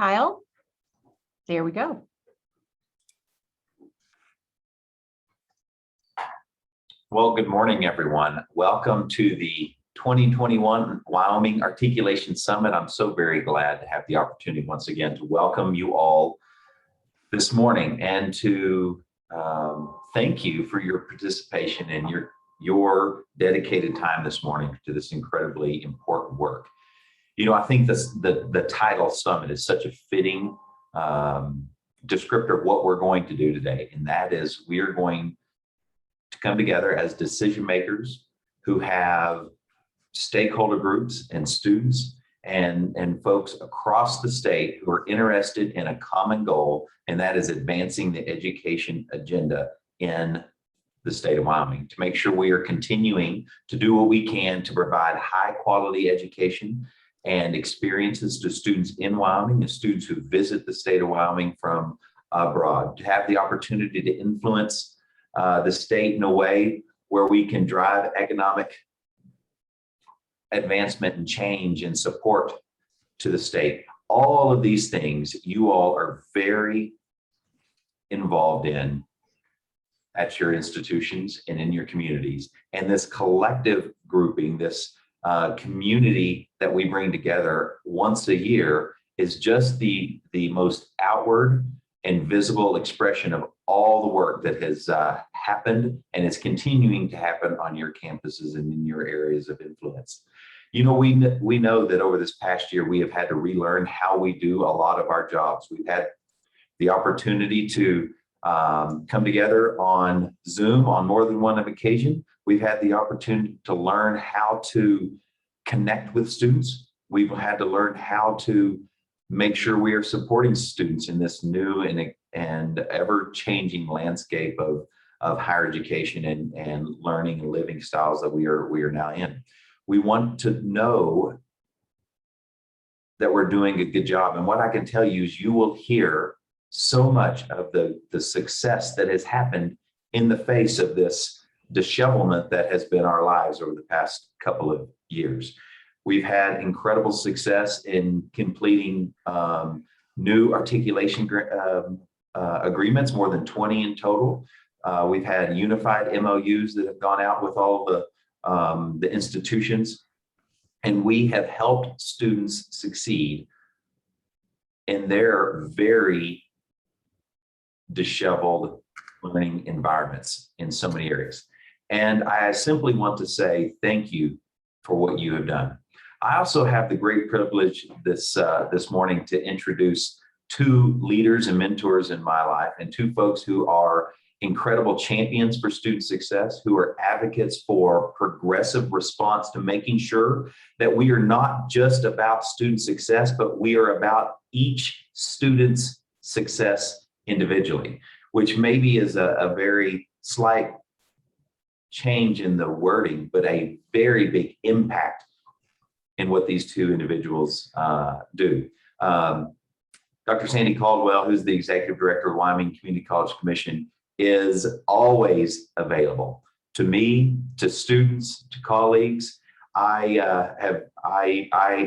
Kyle, there we go. Well, good morning, everyone. Welcome to the 2021 Wyoming Articulation Summit. I'm so very glad to have the opportunity once again to welcome you all this morning and to thank you for your participation and your dedicated time this morning to this incredibly important work. You know, I think the title summit is such a fitting descriptor of what we're going to do today, and that is we are going to come together as decision makers who have stakeholder groups and students and folks across the state who are interested in a common goal, and that is advancing the education agenda in the state of Wyoming to make sure we are continuing to do what we can to provide high quality education and experiences to students in Wyoming and students who visit the state of Wyoming from abroad, to have the opportunity to influence the state in a way where we can drive economic advancement and change and support to the state. All of these things you all are very involved in at your institutions and in your communities. And this collective grouping, this community that we bring together once a year is just the most outward and visible expression of all the work that has happened and is continuing to happen on your campuses and in your areas of influence. You know, we know that over this past year, we have had to relearn how we do a lot of our jobs. We've had the opportunity to come together on Zoom on more than one occasion. We've had the opportunity to learn how to connect with students. We've had to learn how to make sure we are supporting students in this new and ever-changing landscape of higher education and learning and living styles that we are now in. We want to know that we're doing a good job. And what I can tell you is you will hear so much of the success that has happened in the face of this dishevelment that has been our lives over the past couple of years. We've had incredible success in completing new articulation agreements, more than 20 in total. We've had unified MOUs that have gone out with all the institutions, and we have helped students succeed in their very disheveled learning environments in so many areas. And I simply want to say thank you for what you have done. I also have the great privilege this morning to introduce two leaders and mentors in my life, and two folks who are incredible champions for student success, who are advocates for progressive response to making sure that we are not just about student success, but we are about each student's success individually, which maybe is a very slight change in the wording, but a very big impact in what these two individuals do. Dr. Sandy Caldwell, who's the Executive Director of Wyoming Community College Commission, is always available to me, to students, to colleagues.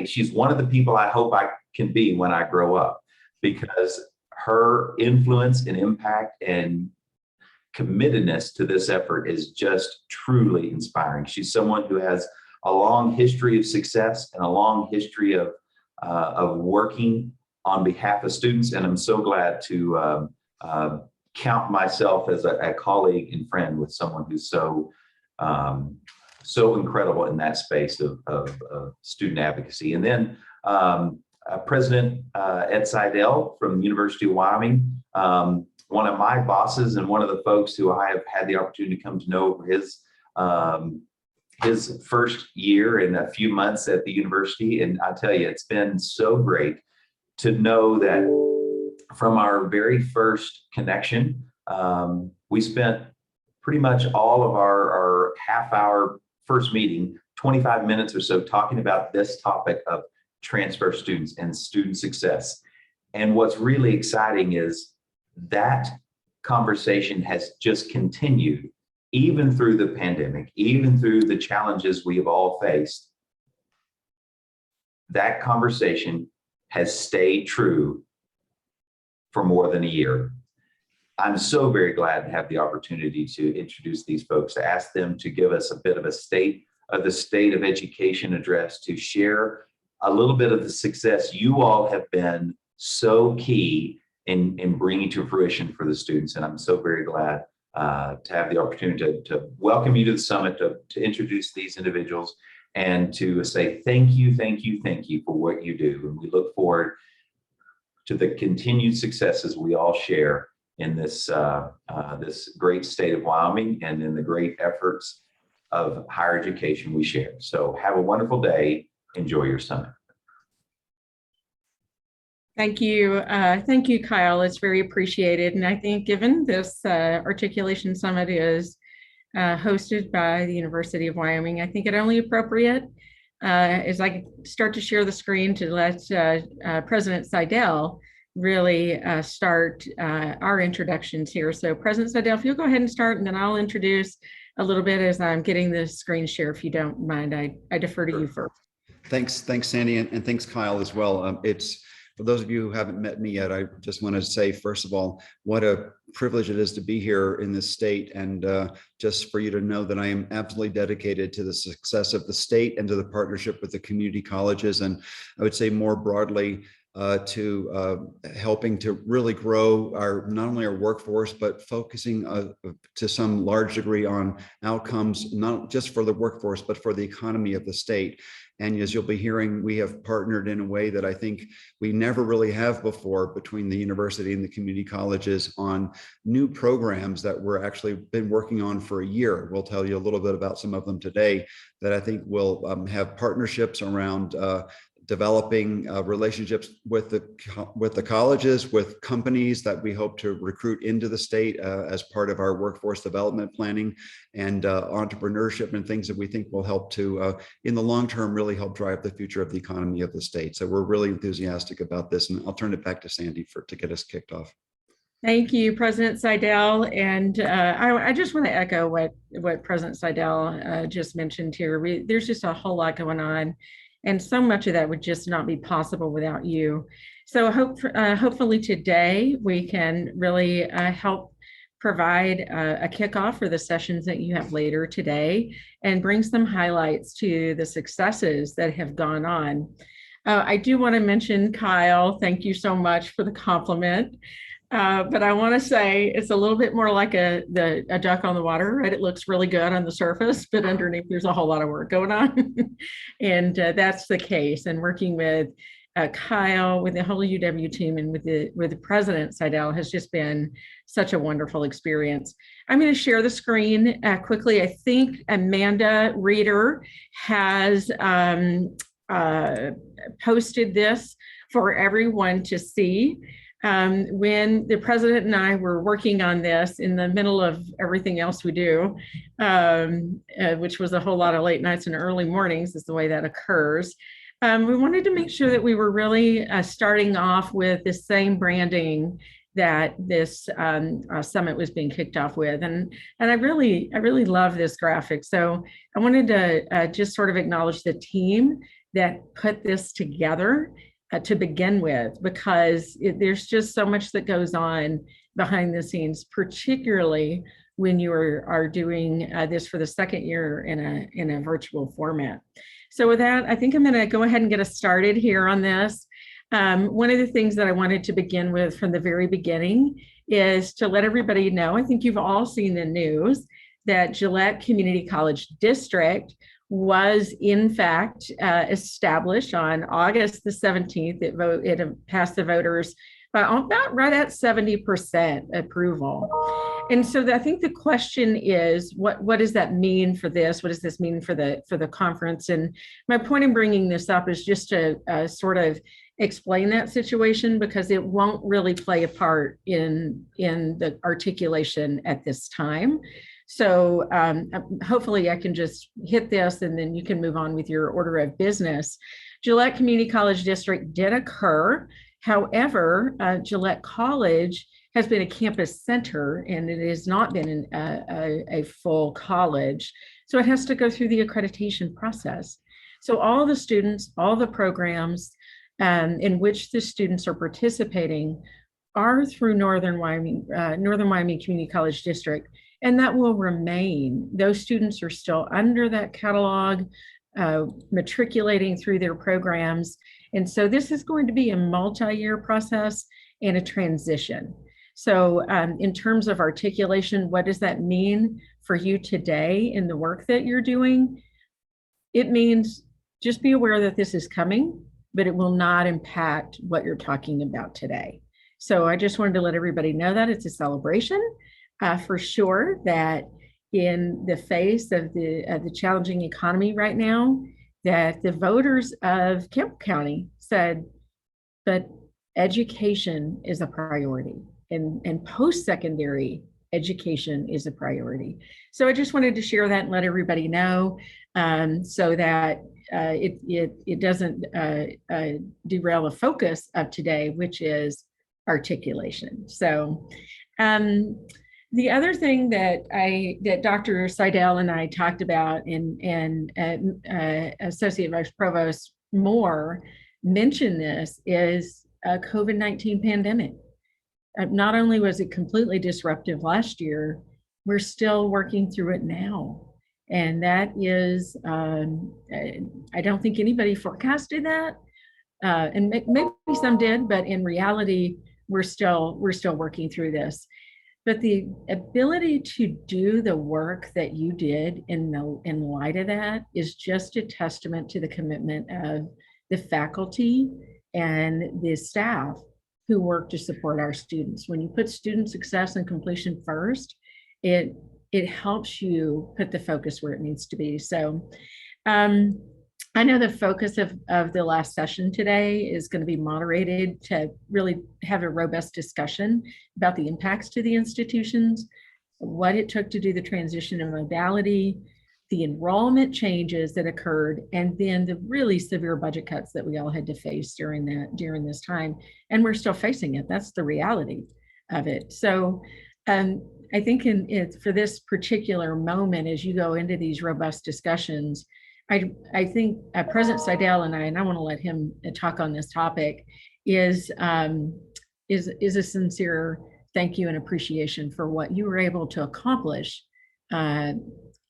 She's one of the people I hope I can be when I grow up, because her influence and impact and committedness to this effort is just truly inspiring. She's someone who has a long history of success and a long history of working on behalf of students, and I'm so glad to count myself as a colleague and friend with someone who's so incredible in that space of student advocacy. And then President Ed Seidel from the University of Wyoming, one of my bosses and one of the folks who I have had the opportunity to come to know over his first year and a few months at the university. And I tell you, it's been so great to know that from our very first connection, we spent pretty much all of our half-hour first meeting, 25 minutes or so, talking about this topic of transfer students and student success. And what's really exciting is that conversation has just continued, even through the pandemic, even through the challenges we have all faced. That conversation has stayed true for more than a year. I'm so very glad to have the opportunity to introduce these folks, to ask them to give us a bit of a state of education address, to share a little bit of the success you all have been so key in bringing to fruition for the students. And I'm so very glad to have the opportunity to welcome you to the summit, to introduce these individuals, and to say thank you for what you do. And we look forward to the continued successes we all share in this this great state of Wyoming, and in the great efforts of higher education we share. So have a wonderful day. Enjoy your summit. Thank you. Thank you, Kyle. It's very appreciated. And I think given this Articulation Summit is hosted by the University of Wyoming, I think it only appropriate as I start to share the screen to let President Seidel really start our introductions here. So President Seidel, if you'll go ahead and start, and then I'll introduce a little bit as I'm getting the screen share, if you don't mind. I defer to you first. Thanks, Sandy, and thanks, Kyle, as well. It's for those of you who haven't met me yet, I just want to say, first of all, what a privilege it is to be here in this state, and just for you to know that I am absolutely dedicated to the success of the state and to the partnership with the community colleges, and I would say more broadly, to helping to really grow not only our workforce, but focusing to some large degree on outcomes, not just for the workforce, but for the economy of the state. And as you'll be hearing, we have partnered in a way that I think we never really have before between the university and the community colleges on new programs that we're actually been working on for a year. We'll tell you a little bit about some of them today that I think will have partnerships around developing relationships with the colleges, with companies that we hope to recruit into the state as part of our workforce development planning, and entrepreneurship, and things that we think will help to, in the long term, really help drive the future of the economy of the state. So we're really enthusiastic about this, and I'll turn it back to Sandy to get us kicked off. Thank you, President Seidel. And I just want to echo what President Seidel just mentioned here. There's just a whole lot going on, and so much of that would just not be possible without you. So hopefully today we can really help provide a kickoff for the sessions that you have later today, and bring some highlights to the successes that have gone on. I do want to mention, Kyle, thank you so much for the compliment. But I want to say it's a little bit more like a duck on the water, right? It looks really good on the surface, but underneath there's a whole lot of work going on. And that's the case. And working with Kyle, with the whole UW team, and with the President Seidel has just been such a wonderful experience. I'm going to share the screen quickly. I think Amanda Reeder has posted this for everyone to see. When the president and I were working on this in the middle of everything else we do, which was a whole lot of late nights and early mornings, is the way that occurs. We wanted to make sure that we were really starting off with the same branding that this summit was being kicked off with, and I really love this graphic. So I wanted to just sort of acknowledge the team that put this together to begin with, because there's just so much that goes on behind the scenes, particularly when you are doing this for the second year in a virtual format. So with that, I think I'm going to go ahead and get us started here on this. One of the things that I wanted to begin with from the very beginning is to let everybody know, I think you've all seen the news, that Gillette Community College District was in fact established on August the 17th. It passed the voters by about right at 70% approval. And so I think the question is, what does that mean for this? What does this mean for the conference? And my point in bringing this up is just to sort of explain that situation, because it won't really play a part in the articulation at this time. So hopefully I can just hit this and then you can move on with your order of business. Gillette Community College District did occur. However, Gillette College has been a campus center, and it has not been a full college. So it has to go through the accreditation process. So all the students, all the programs in which the students are participating are through Northern Wyoming Community College District, and that will remain. Those students are still under that catalog, matriculating through their programs. And so this is going to be a multi-year process and a transition. So in terms of articulation, what does that mean for you today in the work that you're doing? It means just be aware that this is coming, but it will not impact what you're talking about today. So I just wanted to let everybody know that it's a celebration for sure, that in the face of the challenging economy right now, that the voters of Campbell County said, but education is a priority, and post-secondary education is a priority. So I just wanted to share that and let everybody know, so that it doesn't derail the focus of today, which is articulation. So the other thing that Dr. Seidel and I talked about, and Associate Vice Provost Moore mentioned this, is a COVID-19 pandemic. Not only was it completely disruptive last year, we're still working through it now. And that is, I don't think anybody forecasted that. And maybe some did, but in reality, we're still working through this. But the ability to do the work that you did in light of that is just a testament to the commitment of the faculty and the staff who work to support our students. When you put student success and completion first, it helps you put the focus where it needs to be. So I know the focus of the last session today is going to be moderated to really have a robust discussion about the impacts to the institutions, what it took to do the transition of modality, the enrollment changes that occurred, and then the really severe budget cuts that we all had to face during this time. And we're still facing it. That's the reality of it. So I think for this particular moment, as you go into these robust discussions, I think President Seidel and I want to let him talk on this topic, is a sincere thank you and appreciation for what you were able to accomplish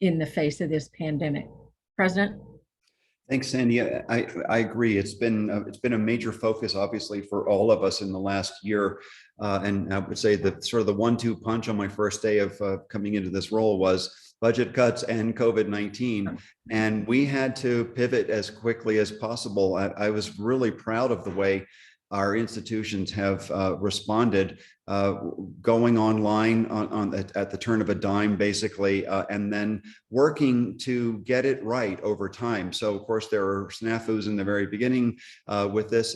in the face of this pandemic. President? Thanks, Sandy. I agree. It's been a major focus, obviously, for all of us in the last year. And I would say that sort of the 1-2 punch on my first day of coming into this role was budget cuts and COVID-19. And we had to pivot as quickly as possible. I was really proud of the way our institutions have responded, going online at the turn of a dime, basically, and then working to get it right over time. So, of course, there are snafus in the very beginning with this.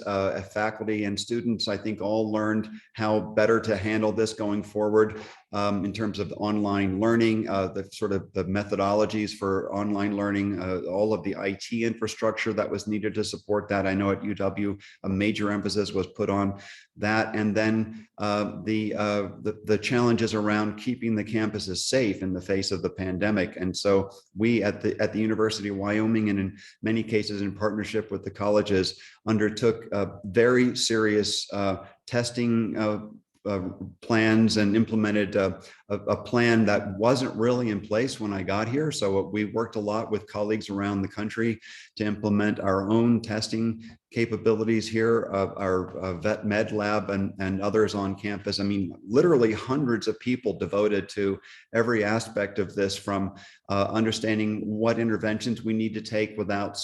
Faculty and students, I think, all learned how better to handle this going forward in terms of online learning, the methodologies for online learning, all of the IT infrastructure that was needed to support that. I know at UW, a major emphasis was put on that, and then the challenges around keeping the campuses safe in the face of the pandemic. And so we at the University of Wyoming, and in many cases in partnership with the colleges, undertook very serious testing plans and implemented a plan that wasn't really in place when I got here. So we worked a lot with colleagues around the country to implement our own testing capabilities here, our vet med lab and others on campus. I mean, literally hundreds of people devoted to every aspect of this, from understanding what interventions we need to take without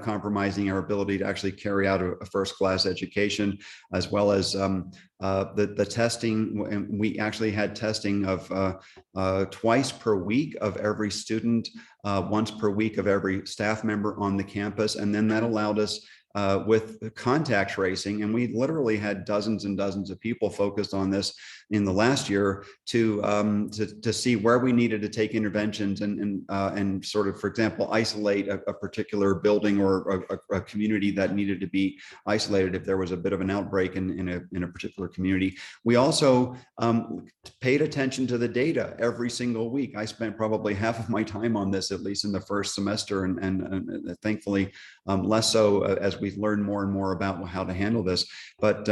compromising our ability to actually carry out a first-class education, as well as the testing. And we actually had testing of twice per week of every student, once per week of every staff member on the campus. And then that allowed us with contact tracing, and we literally had dozens and dozens of people focused on this in the last year to see where we needed to take interventions and sort of, for example, isolate a particular building or a community that needed to be isolated if there was a bit of an outbreak in a particular community. We also paid attention to the data every single week. I spent probably half of my time on this at least in the first semester, and thankfully less so as we learn more and more about how to handle this. But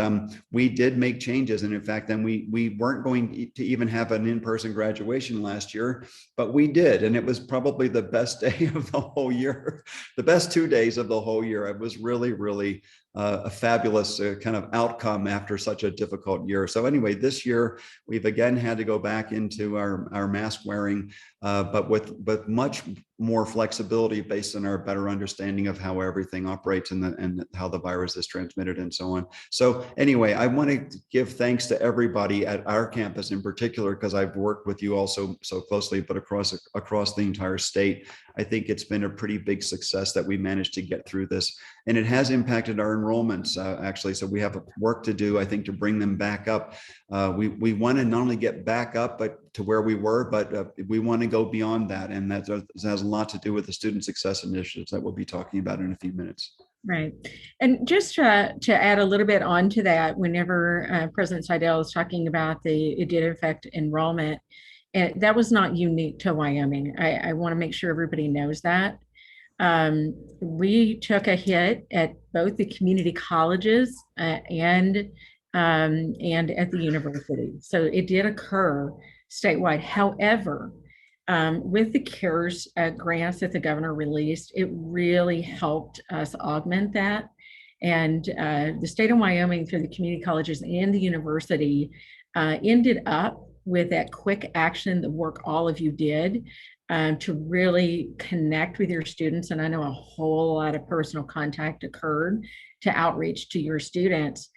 we did make changes, and in fact, then we weren't going to even have an in-person graduation last year, but we did, and it was probably the best day of the whole year, the best 2 days of the whole year. It was really a fabulous kind of outcome after such a difficult year. So anyway, this year we've again had to go back into our mask wearing, but with much more flexibility based on our better understanding of how everything operates and how the virus is transmitted and so on. So anyway, I want to give thanks to everybody at our campus in particular, because I've worked with you also so closely, but across the entire state. I think it's been a pretty big success that we managed to get through this, and it has impacted our enrollments actually. So we have work to do, I think, to bring them back up. We want to not only get back up, but to where we were, but we want to go beyond that, and that has a lot to do with the student success initiatives that we'll be talking about in a few minutes. Right. And just to add a little bit onto that, whenever President Seidel is talking about it did affect enrollment, and that was not unique to Wyoming. I want to make sure everybody knows that. We took a hit at both the community colleges and at the university. So it did occur statewide. However, with the CARES grants that the governor released, it really helped us augment that. And the state of Wyoming, through the community colleges and the university, ended up with that quick action, the work all of you did to really connect with your students. And I know a whole lot of personal contact occurred to outreach to your students.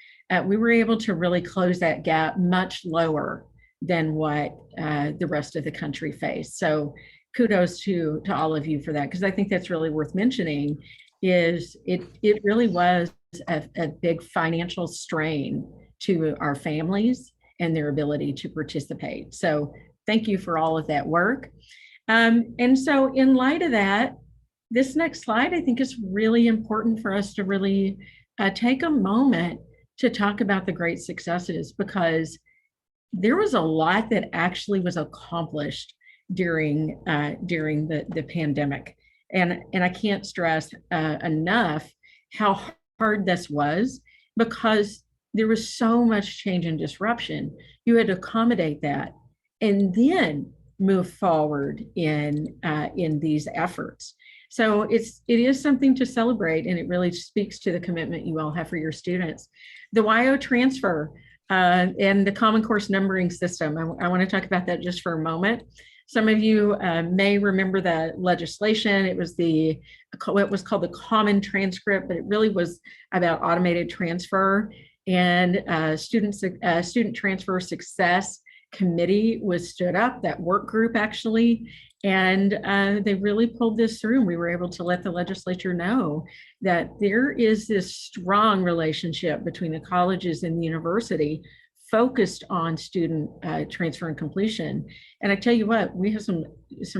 We were able to really close that gap much lower than what the rest of the country faced. So kudos to all of you for that, because I think that's really worth mentioning. Is it really was a big financial strain to our families and their ability to participate. So thank you for all of that work. And so in light of that, this next slide, I think, is really important for us to really take a moment to talk about the great successes, because there was a lot that actually was accomplished during the pandemic. And I can't stress enough how hard this was, because there was so much change and disruption. You had to accommodate that and then move forward in these efforts. So it is something to celebrate, and it really speaks to the commitment you all have for your students. The WYO transfer and the Common Course numbering system, I want to talk about that just for a moment. Some of you may remember the legislation. It was what was called the Common Transcript, but it really was about automated transfer. And student transfer success committee was stood up, that work group actually, and they really pulled this through. And we were able to let the legislature know that there is this strong relationship between the colleges and the university focused on student transfer and completion. And I tell you what, we have some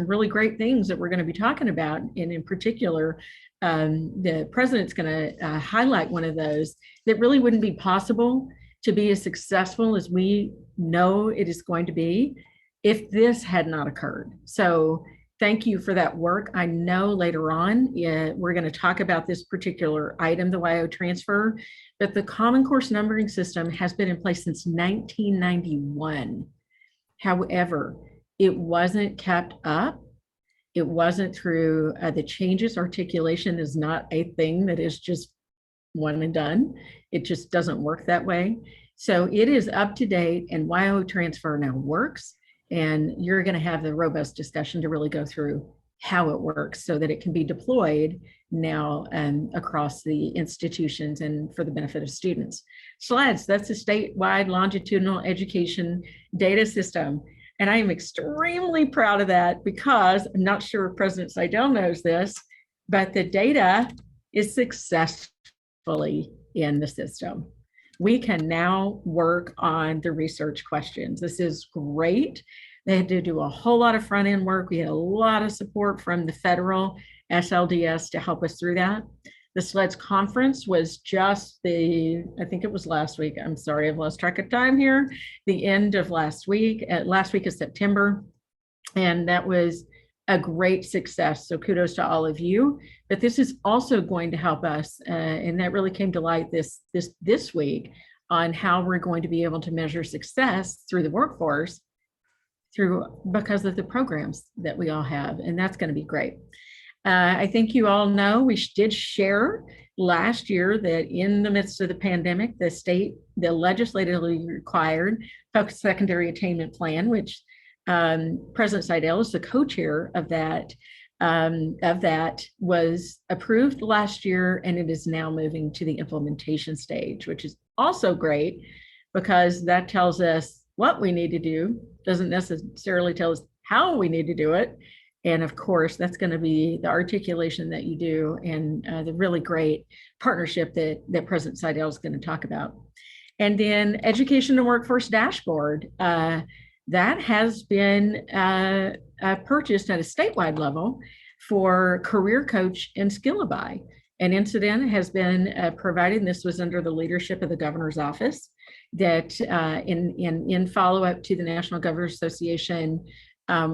really great things that we're going to be talking about. And in particular, the president's going to highlight one of those that really wouldn't be possible to be as successful as we know it is going to be if this had not occurred. So thank you for that work. I know later on we're going to talk about this particular item, the WYO transfer, but the Common Course numbering system has been in place since 1991. However, it wasn't kept up. It wasn't through the changes. Articulation is not a thing that is just one and done. It just doesn't work that way. So it is up to date, and WYO transfer now works. And you're going to have the robust discussion to really go through how it works so that it can be deployed now across the institutions and for the benefit of students. SLEDS, that's a statewide longitudinal education data system. And I am extremely proud of that, because I'm not sure if President Seidel knows this, but the data is successfully in the system. We can now work on the research questions. This is great. They had to do a whole lot of front end work. We had a lot of support from the federal SLDS to help us through that. The SLEDS conference was just I think it was last week. I'm sorry, I've lost track of time here. The end of last week of September. And that was a great success. So kudos to all of you. But this is also going to help us, and that really came to light this week, on how we're going to be able to measure success through the workforce because of the programs that we all have, and that's going to be great. I think you all know we did share last year that in the midst of the pandemic, the legislatively required post-secondary attainment plan, which President Seidel is the co-chair of that, was approved last year, and it is now moving to the implementation stage, which is also great because that tells us what we need to do, doesn't necessarily tell us how we need to do it. And of course, that's going to be the articulation that you do and the really great partnership that President Seidel is going to talk about. And then Education and Workforce Dashboard, that has been purchased at a statewide level for Career Coach and Skillify. An incident has been provided, and this was under the leadership of the governor's office, that in follow-up to the National Governors Association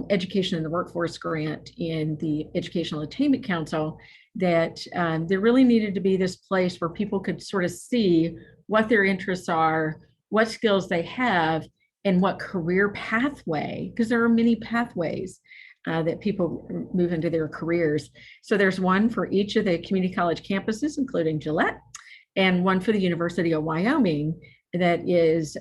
Education in the Workforce grant in the Educational Attainment Council, that there really needed to be this place where people could sort of see what their interests are, what skills they have, and what career pathway, because there are many pathways that people move into their careers. So there's one for each of the community college campuses, including Gillette, and one for the University of Wyoming that is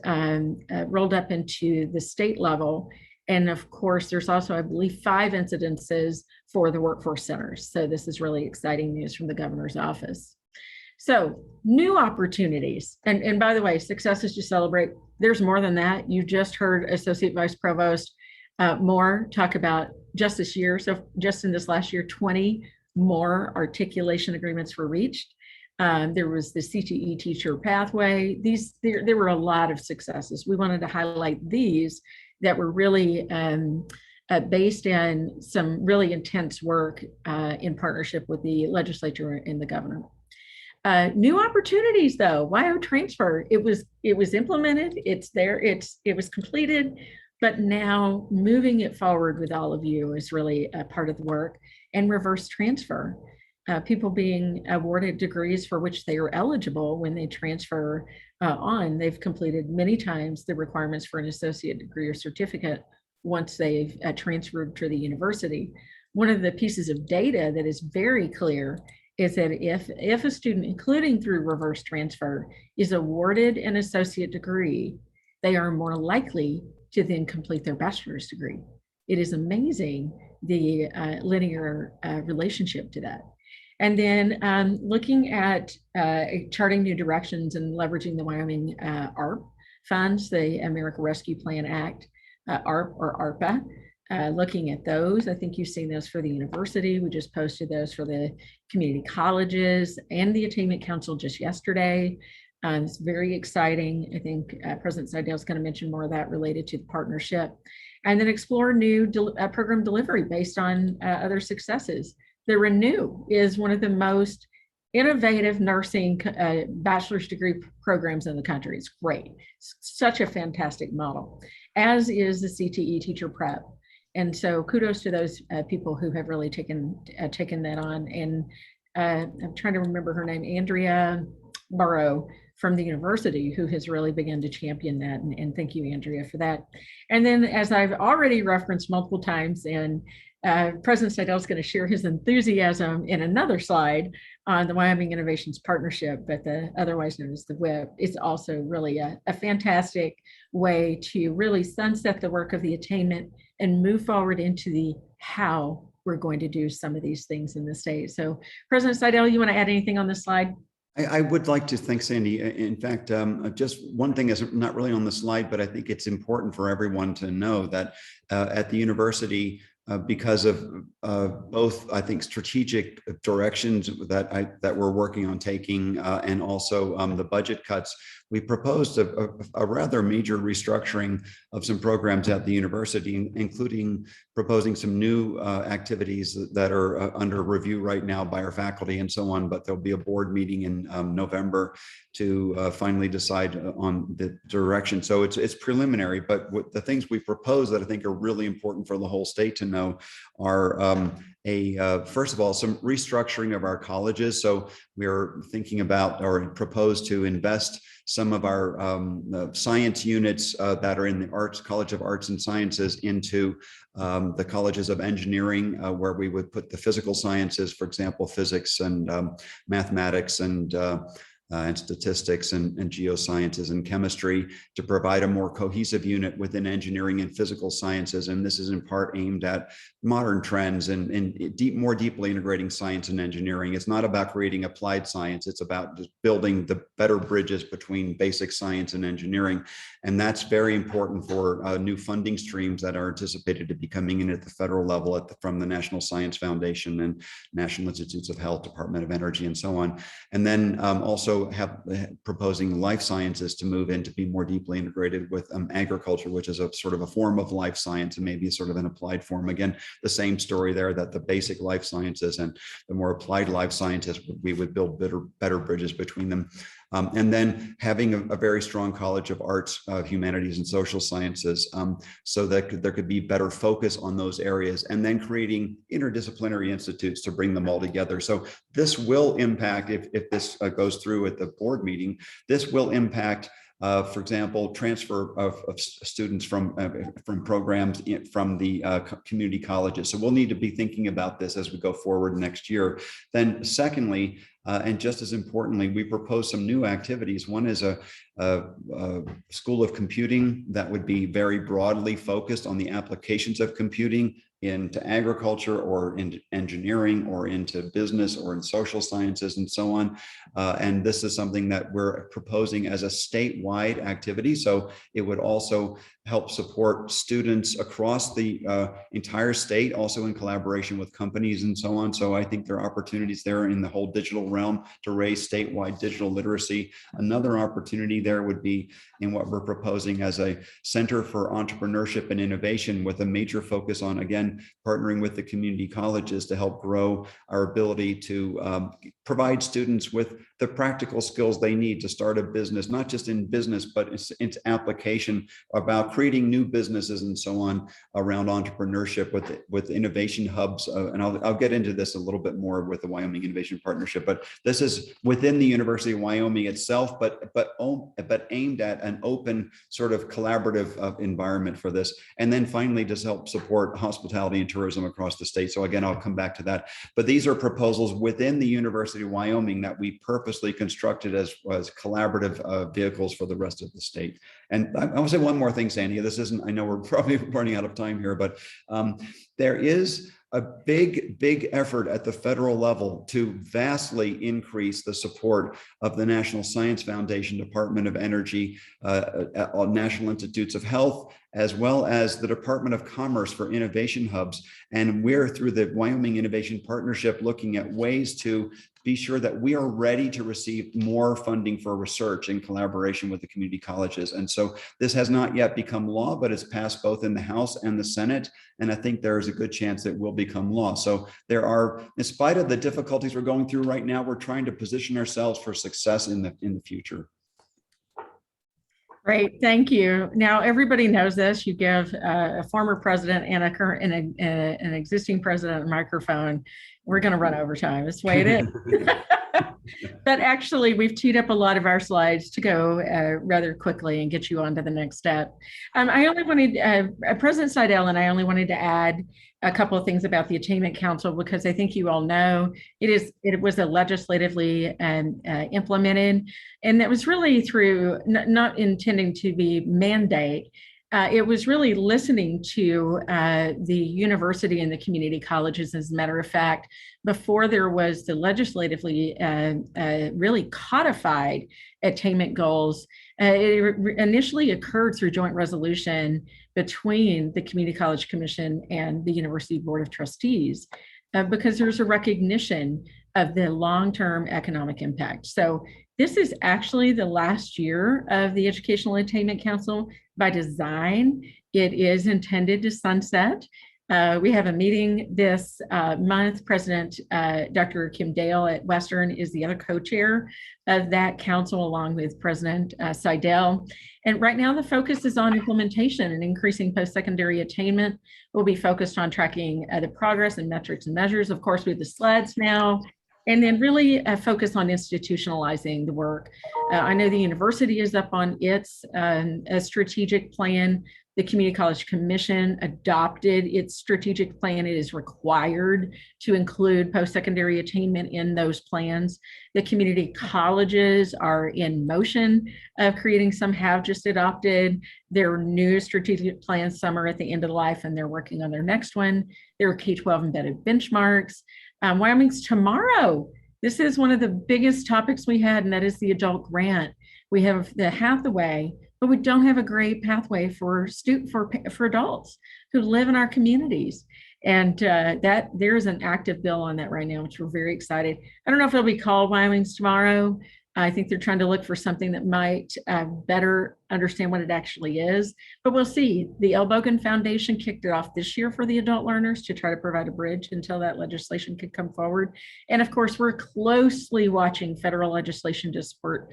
rolled up into the state level. And of course, there's also, I believe, 5 incidences for the workforce centers. So this is really exciting news from the governor's office. So new opportunities. And by the way, successes to celebrate. There's more than that. You just heard Associate Vice Provost Moore talk about just this year. So just in this last year, 20 more articulation agreements were reached. There was the CTE teacher pathway. There were a lot of successes. We wanted to highlight these that were really based in some really intense work in partnership with the legislature and the governor. New opportunities, though. WYO transfer. It was implemented. It's there. It was completed, but now moving it forward with all of you is really a part of the work. And reverse transfer. People being awarded degrees for which they are eligible when they transfer on. They've completed many times the requirements for an associate degree or certificate once they've transferred to the university. One of the pieces of data that is very clear is that if a student, including through reverse transfer, is awarded an associate degree, they are more likely to then complete their bachelor's degree. It is amazing the linear relationship to that. And then looking at charting new directions and leveraging the Wyoming ARP funds, the American Rescue Plan Act, ARP or ARPA, looking at those. I think you've seen those for the university. We just posted those for the community colleges and the Attainment Council just yesterday. It's very exciting. I think President Seidel is going to mention more of that related to the partnership. And then explore new program delivery based on other successes. The Renew is one of the most innovative nursing bachelor's degree programs in the country. It's great. It's such a fantastic model, as is the CTE teacher prep. And so kudos to those people who have really taken that on. And I'm trying to remember her name, Andrea Burrow from the university, who has really begun to champion that. And thank you, Andrea, for that. And then, as I've already referenced multiple times, and President Seidel is going to share his enthusiasm in another slide on the Wyoming Innovations Partnership, but otherwise known as the WIP. It's also really a fantastic way to really sunset the work of the attainment and move forward into the how we're going to do some of these things in the state. So President Seidel, you want to add anything on this slide? I would like to thank Sandy. In fact, just one thing is not really on the slide, but I think it's important for everyone to know that at the university, because of both, I think, strategic directions that we're working on taking, and also the budget cuts, we proposed a rather major restructuring of some programs at the university, including proposing some new activities that are under review right now by our faculty and so on, but there'll be a board meeting in November to finally decide on the direction. So it's preliminary, but what the things we propose that I think are really important for the whole state to know are first of all, some restructuring of our colleges. So we're thinking about or propose to invest some of our science units that are in the College of Arts and Sciences into the colleges of engineering, where we would put the physical sciences, for example, physics and mathematics and statistics and geosciences and chemistry, to provide a more cohesive unit within engineering and physical sciences. And this is in part aimed at modern trends and more deeply integrating science and engineering. It's not about creating applied science. It's about just building the better bridges between basic science and engineering. And that's very important for new funding streams that are anticipated to be coming in at the federal level from the National Science Foundation and National Institutes of Health, Department of Energy, and so on. And then also proposing life sciences to move in to be more deeply integrated with agriculture, which is a sort of a form of life science and maybe sort of an applied form. Again, the same story there, that the basic life sciences and the more applied life sciences, we would build better bridges between them. And then having a very strong College of Arts, Humanities, and Social Sciences, so that there could be better focus on those areas, and then creating interdisciplinary institutes to bring them all together. So this will impact, if this goes through at the board meeting, this will impact for example, transfer of students from programs from the community colleges. So we'll need to be thinking about this as we go forward next year. Then secondly, and just as importantly, we propose some new activities. One is a school of computing that would be very broadly focused on the applications of computing into agriculture or into engineering or into business or in social sciences and so on. And this is something that we're proposing as a statewide activity. So it would also help support students across the entire state, also in collaboration with companies and so on. So I think there are opportunities there in the whole digital realm to raise statewide digital literacy. Another opportunity there would be in what we're proposing as a Center for Entrepreneurship and Innovation, with a major focus on, again, partnering with the community colleges to help grow our ability to provide students with the practical skills they need to start a business, not just in business, but its application, about creating new businesses and so on around entrepreneurship with innovation hubs. And I'll get into this a little bit more with the Wyoming Innovation Partnership, but this is within the University of Wyoming itself, but aimed at an open sort of collaborative environment for this. And then finally, just help support hospitality and tourism across the state. So again, I'll come back to that. But these are proposals within the University of Wyoming that we purposely constructed as collaborative vehicles for the rest of the state. And I want to say one more thing, Sandy. This isn't, I know we're probably running out of time here, but there is a big effort at the federal level to vastly increase the support of the National Science Foundation, Department of Energy, National Institutes of Health, as well as the Department of Commerce for innovation hubs. And we're, through the Wyoming Innovation Partnership, looking at ways to be sure that we are ready to receive more funding for research in collaboration with the community colleges. And so this has not yet become law, but it's passed both in the House and the Senate. And I think there is a good chance it will become law. So there are, in spite of the difficulties we're going through right now, we're trying to position ourselves for success in the future. Great, thank you. Now everybody knows this. You give a former president and a current and an existing president a microphone. We're going to run over time. That's the way it is. But actually, we've teed up a lot of our slides to go rather quickly and get you on to the next step. I only wanted, President Seidel and I only wanted to add a couple of things about the Attainment Council, because I think you all know it was a legislatively implemented, and that was really through not intending to be mandate. It was really listening to the university and the community colleges. As a matter of fact, before there was the legislatively really codified attainment goals, it initially occurred through joint resolution between the Community College Commission and the University Board of Trustees, because there's a recognition of the long-term economic impact. So this is actually the last year of the Educational Attainment Council. By design, it is intended to sunset We have a meeting this month. President Dr. Kim Dale at Western is the other co-chair of that council, along with President Seidel. And right now the focus is on implementation and increasing post-secondary attainment. We'll be focused on tracking the progress and metrics and measures, of course, with the SLEDs now, and then really focus on institutionalizing the work. I know the university is up on its a strategic plan. The Community College Commission adopted its strategic plan. It is required to include post-secondary attainment in those plans. The community colleges are in motion of creating. Some have just adopted their new strategic plans. Some are at the end of life and they're working on their next one. There are K-12 embedded benchmarks. Wyoming's tomorrow. This is one of the biggest topics we had, and that is the adult grant. We have the half the way, but we don't have a great pathway for adults who live in our communities. And that there is an active bill on that right now, which we're very excited. I don't know if it'll be called Wyoming's tomorrow. I think they're trying to look for something that might better understand what it actually is, but we'll see. The L. Bogan Foundation kicked it off this year for the adult learners to try to provide a bridge until that legislation could come forward. And of course, we're closely watching federal legislation to support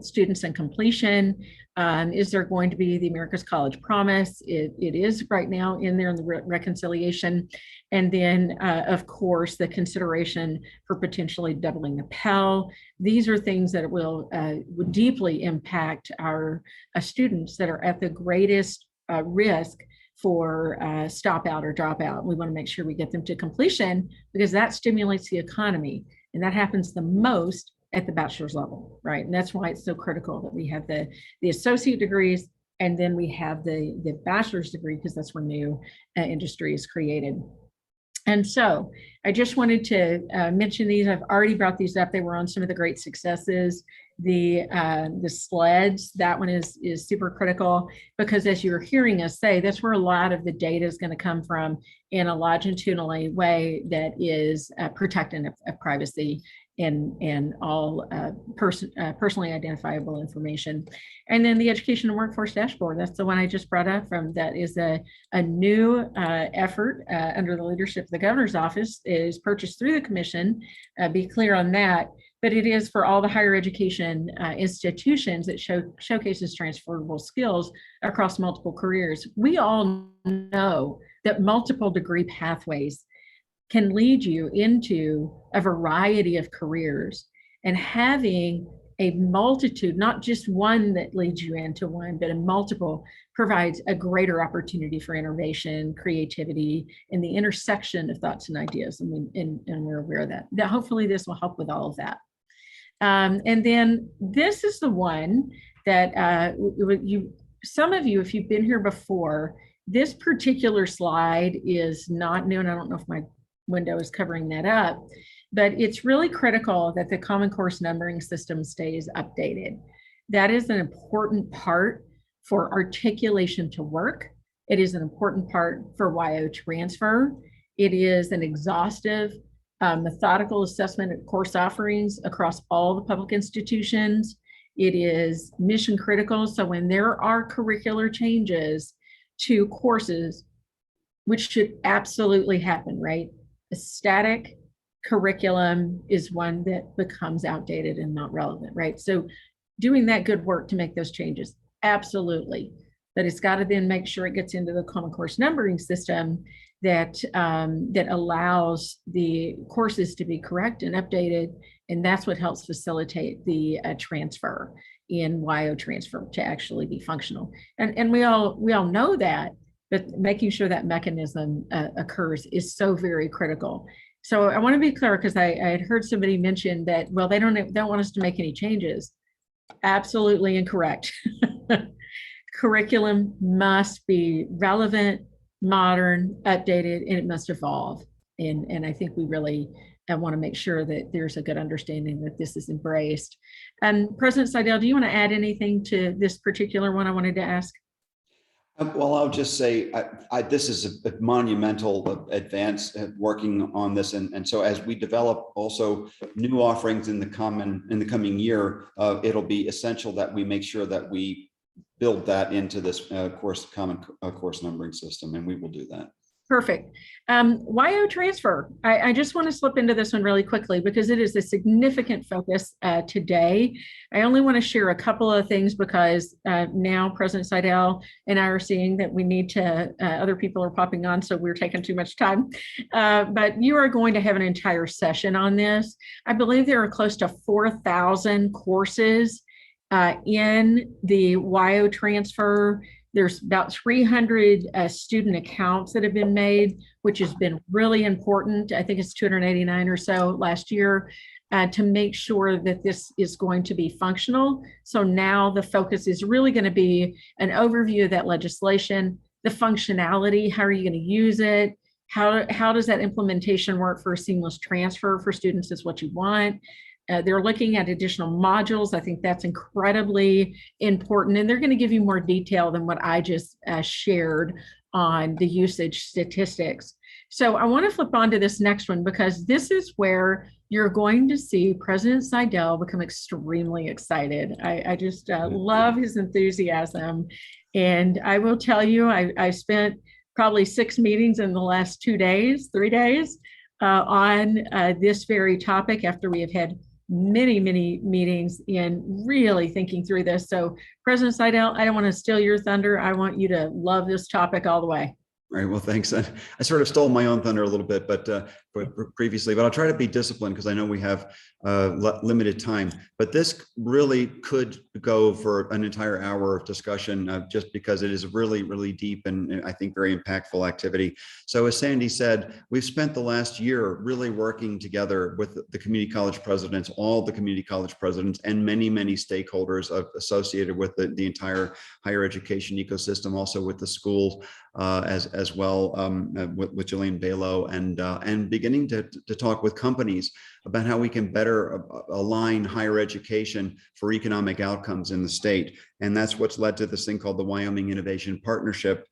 students and completion. Is there going to be the America's College Promise? It is right now in there in the reconciliation. And then, of course, the consideration for potentially doubling the Pell. These are things that will deeply impact our students that are at the greatest risk for stop out or drop out. We want to make sure we get them to completion because that stimulates the economy. And that happens the most at the bachelor's level, right? And that's why it's so critical that we have the associate degrees and then we have the bachelor's degree, because that's where new industry is created. And so I just wanted to mention these. I've already brought these up. They were on some of the great successes. The SLEDs, that one is super critical because, as you're hearing us say, that's where a lot of the data is going to come from in a longitudinal way that is protecting of privacy and all personally identifiable information. And then the Education and Workforce Dashboard, that's the one I just brought up from. That is a new effort under the leadership of the governor's office. It is purchased through the commission, be clear on that, but it is for all the higher education institutions that showcases transferable skills across multiple careers. We all know that multiple degree pathways can lead you into a variety of careers, and having a multitude, not just one that leads you into one, but a multiple, provides a greater opportunity for innovation, creativity, and the intersection of thoughts and ideas. And we're aware of that. Hopefully this will help with all of that. And then this is the one that some of you, if you've been here before, this particular slide is not new, and I don't know if my window is covering that up, but it's really critical that the Common Course numbering system stays updated. That is an important part for articulation to work. It is an important part for WYO transfer. It is an exhaustive, methodical assessment of course offerings across all the public institutions. It is mission critical. So when there are curricular changes to courses, which should absolutely happen, right? A static curriculum is one that becomes outdated and not relevant, right? So doing that good work to make those changes, absolutely. But it's got to then make sure it gets into the Common Course numbering system that allows the courses to be correct and updated. And that's what helps facilitate the transfer in WYO transfer to actually be functional. And we all know that, but making sure that mechanism occurs is so very critical. So I want to be clear, because I had heard somebody mention that, well, they don't want us to make any changes. Absolutely incorrect. Curriculum must be relevant, modern, updated, and it must evolve. And I think we really want to make sure that there's a good understanding that this is embraced. President Seidel, do you want to add anything to this particular one I wanted to ask? Well, I'll just say this is a monumental advance working on this, and so as we develop also new offerings in the coming year, it'll be essential that we make sure that we build that into this common course numbering system, and we will do that. Perfect. YO transfer. I just want to slip into this one really quickly because it is a significant focus today. I only want to share a couple of things because now President Seidel and I are seeing that we need to, other people are popping on, so we're taking too much time. But you are going to have an entire session on this. I believe there are close to 4,000 courses in the YO transfer. There's about 300 student accounts that have been made, which has been really important. I think it's 289 or so last year to make sure that this is going to be functional. So now the focus is really going to be an overview of that legislation, the functionality, how are you going to use it? How does that implementation work for a seamless transfer for students is what you want. They're looking at additional modules. I think that's incredibly important. And they're going to give you more detail than what I just shared on the usage statistics. So I want to flip on to this next one because this is where you're going to see President Seidel become extremely excited. I just love his enthusiasm. And I will tell you, I spent probably 6 meetings in the last 3 days on this very topic after we have had many meetings in really thinking through this. So President Seidel, I don't want to steal your thunder. I want you to love this topic all the way. All right. Well, thanks. I sort of stole my own thunder a little bit, but previously, but I'll try to be disciplined because I know we have limited time. But this really could go for an entire hour of discussion, just because it is really deep and I think very impactful activity. So as Sandy said, we've spent the last year really working together with the community college presidents, all the community college presidents, and many stakeholders associated with the entire higher education ecosystem, also with the schools as well, with Jillian Balo, and beginning to talk with companies about how we can better align higher education for economic outcomes in the state. And that's what's led to this thing called the Wyoming Innovation Partnership.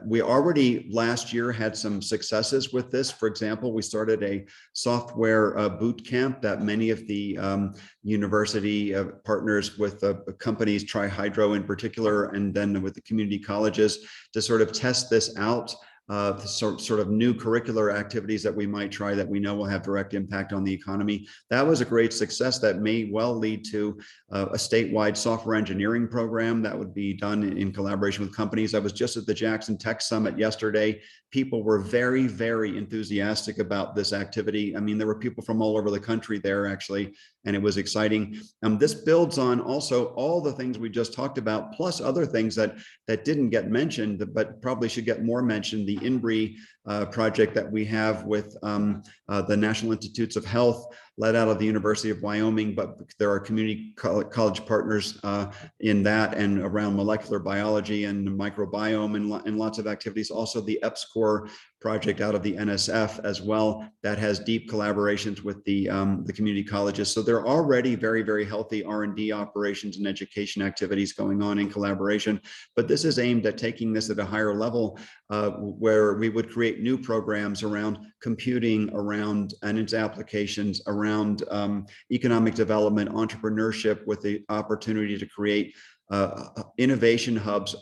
We already last year had some successes with this. For example, we started a software boot camp that many of the university partners with companies, Tri-Hydro in particular, and then with the community colleges to sort of test this out. Sort of new curricular activities that we might try that we know will have direct impact on the economy. That was a great success that may well lead to a statewide software engineering program that would be done in collaboration with companies. I was just at the Jackson Tech Summit yesterday. People were very enthusiastic about this activity. I mean, there were people from all over the country there actually, and it was exciting. This builds on also all the things we just talked about, plus other things that didn't get mentioned, but probably should get more mentioned. The INBRE project that we have with the National Institutes of Health, led out of the University of Wyoming, but there are community college partners in that and around molecular biology and microbiome and lots of activities. Also the EPSCoR project out of the NSF as well that has deep collaborations with the community colleges. So there are already very healthy R&D operations and education activities going on in collaboration. But this is aimed at taking this at a higher level where we would create new programs around computing, around and its applications, around economic development, entrepreneurship, with the opportunity to create innovation hubs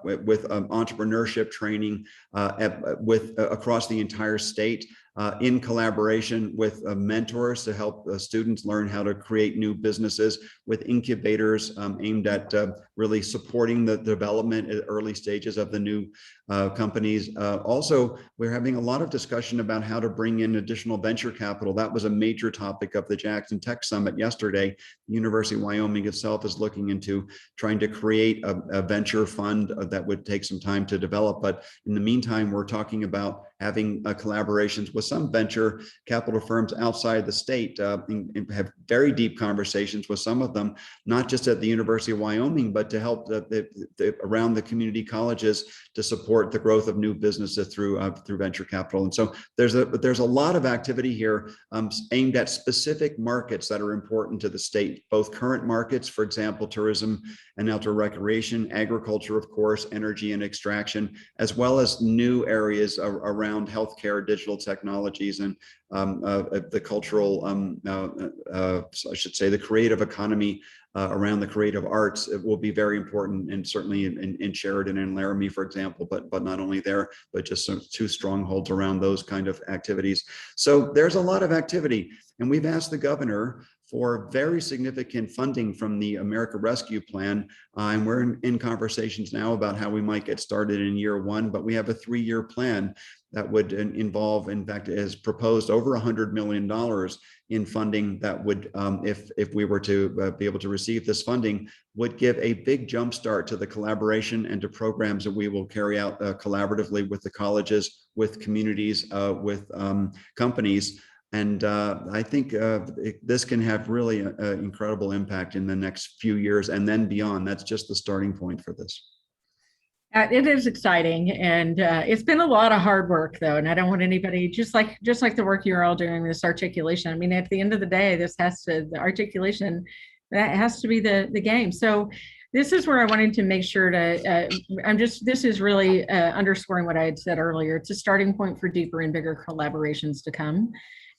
with entrepreneurship training across the entire state, in collaboration with mentors to help students learn how to create new businesses, with incubators aimed at really supporting the development at early stages of the new companies. Also, we're having a lot of discussion about how to bring in additional venture capital. That was a major topic of the Jackson Tech Summit yesterday. The University of Wyoming itself is looking into trying to create a venture fund that would take some time to develop. But in the meantime, we're talking about having collaborations with some venture capital firms outside the state, and have very deep conversations with some of them, not just at the University of Wyoming, but to help around the community colleges to support the growth of new businesses through venture capital. And so there's a lot of activity here aimed at specific markets that are important to the state, both current markets, for example, tourism and outdoor recreation, agriculture, of course, energy and extraction, as well as new areas around healthcare, digital technology, technologies and the cultural, I should say, the creative economy around the creative arts. It will be very important, and certainly in Sheridan and Laramie, for example, but not only there, but just some two strongholds around those kind of activities. So there's a lot of activity, and we've asked the governor for very significant funding from the America Rescue Plan. And we're in conversations now about how we might get started in year one, but we have a 3-year plan that would involve, in fact, is proposed over $100 million in funding that would, if we were to be able to receive this funding, would give a big jump start to the collaboration and to programs that we will carry out collaboratively with the colleges, with communities, with companies. And I think this can have really an incredible impact in the next few years and then beyond. That's just the starting point for this. It is exciting, and it's been a lot of hard work, though. And I don't want anybody, just like the work you're all doing, this articulation. I mean, at the end of the day, the articulation, that has to be the game. So this is where I wanted to make sure to, this is really underscoring what I had said earlier. It's a starting point for deeper and bigger collaborations to come.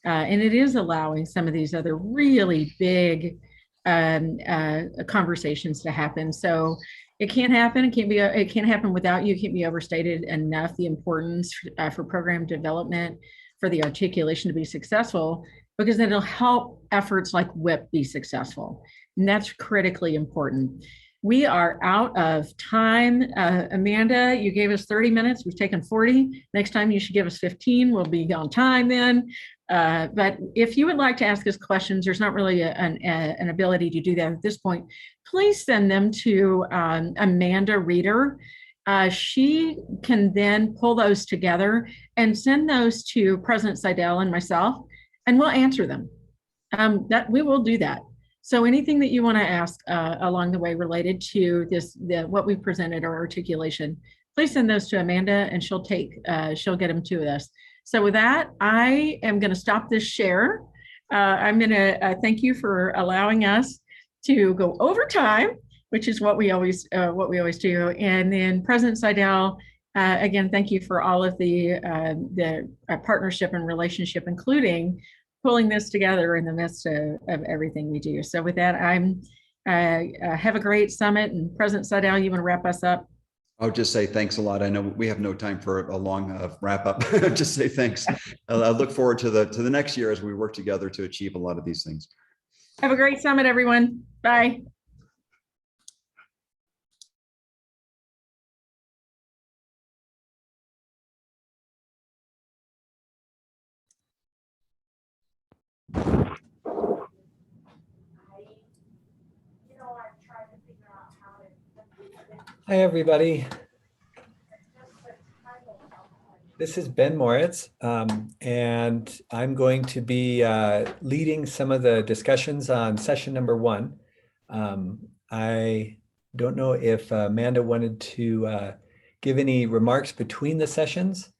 And it is allowing some of these other really big conversations to happen. So it can't happen. It can't happen without you. It can't be overstated enough, the importance for program development, for the articulation to be successful, because then it'll help efforts like WIP be successful. And that's critically important. We are out of time. Amanda, you gave us 30 minutes. We've taken 40. Next time you should give us 15. We'll be on time then. But if you would like to ask us questions, there's not really an ability to do that at this point. Please send them to Amanda Reeder. She can then pull those together and send those to President Seidel and myself, and we'll answer them. We will do that. So anything that you want to ask along the way related to what we presented or articulation, please send those to Amanda, and she'll get them to us. So with that, I am going to stop this share. I'm going to thank you for allowing us to go over time, which is what we always do. And then President Seidel, again, thank you for all of the partnership and relationship, including pulling this together in the midst of everything we do. So with that, have a great summit. And President Seidel, you want to wrap us up? I'll just say thanks a lot. I know we have no time for a long wrap up. Just say thanks. I look forward to the next year as we work together to achieve a lot of these things. Have a great summit, everyone. Bye. Hi, everybody. This is Ben Moritz, and I'm going to be leading some of the discussions on session number 1. I don't know if Amanda wanted to give any remarks between the sessions.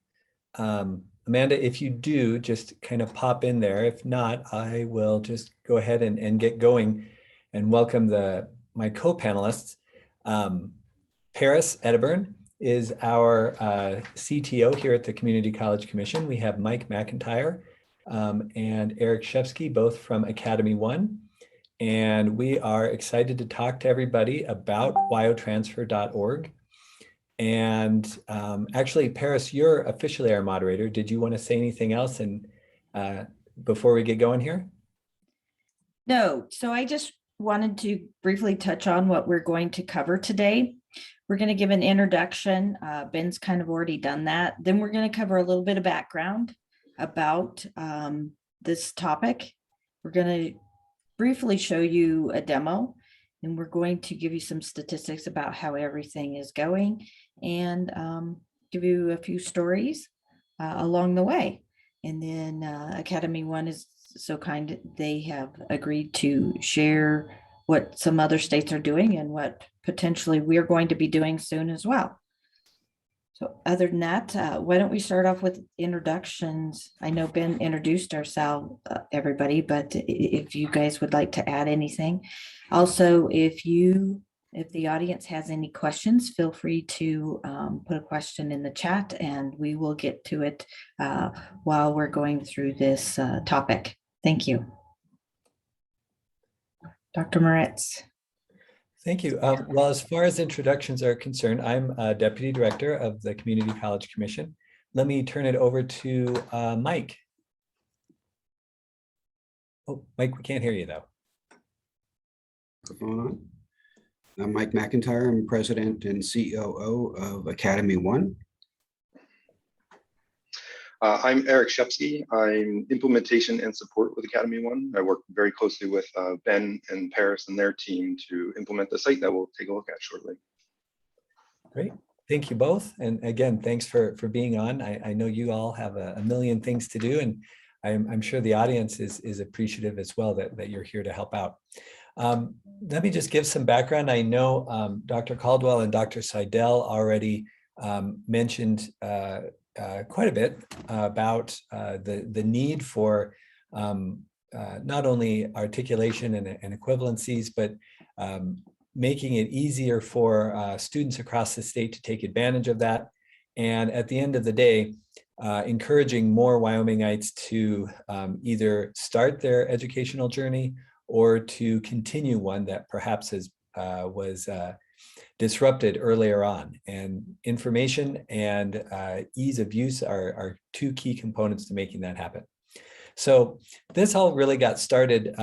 Amanda, if you do, just kind of pop in there. If not, I will just go ahead and get going and welcome my co-panelists. Paris Edderburn is our CTO here at the Community College Commission. We have Mike McIntyre and Eric Shevsky, both from Academy One. And we are excited to talk to everybody about wyotransfer.org. And actually, Paris, you're officially our moderator. Did you want to say anything else before we get going here? No, so I just wanted to briefly touch on what we're going to cover today. We're going to give an introduction. Ben's kind of already done that. Then we're going to cover a little bit of background about this topic. We're going to briefly show you a demo, and we're going to give you some statistics about how everything is going and give you a few stories along the way. And then Academy One is so kind, they have agreed to share what some other states are doing and what potentially we're going to be doing soon as well. So other than that, why don't we start off with introductions? I know Ben introduced ourselves, everybody, but if you guys would like to add anything. Also, if you If the audience has any questions, feel free to put a question in the chat and we will get to it while we're going through this topic. Thank you. Dr. Moritz. Thank you. Well, as far as introductions are concerned, I'm Deputy Director of the Community College Commission. Let me turn it over to Mike. Oh, Mike, we can't hear you though. Microphone on. I'm Mike McIntyre. I'm President and COO of Academy One. I'm Eric Shepsky. I'm implementation and support with Academy One. I work very closely with Ben and Paris and their team to implement the site that we'll take a look at shortly. Great. Thank you both. And again, thanks for being on. I know you all have a million things to do, and I'm sure the audience is appreciative as well that you're here to help out. Let me just give some background. I know Dr. Caldwell and Dr. Seidel already mentioned quite a bit about the need for not only articulation and equivalencies, but making it easier for students across the state to take advantage of that. And at the end of the day, encouraging more Wyomingites to either start their educational journey or to continue one that perhaps was disrupted earlier on. And information and ease of use are two key components to making that happen. So this all really got started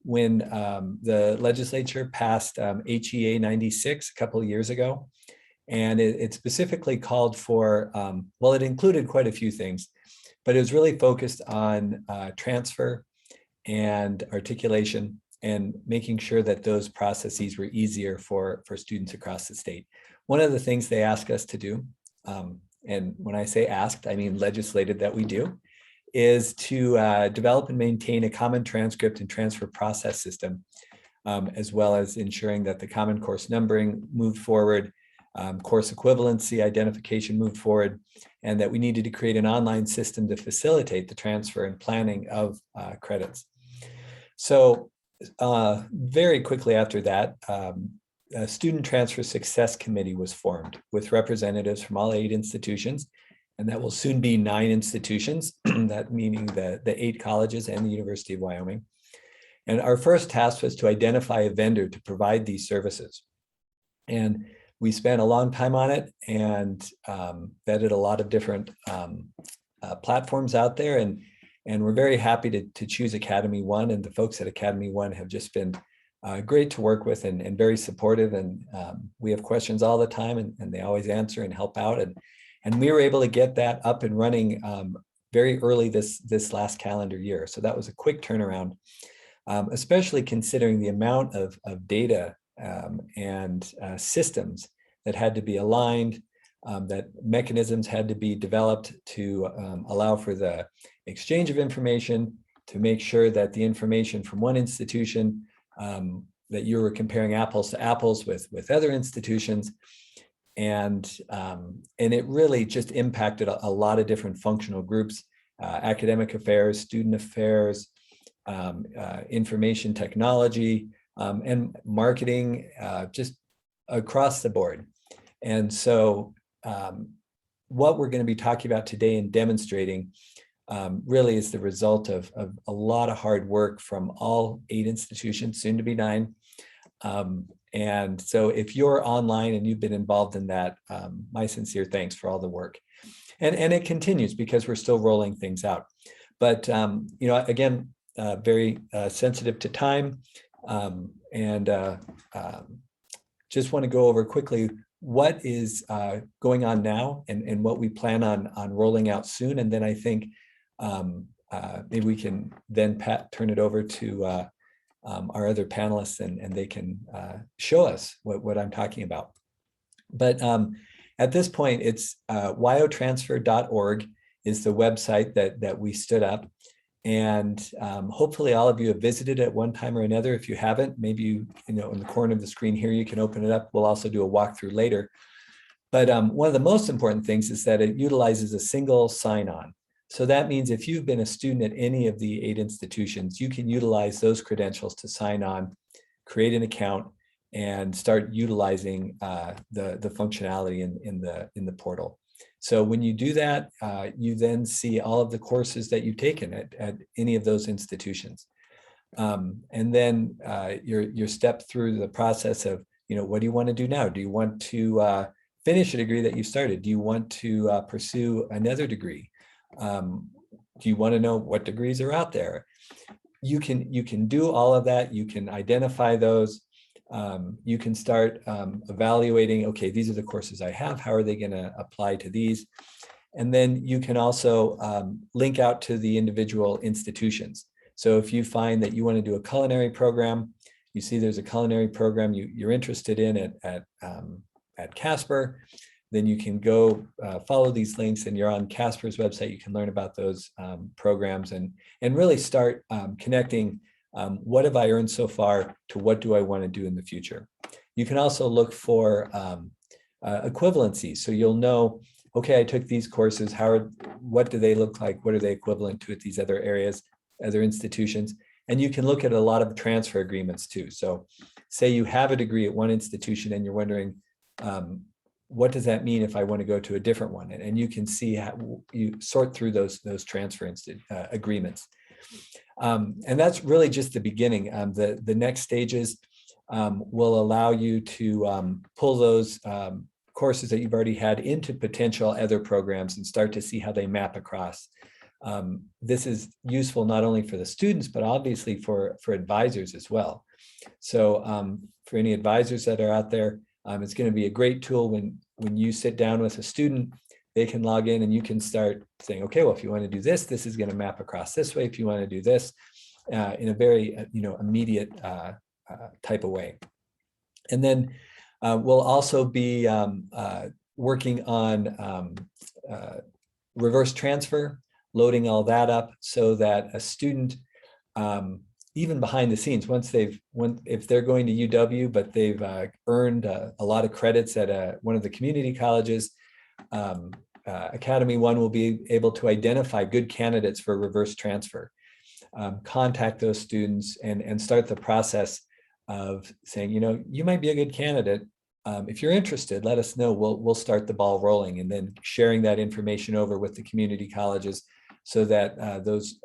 when the legislature passed HEA 96 a couple of years ago. And it specifically called for, well, it included quite a few things, but it was really focused on transfer and articulation and making sure that those processes were easier for students across the state. One of the things they asked us to do, and when I say asked, I mean legislated that we do, is to develop and maintain a common transcript and transfer process system, as well as ensuring that the common course numbering moved forward, course equivalency identification moved forward, and that we needed to create an online system to facilitate the transfer and planning of credits. So very quickly after that, a Student Transfer Success Committee was formed with representatives from all 8 institutions, and that will soon be 9 institutions, that meaning the 8 colleges and the University of Wyoming. And our first task was to identify a vendor to provide these services. And we spent a long time on it and vetted a lot of different platforms out there. And we're very happy to choose Academy One, and the folks at Academy One have just been great to work with and very supportive. And we have questions all the time, and they always answer and help out. And we were able to get that up and running very early this last calendar year. So that was a quick turnaround, especially considering the amount of data and systems that had to be aligned, that mechanisms had to be developed to allow for the exchange of information, to make sure that the information from one institution, that you were comparing apples to apples with other institutions. And it really just impacted a lot of different functional groups, academic affairs, student affairs, information technology, and marketing, just across the board. And so what we're going to be talking about today and demonstrating really is the result of a lot of hard work from all 8 institutions, soon to be 9. And so if you're online and you've been involved in that, my sincere thanks for all the work. And it continues because we're still rolling things out. But, again, very sensitive to time, and just want to go over quickly what is going on now and what we plan on rolling out soon. And then I think maybe we can then turn it over to our other panelists and they can show us what I'm talking about. But at this point, it's wyotransfer.org is the website that we stood up. And hopefully all of you have visited at one time or another. If you haven't, maybe you know in the corner of the screen here, you can open it up. We'll also do a walkthrough later. But one of the most important things is that it utilizes a single sign-on. So that means if you've been a student at any of the 8 institutions, you can utilize those credentials to sign on, create an account, and start utilizing the functionality in the portal. So when you do that, you then see all of the courses that you've taken at any of those institutions. And then you're step through the process of, what do you want to do now? Do you want to finish a degree that you started? Do you want to pursue another degree? Do you want to know what degrees are out there? You can do all of that. You can identify those. You can start evaluating, okay, these are the courses I have. How are they going to apply to these? And then you can also link out to the individual institutions. So if you find that you want to do a culinary program, you see there's a culinary program you're interested in at Casper, then you can go follow these links, and you're on Casper's website. You can learn about those programs and really start connecting what have I earned so far to what do I want to do in the future. You can also look for equivalency. So you'll know, okay, I took these courses, what do they look like? What are they equivalent to at these other areas, other institutions? And you can look at a lot of transfer agreements too. So say you have a degree at one institution and you're wondering, what does that mean if I want to go to a different one? And you can see how you sort through those transfer agreements. And that's really just the beginning. The next stages will allow you to pull those courses that you've already had into potential other programs and start to see how they map across. This is useful not only for the students, but obviously for advisors as well. So for any advisors that are out there, it's going to be a great tool when you sit down with a student. They can log in and you can start saying, okay, well, if you want to do this, this is going to map across this way. If you want to do this in a very immediate type of way. And then we'll also be working on reverse transfer, loading all that up so that a student, even behind the scenes, if they're going to UW, but they've earned a lot of credits at one of the community colleges, Academy One will be able to identify good candidates for reverse transfer, contact those students and start the process of saying, you might be a good candidate. If you're interested, let us know. We'll start the ball rolling, and then sharing that information over with the community colleges so that those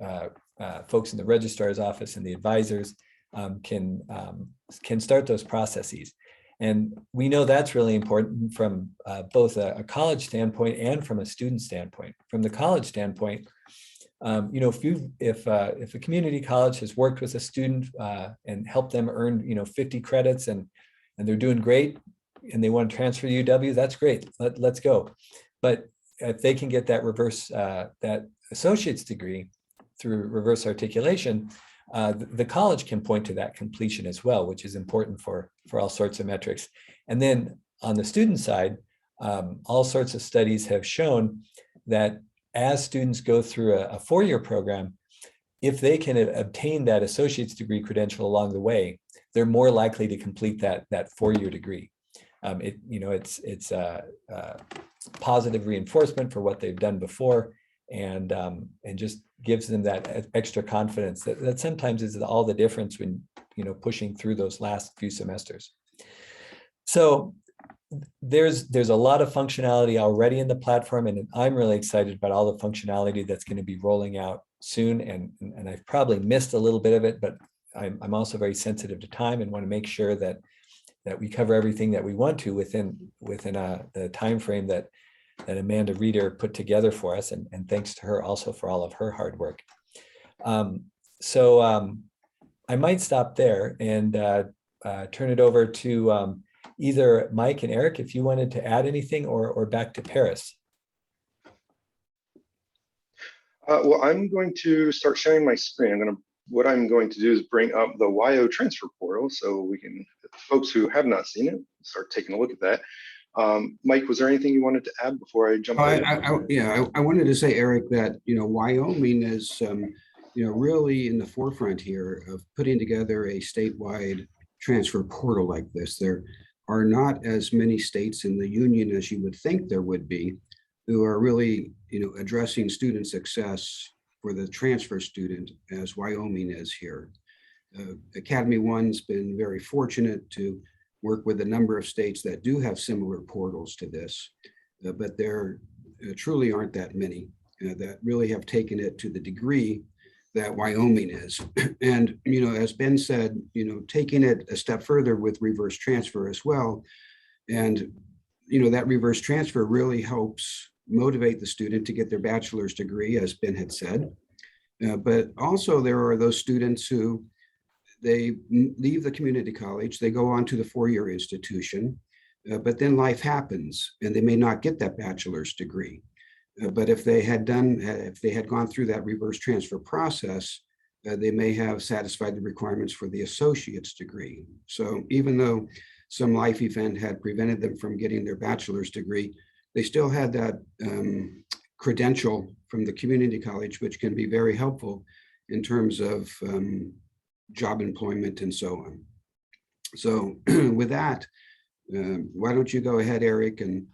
folks in the registrar's office and the advisors can start those processes. And we know that's really important from both a college standpoint and from a student standpoint. From the college standpoint, if a community college has worked with a student and helped them earn 50 credits and they're doing great and they want to transfer to UW, that's great. Let's go. But if they can get that that associate's degree through reverse articulation, the college can point to that completion as well, which is important for all sorts of metrics. And then on the student side, all sorts of studies have shown that as students go through a four-year program, if they can obtain that associate's degree credential along the way, they're more likely to complete that four-year degree. It's positive reinforcement for what they've done before, and just gives them that extra confidence that sometimes is all the difference when pushing through those last few semesters. So there's a lot of functionality already in the platform, and I'm really excited about all the functionality that's going to be rolling out soon. And I've probably missed a little bit of it, but I'm also very sensitive to time and want to make sure that we cover everything that we want to within the time frame that Amanda Reeder put together for us, and thanks to her also for all of her hard work. So I might stop there and turn it over to either Mike and Eric if you wanted to add anything, or back to Paris. Well, I'm going to start sharing my screen. What I'm going to do is bring up the WYO transfer portal so we can, folks who have not seen it, start taking a look at that. Mike, was there anything you wanted to add before I jump in? I wanted to say, Eric, that Wyoming is really in the forefront here of putting together a statewide transfer portal like this. There are not as many states in the union as you would think there would be who are really addressing student success for the transfer student as Wyoming is here. Academy One's been very fortunate to work with a number of states that do have similar portals to this, but there truly aren't that many that really have taken it to the degree that Wyoming is. And, as Ben said, taking it a step further with reverse transfer as well. And, that reverse transfer really helps motivate the student to get their bachelor's degree, as Ben had said. But also there are those students who they leave the community college, they go on to the four-year institution, but then life happens and they may not get that bachelor's degree. But if they had gone through that reverse transfer process, they may have satisfied the requirements for the associate's degree. So even though some life event had prevented them from getting their bachelor's degree, they still had that credential from the community college, which can be very helpful in terms of job employment and so on. So with that, why don't you go ahead, Eric, and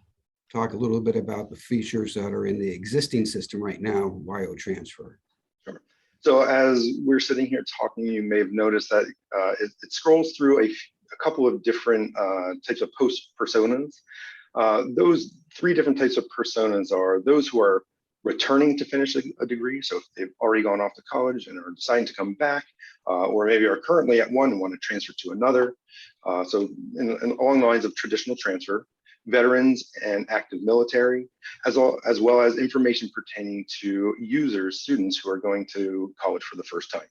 talk a little bit about the features that are in the existing system right now, WYO transfer. Sure. So as we're sitting here talking, you may have noticed that it scrolls through a couple of different types of post personas. Those three different types of personas are those who are returning to finish a degree. So if they've already gone off to college and are deciding to come back, or maybe are currently at one and want to transfer to another. So along the lines of traditional transfer, veterans and active military, as well as information pertaining to users, students who are going to college for the first time.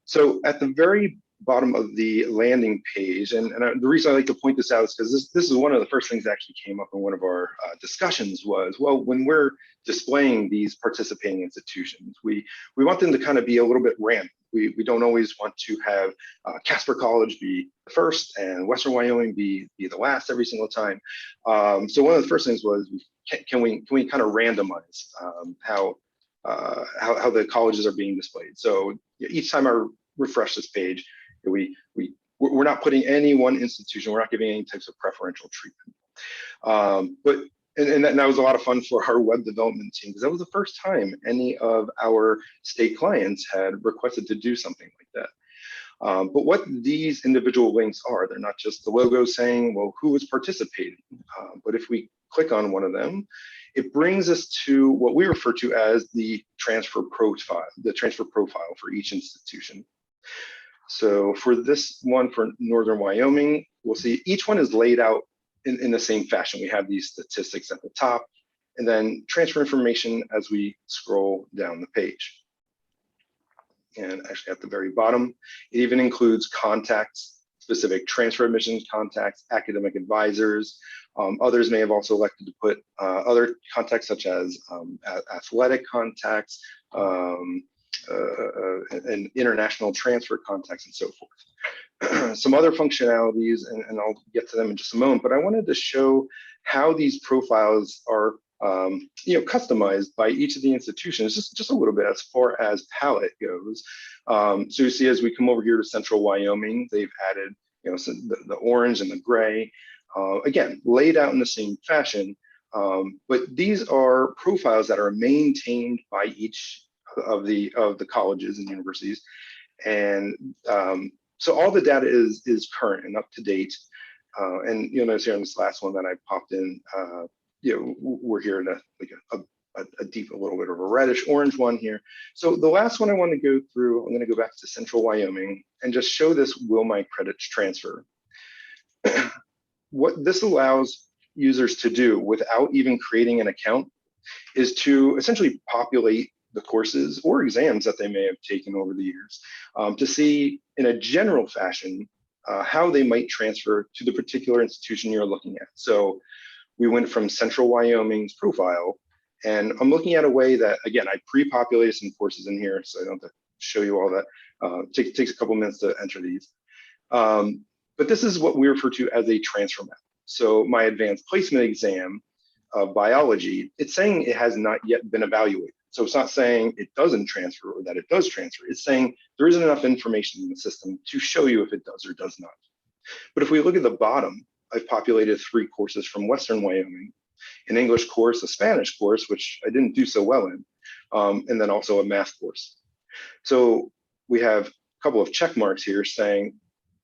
So at the very bottom of the landing page, and the reason I like to point this out is because this is one of the first things that actually came up in one of our discussions was, well, when we're displaying these participating institutions, we want them to kind of be a little bit random. We don't always want to have Casper College be the first and Western Wyoming be the last every single time. So one of the first things was, can we kind of randomize how the colleges are being displayed? So each time I refresh this page, we're not putting any one institution, we're not giving any types of preferential treatment. But that was a lot of fun for our web development team, because that was the first time any of our state clients had requested to do something like that. But what these individual links are, they're not just the logo saying, well, who is participating? But if we click on one of them, it brings us to what we refer to as the transfer profile for each institution. So for this one, for Northern Wyoming, we'll see each one is laid out in the same fashion. We have these statistics at the top, and then transfer information as we scroll down the page. And actually at the very bottom, it even includes contacts, specific transfer admissions contacts, academic advisors. Others may have also elected to put other contacts such as athletic contacts, and international transfer contacts and so forth. Some other functionalities, and I'll get to them in just a moment, but I wanted to show how these profiles are customized by each of the institutions, just a little bit as far as palette goes. So you see, as we come over here to Central Wyoming, they've added the orange and the gray, again, laid out in the same fashion, but these are profiles that are maintained by each of the colleges and universities, and so all the data is current and up to date. And you'll notice here on this last one that I popped in, we're here in a deep, a little bit of a reddish orange one here. So the last one I want to go through, I'm going to go back to Central Wyoming and just show this Will My Credits Transfer. What this allows users to do without even creating an account is to essentially populate the courses or exams that they may have taken over the years, to see in a general fashion how they might transfer to the particular institution you're looking at. So we went from Central Wyoming's profile, and I'm looking at a way that, again, I pre-populated some courses in here, so I don't have to show you all that. It takes a couple minutes to enter these. But this is what we refer to as a transfer map. So my advanced placement exam of biology, it's saying it has not yet been evaluated. So it's not saying it doesn't transfer or that it does transfer. It's saying there isn't enough information in the system to show you if it does or does not. But if we look at the bottom, I've populated 3 courses from Western Wyoming, an English course, a Spanish course, which I didn't do so well in, and then also a math course. So we have a couple of check marks here saying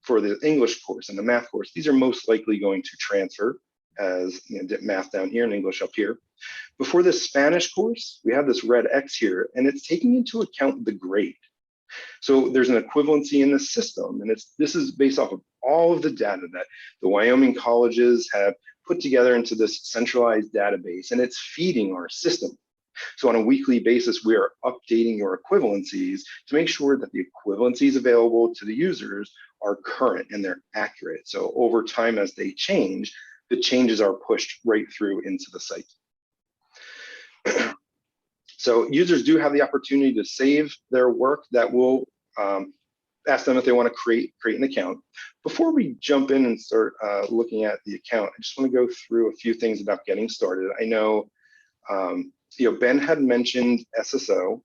for the English course and the math course, these are most likely going to transfer as math down here and English up here. But for the Spanish course, we have this red X here, and it's taking into account the grade. So there's an equivalency in the system, and this is based off of all of the data that the Wyoming colleges have put together into this centralized database, and it's feeding our system. So on a weekly basis, we are updating your equivalencies to make sure that the equivalencies available to the users are current and they're accurate. So over time, as they change, the changes are pushed right through into the site. So users do have the opportunity to save their work. That will ask them if they want to create an account. Before we jump in and start looking at the account, I just want to go through a few things about getting started. I know Ben had mentioned SSO,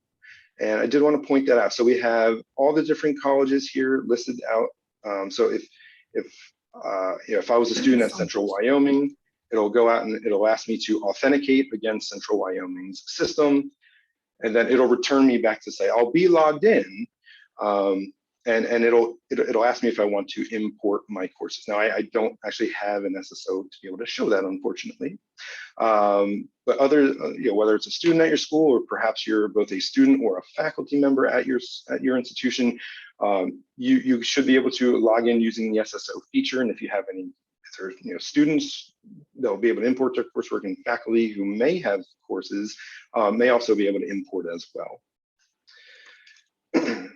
and I did want to point that out. So we have all the different colleges here listed out. So if I was a student at Central Wyoming, it'll go out and it'll ask me to authenticate against Central Wyoming's system, and then it'll return me back to say I'll be logged in, and it'll ask me if I want to import my courses. Now I don't actually have an SSO to be able to show that, unfortunately. But whether it's a student at your school, or perhaps you're both a student or a faculty member at your institution, you should be able to log in using the SSO feature. And if you have any students, they'll be able to import their coursework, and faculty who may have courses may also be able to import as well.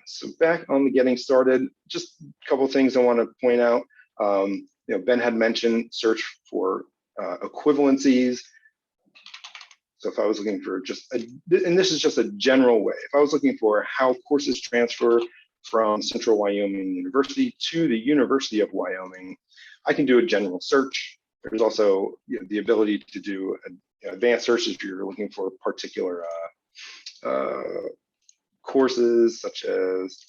So back on the getting started, just a couple of things I want to point out. Ben had mentioned search for equivalencies. So if I was looking for and this is just a general way, if I was looking for how courses transfer from Central Wyoming University to the University of Wyoming, I can do a general search. There's also the ability to do advanced searches if you're looking for particular courses, such as,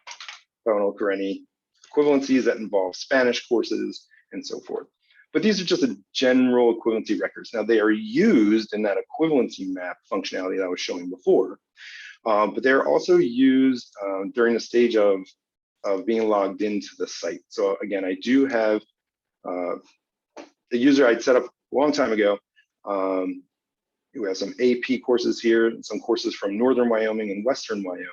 I don't know, for any equivalencies that involve Spanish courses and so forth. But these are just a general equivalency records. Now they are used in that equivalency map functionality that I was showing before, but they're also used during the stage of being logged into the site. So again, I do have a user I'd set up a long time ago. We have some AP courses here, some courses from Northern Wyoming and Western Wyoming.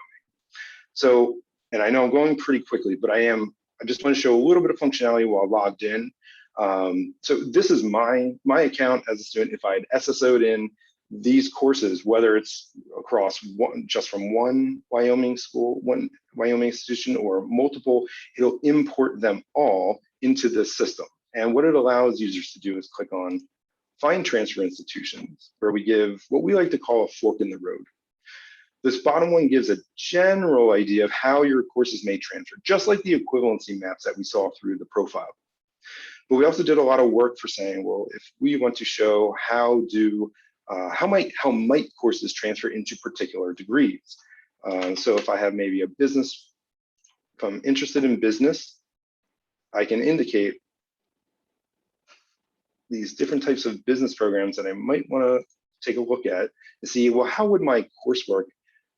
So, and I know I'm going pretty quickly, but I just want to show a little bit of functionality while logged in. So this is my account as a student. If I had SSO'd in these courses, whether it's across just from one Wyoming school, one Wyoming institution, or multiple, it'll import them all into this system. And what it allows users to do is click on Find Transfer Institutions, where we give what we like to call a fork in the road. This bottom one gives a general idea of how your courses may transfer, just like the equivalency maps that we saw through the profile. But we also did a lot of work for saying, well, if we want to show how might courses transfer into particular degrees. So if I have maybe a business, if I'm interested in business, I can indicate these different types of business programs that I might want to take a look at to see, well, how would my coursework,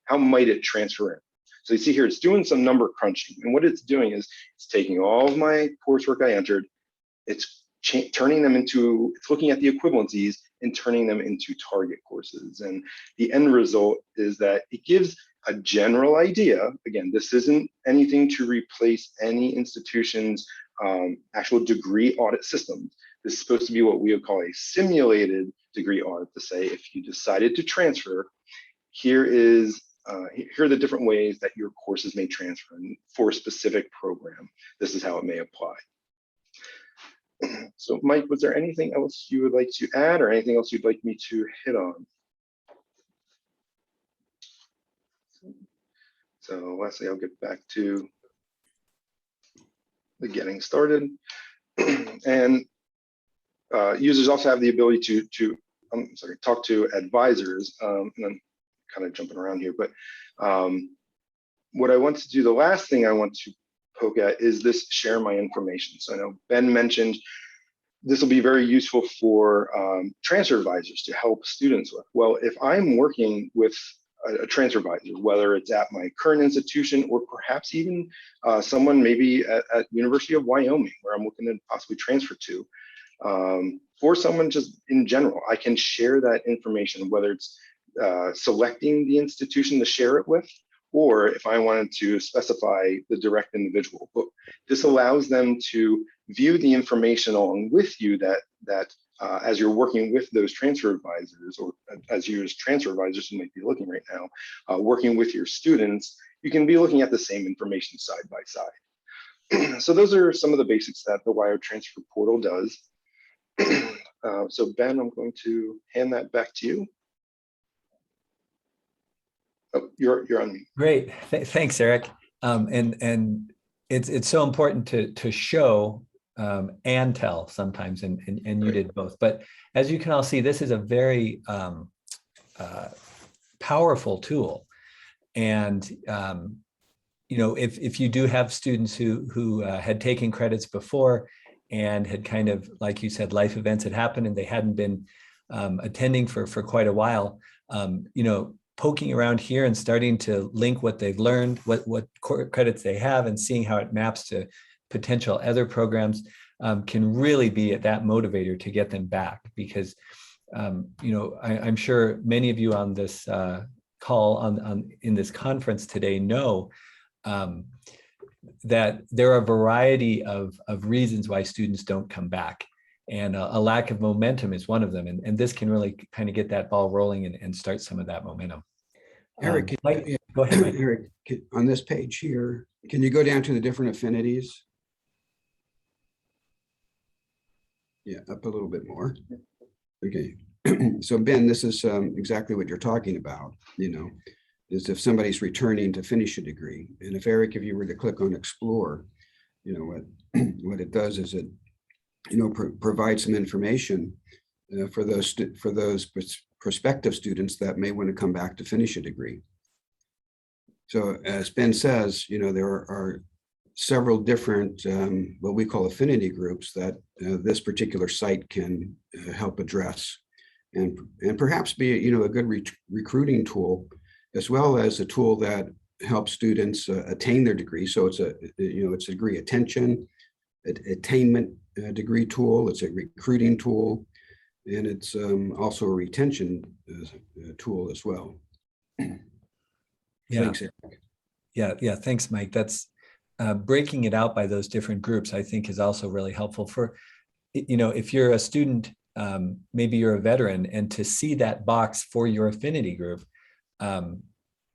how might it transfer in? So you see here, it's doing some number crunching. And what it's doing is it's taking all of my coursework I entered, it's turning them into, it's looking at the equivalencies and turning them into target courses. And the end result is that it gives a general idea. Again, this isn't anything to replace any institution's actual degree audit systems. This is supposed to be what we would call a simulated degree audit, to say if you decided to transfer, here are the different ways that your courses may transfer. And for a specific program, this is how it may apply. So Mike, was there anything else you would like to add, or anything else you'd like me to hit on? So lastly, I'll get back to the getting started. And users also have the ability to talk to advisors. And I'm kind of jumping around here, but what I want to do, the last thing I want to poke at is this share my information. So I know Ben mentioned this will be very useful for transfer advisors to help students with. Well, if I'm working with a transfer advisor, whether it's at my current institution or perhaps even someone maybe at University of Wyoming, where I'm looking to possibly transfer to. For someone just in general, I can share that information, whether it's selecting the institution to share it with, or if I wanted to specify the direct individual. But this allows them to view the information along with you that as you're working with those transfer advisors, or as you as transfer advisors who might be looking right now, working with your students, you can be looking at the same information side by side. So those are some of the basics that the WYO transfer portal does. So Ben, I'm going to hand that back to you. Oh, you're on me. Great, thanks, Eric. And it's so important to show and tell sometimes, and you did both. But as you can all see, this is a very powerful tool. And you know, if you do have students who had taken credits before and had kind of, like you said, life events had happened and they hadn't been attending for quite a while, you know, poking around here and starting to link what they've learned, what credits they have, and seeing how it maps to potential other programs can really be that motivator to get them back. Because you know, I'm sure many of you on this call in this conference today know that there are a variety of reasons why students don't come back, and a lack of momentum is one of them. And this can really kind of get that ball rolling and start some of that momentum. Eric, go ahead, Mike. Eric, on this page here, can you go down to the different affinities? Yeah, up a little bit more. Okay. So Ben, this is exactly what you're talking about, you know, is if somebody's returning to finish a degree. And if Eric, if you were to click on explore, you know, what it does is it, you know, provides some information for those prospective students that may want to come back to finish a degree. So as Ben says, you know, there are several different what we call affinity groups that this particular site can help address, and perhaps be, you know, a good recruiting tool, as well as a tool that helps students attain their degree. So it's a, you know, it's a degree attainment degree tool. It's a recruiting tool, and it's also a retention tool as well. Yeah. Thanks, Eric. Yeah. Thanks, Mike. That's breaking it out by those different groups, I think, is also really helpful for, you know, if you're a student, maybe you're a veteran, and to see that box for your affinity group,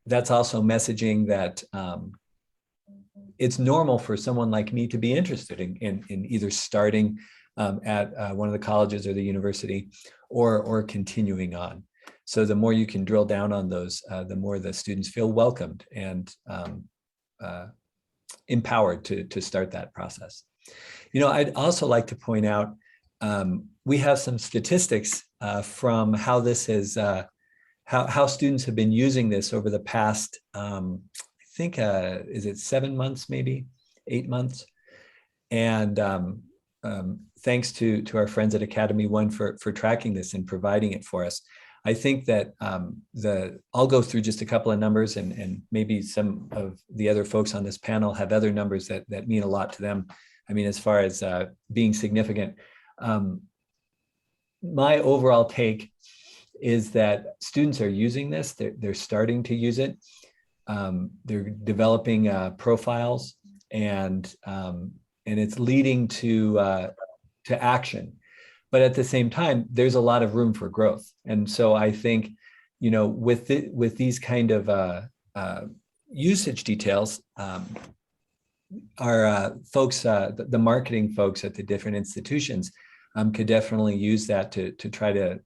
that's also messaging that it's normal for someone like me to be interested in either starting at one of the colleges or the university, or continuing on. So the more you can drill down on those, the more the students feel welcomed and empowered to start that process. You know, I'd also like to point out, we have some statistics from how this is, how students have been using this over the past, I think, is it 7 months, maybe 8 months? And thanks to our friends at Academy One for tracking this and providing it for us. I think that I'll go through just a couple of numbers, and maybe some of the other folks on this panel have other numbers that mean a lot to them. I mean, as far as being significant. My overall take is that students are using this. They're starting to use it. They're developing profiles, and it's leading to action. But at the same time, there's a lot of room for growth. And so I think, you know, with these kind of usage details, our folks, the marketing folks at the different institutions could definitely use that to try to,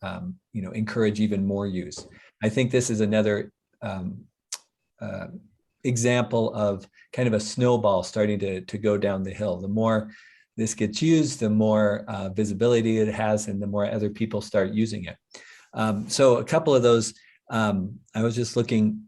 you know, encourage even more use. I think this is another example of kind of a snowball starting to go down the hill. The more this gets used, the more visibility it has, and the more other people start using it. So a couple of those, I was just looking,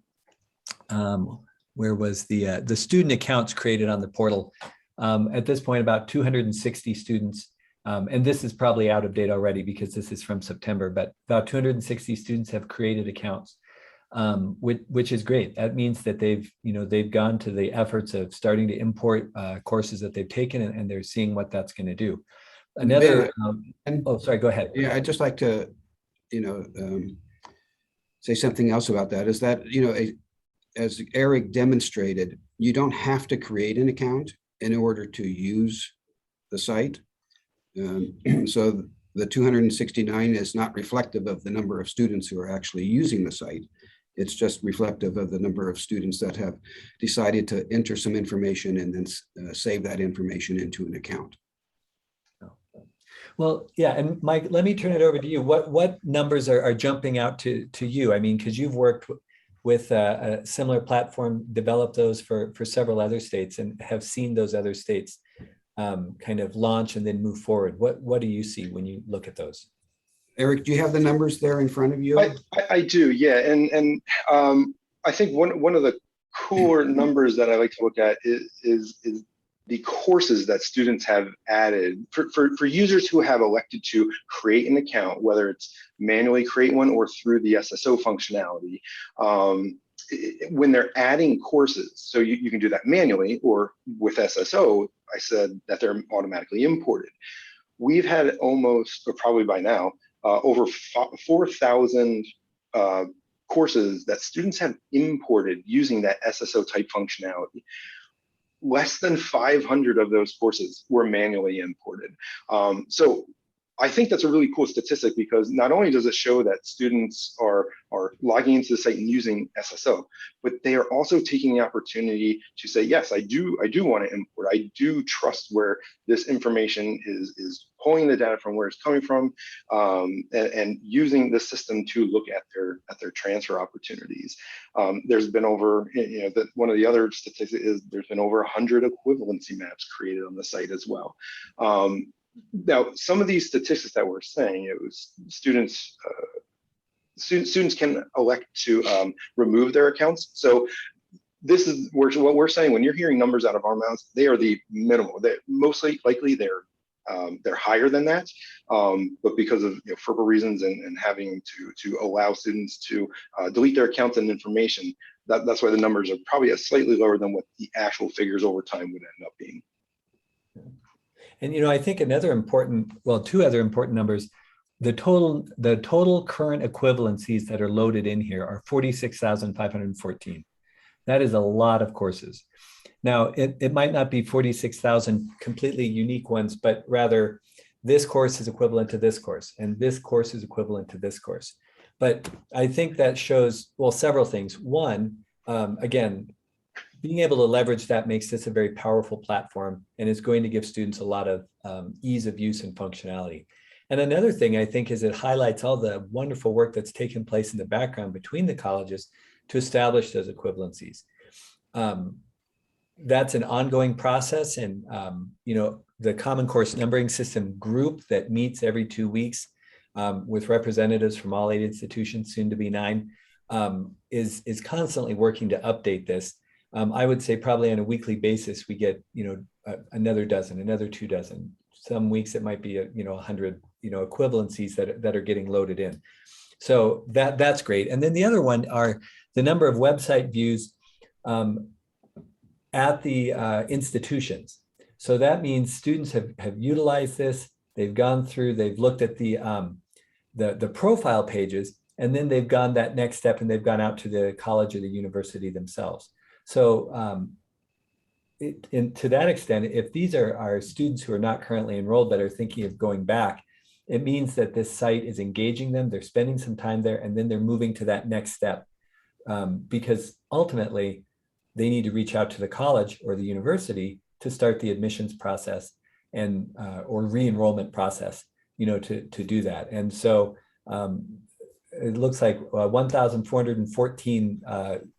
where was the student accounts created on the portal? At this point, about 260 students, and this is probably out of date already because this is from September, but about 260 students have created accounts. which is great. That means that they've gone to the efforts of starting to import courses that they've taken, and they're seeing what that's going to do. Another, oh, sorry, go ahead. Yeah, I'd just like to, say something else about that, is that, as Eric demonstrated, you don't have to create an account in order to use the site. So the 269 is not reflective of the number of students who are actually using the site. It's just reflective of the number of students that have decided to enter some information and then save that information into an account. Well, yeah, and Mike, let me turn it over to you. What numbers are jumping out to you? I mean, because you've worked with a similar platform, developed those for several other states, and have seen those other states kind of launch and then move forward. What do you see when you look at those? Eric, do you have the numbers there in front of you? I do, yeah, and I think one of the cooler numbers that I like to look at is the courses that students have added for users who have elected to create an account, whether it's manually create one or through the SSO functionality. When they're adding courses, so you can do that manually, or with SSO, I said that they're automatically imported. We've had almost, or probably by now, over 4,000 courses that students have imported using that SSO type functionality. Less than 500 of those courses were manually imported. So I think that's a really cool statistic, because not only does it show that students are logging into the site and using SSO, but they are also taking the opportunity to say, yes, I do want to import. I do trust where this information is pulling the data from, where it's coming from, and using the system to look at their transfer opportunities. There's been over, one of the other statistics is there's been over 100 equivalency maps created on the site as well. Now, some of these statistics that we're saying, it was students can elect to remove their accounts. So this is what we're saying. When you're hearing numbers out of our mouths, they are the minimal. They mostly likely they're higher than that, but because of FERPA reasons and having to allow students to delete their accounts and information, that's why the numbers are probably slightly lower than what the actual figures over time would end up being. And I think two other important numbers. The total current equivalencies that are loaded in here are 46,514. That is a lot of courses. Now, it might not be 46,000 completely unique ones, but rather this course is equivalent to this course, and this course is equivalent to this course. But I think that shows, well, several things. One, again, being able to leverage that makes this a very powerful platform, and it's going to give students a lot of ease of use and functionality. And another thing I think is it highlights all the wonderful work that's taken place in the background between the colleges to establish those equivalencies. That's an ongoing process, and the Common Course Numbering System group that meets every 2 weeks with representatives from all 8 institutions, soon to be 9, is constantly working to update this. I would say probably on a weekly basis, we get, another dozen, another 2 dozen. Some weeks it might be 100, equivalencies that are getting loaded in. So that's great. And then the other one are the number of website views at the institutions. So that means students have utilized this. They've gone through, they've looked at the profile pages, and then they've gone that next step and they've gone out to the college or the university themselves. So to that extent, if these are students who are not currently enrolled but are thinking of going back, it means that this site is engaging them, they're spending some time there, and then they're moving to that next step. Because ultimately, they need to reach out to the college or the university to start the admissions process and or re-enrollment process, to do that. And so it looks like 1,414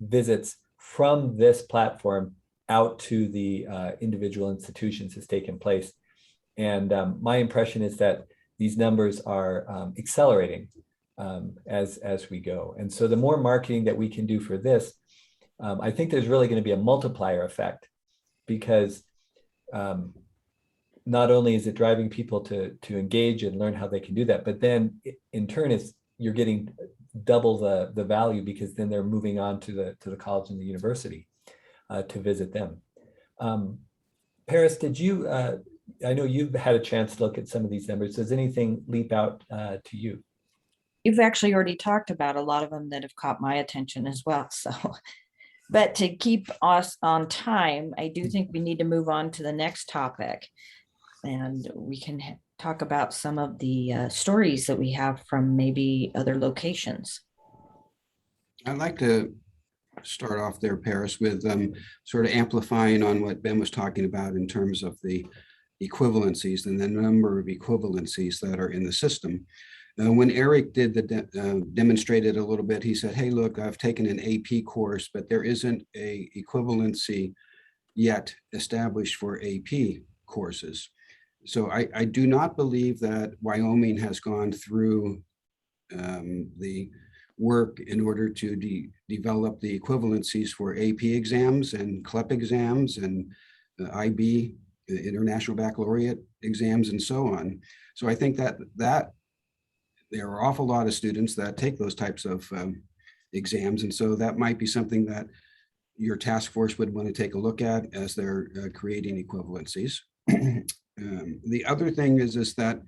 visits from this platform out to the individual institutions has taken place. And my impression is that these numbers are accelerating as we go. And so the more marketing that we can do for this, I think there's really going to be a multiplier effect, because not only is it driving people to engage and learn how they can do that, but then in turn you're getting double the value, because then they're moving on to the college and the university to visit them. Paris, did you, I know you've had a chance to look at some of these numbers. Does anything leap out to you? You've actually already talked about a lot of them that have caught my attention as well. So, but to keep us on time, I do think we need to move on to the next topic. And we can talk about some of the stories that we have from maybe other locations. I'd like to start off there, Paris, with sort of amplifying on what Ben was talking about in terms of the equivalencies and the number of equivalencies that are in the system. When Eric did demonstrated a little bit, he said, hey, look, I've taken an AP course, but there isn't a equivalency yet established for AP courses. So I do not believe that Wyoming has gone through the work in order to develop the equivalencies for AP exams and CLEP exams and IB, International Baccalaureate exams, and so on. So I think that there are an awful lot of students that take those types of exams. And so that might be something that your task force would want to take a look at as they're creating equivalencies. The other thing is that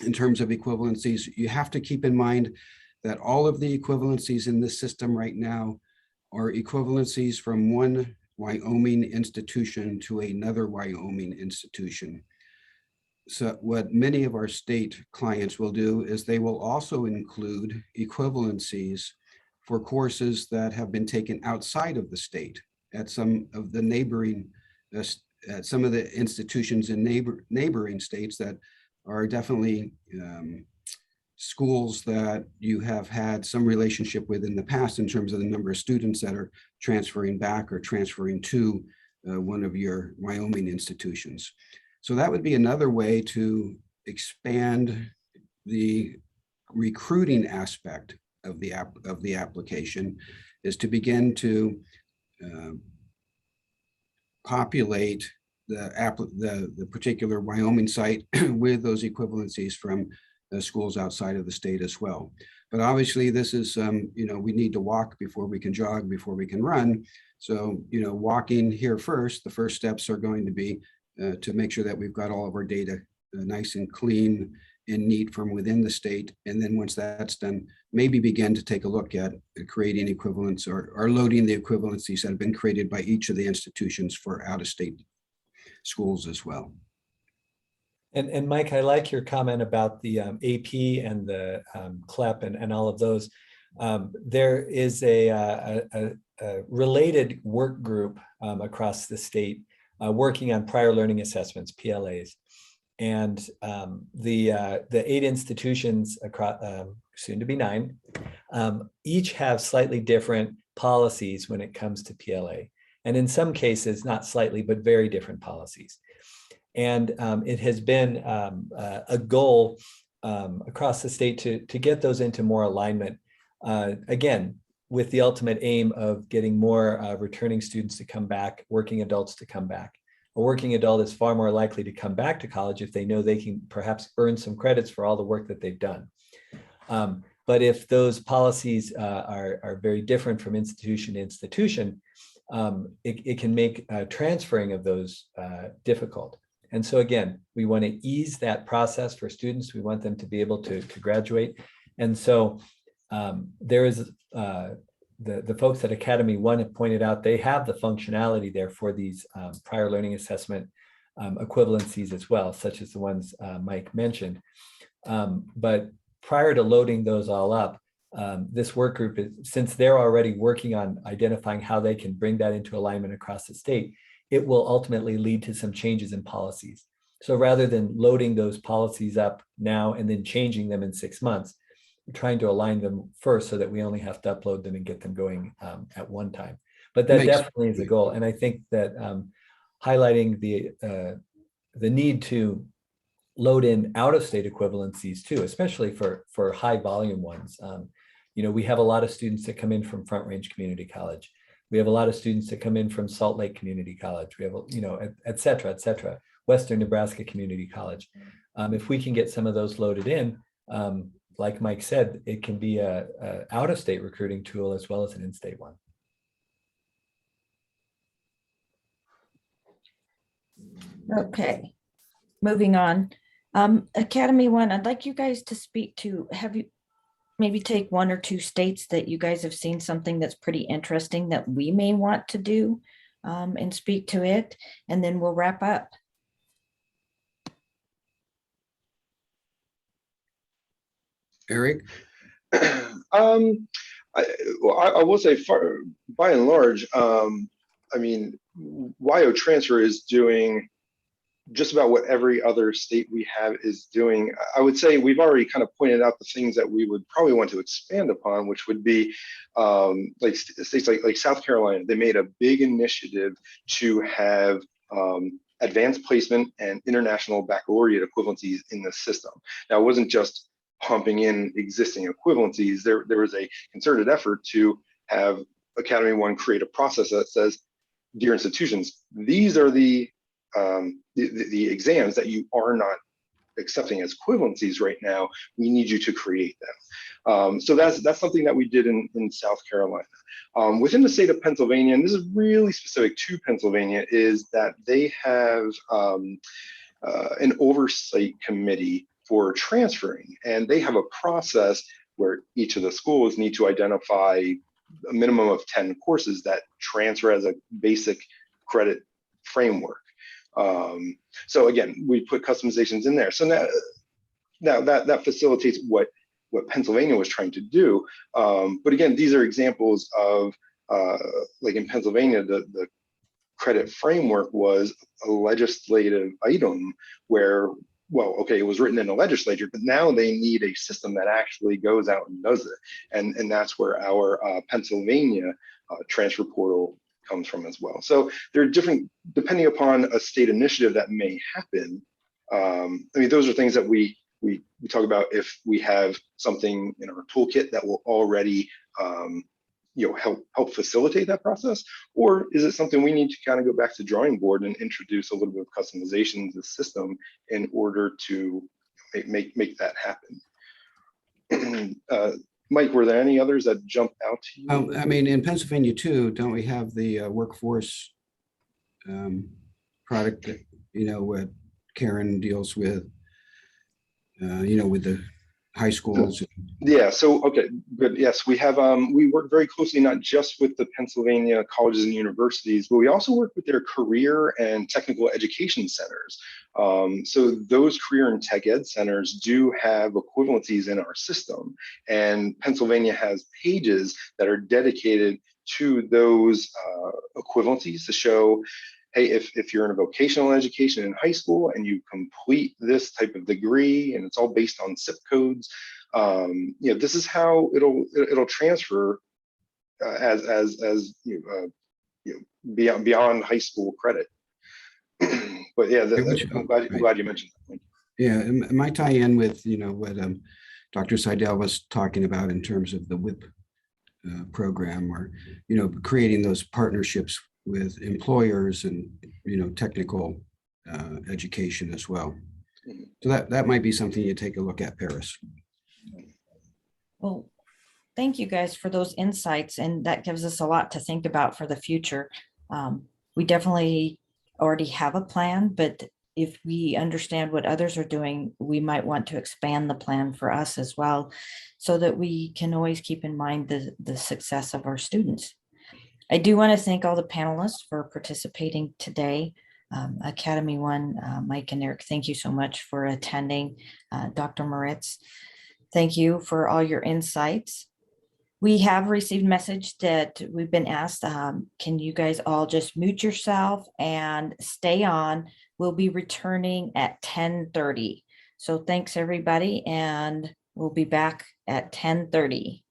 in terms of equivalencies, you have to keep in mind that all of the equivalencies in this system right now are equivalencies from one Wyoming institution to another Wyoming institution. So what many of our state clients will do is they will also include equivalencies for courses that have been taken outside of the state at some of the neighboring, at some of the institutions in neighboring states that are definitely schools that you have had some relationship with in the past in terms of the number of students that are transferring back or transferring to one of your Wyoming institutions. So that would be another way to expand the recruiting aspect of the application, is to begin to populate the particular Wyoming site with those equivalencies from schools outside of the state as well. But obviously this is, we need to walk before we can jog, before we can run. So, walking here first, the first steps are going to be to make sure that we've got all of our data nice and clean and neat from within the state. And then once that's done, maybe begin to take a look at creating equivalents or loading the equivalencies that have been created by each of the institutions for out-of-state schools as well. And Mike, I like your comment about the AP and the CLEP and all of those. There is a related work group across the state working on prior learning assessments, PLAs. And the 8 institutions across, soon to be 9, each have slightly different policies when it comes to PLA. And in some cases, not slightly, but very different policies. And it has been a goal across the state to get those into more alignment, again, with the ultimate aim of getting more returning students to come back, working adults to come back. A working adult is far more likely to come back to college if they know they can perhaps earn some credits for all the work that they've done. But if those policies are very different from institution to institution, it can make transferring of those difficult. And so again, we want to ease that process for students. We want them to be able to graduate. And so there is the folks at Academy One have pointed out they have the functionality there for these prior learning assessment equivalencies as well, such as the ones Mike mentioned. But prior to loading those all up, this work group, since they're already working on identifying how they can bring that into alignment across the state, it will ultimately lead to some changes in policies. So rather than loading those policies up now and then changing them in 6 months, we're trying to align them first so that we only have to upload them and get them going at one time. But that definitely is a goal. And I think that highlighting the need to load in out-of-state equivalencies too, especially for high volume ones. We have a lot of students that come in from Front Range Community College. We have a lot of students that come in from Salt Lake Community College. We have, et cetera, Western Nebraska Community College. If we can get some of those loaded in, like Mike said, it can be a out-of-state recruiting tool as well as an in-state one. Okay, moving on. Academy One, I'd like you guys to speak to, have you maybe take one or two states that you guys have seen something that's pretty interesting that we may want to do, and speak to it, and then we'll wrap up. Eric? I will say, by and large, I mean, WYO transfer is doing just about what every other state we have is doing. I would say we've already kind of pointed out the things that we would probably want to expand upon, which would be like states like South Carolina. They made a big initiative to have advanced placement and international baccalaureate equivalencies in the system. Now, it wasn't just pumping in existing equivalencies. There was a concerted effort to have Academy One create a process that says, dear institutions, these are the exams that you are not accepting as equivalencies right now. We need you to create them. So that's something that we did in South Carolina. Within the state of Pennsylvania, and this is really specific to Pennsylvania, is that they have an oversight committee for transferring, and they have a process where each of the schools need to identify a minimum of 10 courses that transfer as a basic credit framework. So again, we put customizations in there. So now that facilitates what Pennsylvania was trying to do. But again, these are examples of like in Pennsylvania, the credit framework was a legislative item where, well, okay, it was written in the legislature, but now they need a system that actually goes out and does it. And that's where our Pennsylvania transfer portal comes from as well. So there are different, depending upon a state initiative that may happen. I mean, those are things that we talk about if we have something in our toolkit that will already help facilitate that process, or is it something we need to kind of go back to drawing board and introduce a little bit of customization to the system in order to make that happen? Mike, were there any others that jumped out to you? I mean, in Pennsylvania too, don't we have the workforce product that, what Karen deals with, with the high schools? Yeah, so, okay, good. Yes, we have, we work very closely, not just with the Pennsylvania colleges and universities, but we also work with their career and technical education centers. So those career and tech ed centers do have equivalencies in our system, and Pennsylvania has pages that are dedicated to those equivalencies to show, hey, if you're in a vocational education in high school and you complete this type of degree and it's all based on zip codes, this is how it'll transfer as beyond high school credit. But yeah, I'm glad you mentioned that. Yeah, it might tie in with what Dr. Seidel was talking about in terms of the WIP program, or creating those partnerships with employers and technical education as well. So that might be something you take a look at, Paris. Well, thank you guys for those insights, and that gives us a lot to think about for the future. We definitely already have a plan, but if we understand what others are doing, we might want to expand the plan for us as well, so that we can always keep in mind the success of our students. I do want to thank all the panelists for participating today. Academy One, Mike and Eric, thank you so much for attending. Dr. Moritz, thank you for all your insights. We have received message that we've been asked, can you guys all just mute yourself and stay on? We'll be returning at 10:30. So thanks everybody, and we'll be back at 10:30.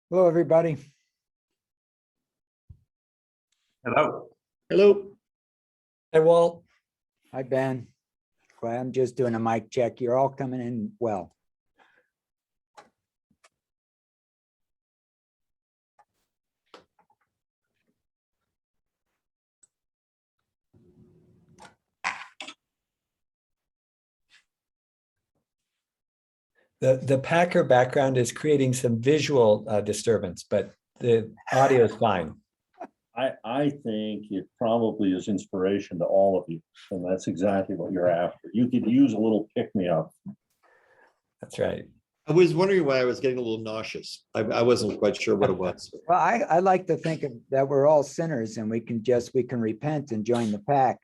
Hello, everybody. Hello. Hello. Hi, Walt. Hi, Ben. Well, I'm just doing a mic check. You're all coming in well. The Packer background is creating some visual disturbance, but the audio is fine. I think it probably is inspiration to all of you, and that's exactly what you're after. You could use a little pick-me-up. That's right. I was wondering why I was getting a little nauseous. I wasn't quite sure what it was. Well, I like to think that we're all sinners and we can repent and join the pack.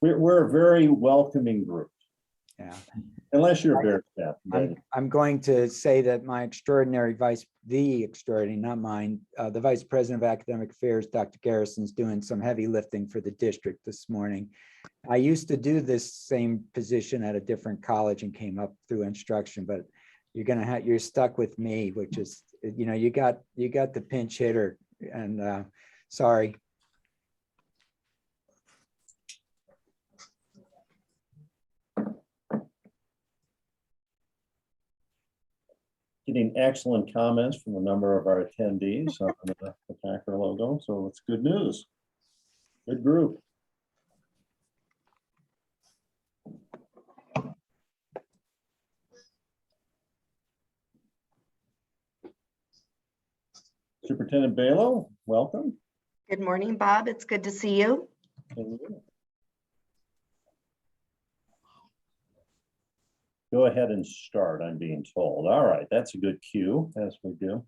We're a very welcoming group, Yeah. unless you're a bear cat. I'm going to say that my not mine, the Vice President of Academic Affairs, Dr. Garrison's doing some heavy lifting for the district this morning. I used to do this same position at a different college and came up through instruction, but you're stuck with me, which is, you got the pinch hitter, and sorry. Getting excellent comments from a number of our attendees on the Packer logo, so it's good news. Good group. Superintendent Balo, welcome. Good morning, Bob. It's good to see you. Go ahead and start, I'm being told. All right, that's a good cue, as we do.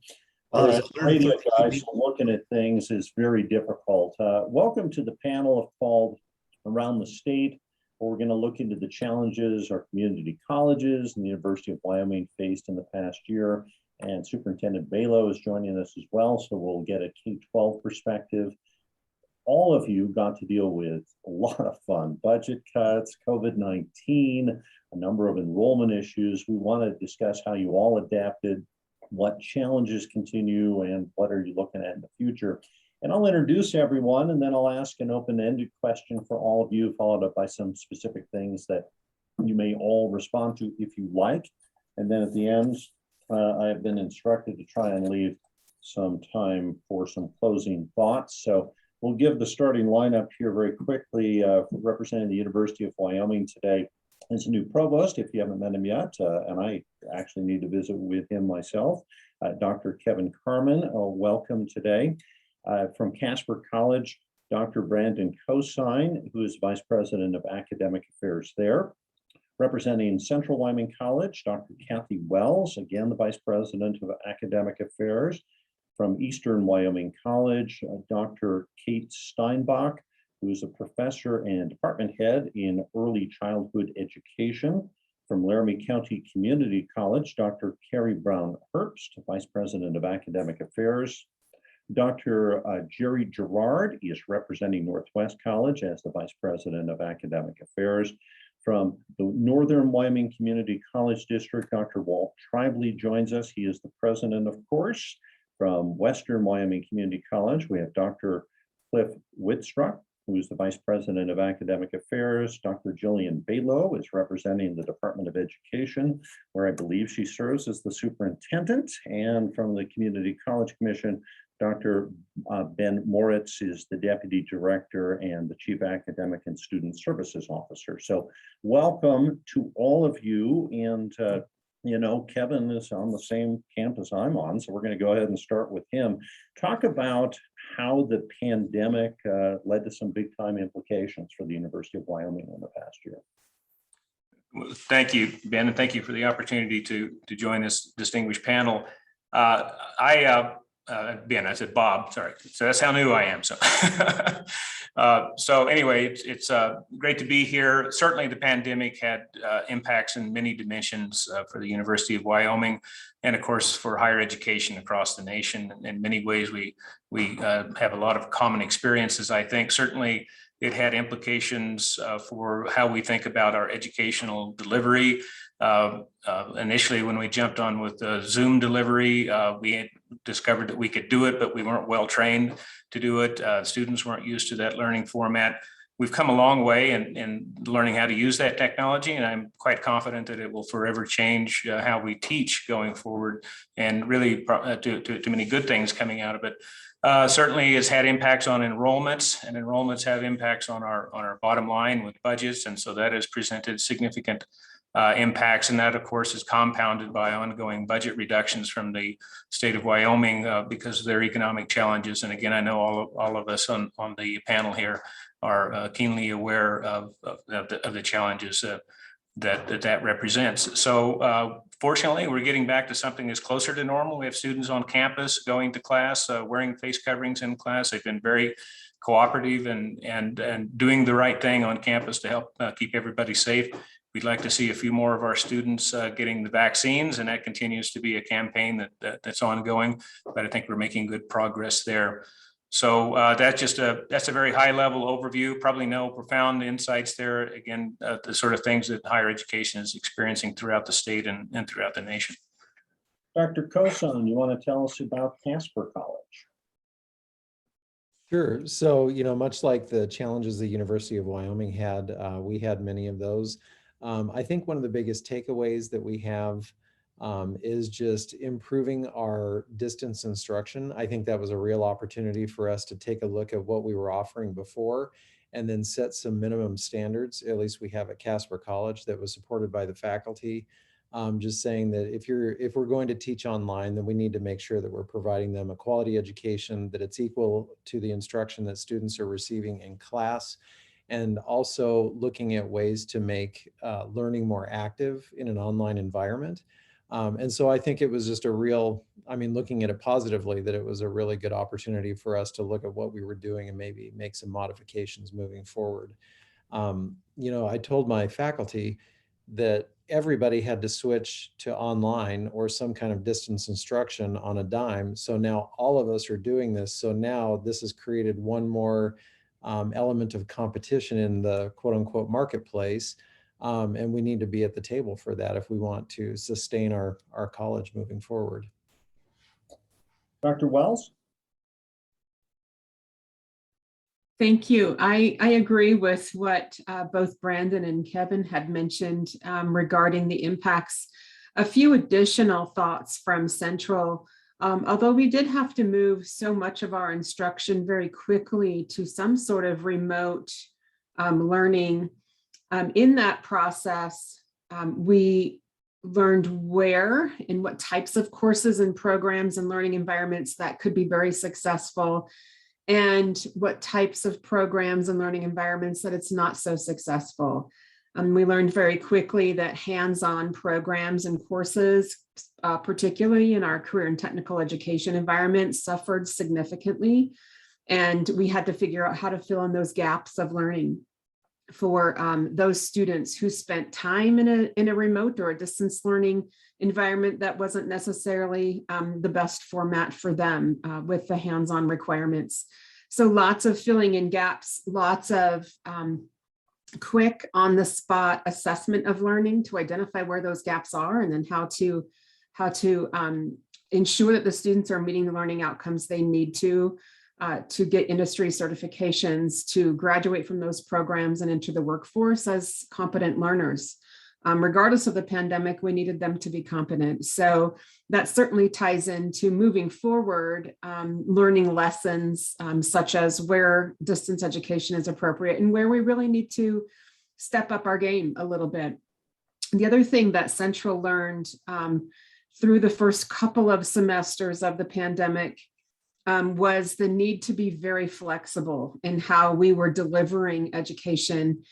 Well, All there's right, radio 113 guys, looking at things is very difficult. Welcome to the panel called Around the State. We're going to look into the challenges our community colleges and the University of Wyoming faced in the past year. And Superintendent Balo is joining us as well, so we'll get a K-12 perspective. All of you got to deal with a lot of fun, budget cuts, COVID-19, a number of enrollment issues. We want to discuss how you all adapted, what challenges continue, and what are you looking at in the future. And I'll introduce everyone, and then I'll ask an open-ended question for all of you, followed up by some specific things that you may all respond to if you like. And then at the end, I have been instructed to try and leave some time for some closing thoughts. So we'll give the starting lineup here very quickly. Representing the University of Wyoming today is a new provost, if you haven't met him yet, and I actually need to visit with him myself. Dr. Kevin Carmen, welcome today. From Casper College, Dr. Brandon Cosine, who is Vice President of Academic Affairs there. Representing Central Wyoming College, Dr. Kathy Wells, again, the Vice President of Academic Affairs. From Eastern Wyoming College, Dr. Kate Steinbach, who is a professor and department head in early childhood education. From Laramie County Community College, Dr. Carrie Brown Herbst, Vice President of Academic Affairs. Dr. Jerry Gerard is representing Northwest College as the Vice President of Academic Affairs. From the Northern Wyoming Community College District, Dr. Walt Tribely joins us. He is the president, of course. From Western Wyoming Community College, we have Dr. Cliff Wittstruck, who is the Vice President of Academic Affairs. Dr. Jillian Balo is representing the Department of Education, where I believe she serves as the superintendent. And from the Community College Commission, Dr. Ben Moritz is the Deputy Director and the Chief Academic and Student Services Officer. So welcome to all of you. And Kevin is on the same campus I'm on, so we're going to go ahead and start with him. Talk about how the pandemic led to some big time implications for the University of Wyoming in the past year. Well, thank you, Ben, and thank you for the opportunity to join this distinguished panel. Ben, I said Bob, sorry. So that's how new I am. So, so anyway, it's great to be here. Certainly the pandemic had impacts in many dimensions for the University of Wyoming, and of course for higher education across the nation. In many ways, we have a lot of common experiences. I think certainly It had implications for how we think about our educational delivery. Initially, when we jumped on with the Zoom delivery, we had discovered that we could do it, but we weren't well trained to do it. Students weren't used to that learning format. We've come a long way in learning how to use that technology, and I'm quite confident that it will forever change how we teach going forward, and really to many good things coming out of it. Certainly it's had impacts on enrollments, and enrollments have impacts on our bottom line with budgets. And so that has presented significant impacts. And that, of course, is compounded by ongoing budget reductions from the state of Wyoming because of their economic challenges. And again, I know all of us on the panel here are keenly aware of the challenges that represents. So fortunately, we're getting back to something that's closer to normal. We have students on campus going to class, wearing face coverings in class. They've been very cooperative and doing the right thing on campus to help keep everybody safe. We'd like to see a few more of our students getting the vaccines, and that continues to be a campaign that's ongoing, but I think we're making good progress there. So that's a very high level overview, probably no profound insights there. Again, the sort of things that higher education is experiencing throughout the state and throughout the nation. Dr. Coson, you want to tell us about Casper College? Sure. So, much like the challenges the University of Wyoming had, we had many of those. I think one of the biggest takeaways that we have is just improving our distance instruction. I think that was a real opportunity for us to take a look at what we were offering before and then set some minimum standards. At least we have at Casper College that was supported by the faculty. Just saying that if we're going to teach online, then we need to make sure that we're providing them a quality education, that it's equal to the instruction that students are receiving in class, and also looking at ways to make learning more active in an online environment. And so I think it was just looking at it positively, that it was a really good opportunity for us to look at what we were doing and maybe make some modifications moving forward. I told my faculty that everybody had to switch to online or some kind of distance instruction on a dime. So now all of us are doing this. So now this has created one more element of competition in the quote unquote marketplace. And we need to be at the table for that if we want to sustain our college moving forward. Dr. Wells? Thank you. I agree with what both Brandon and Kevin had mentioned regarding the impacts. A few additional thoughts from Central. Although we did have to move so much of our instruction very quickly to some sort of remote learning, in that process, we learned where and what types of courses and programs and learning environments that could be very successful, and what types of programs and learning environments that it's not so successful. We learned very quickly that hands-on programs and courses, particularly in our career and technical education environment, suffered significantly. And we had to figure out how to fill in those gaps of learning for those students who spent time in a remote or a distance learning environment that wasn't necessarily the best format for them with the hands-on requirements. So lots of filling in gaps, lots of quick on-the-spot assessment of learning to identify where those gaps are, and then how to ensure that the students are meeting the learning outcomes they need to get industry certifications, to graduate from those programs and enter the workforce as competent learners. Regardless of the pandemic, we needed them to be competent. So that certainly ties into moving forward, learning lessons such as where distance education is appropriate and where we really need to step up our game a little bit. The other thing that Central learned through the first couple of semesters of the pandemic was the need to be very flexible in how we were delivering education.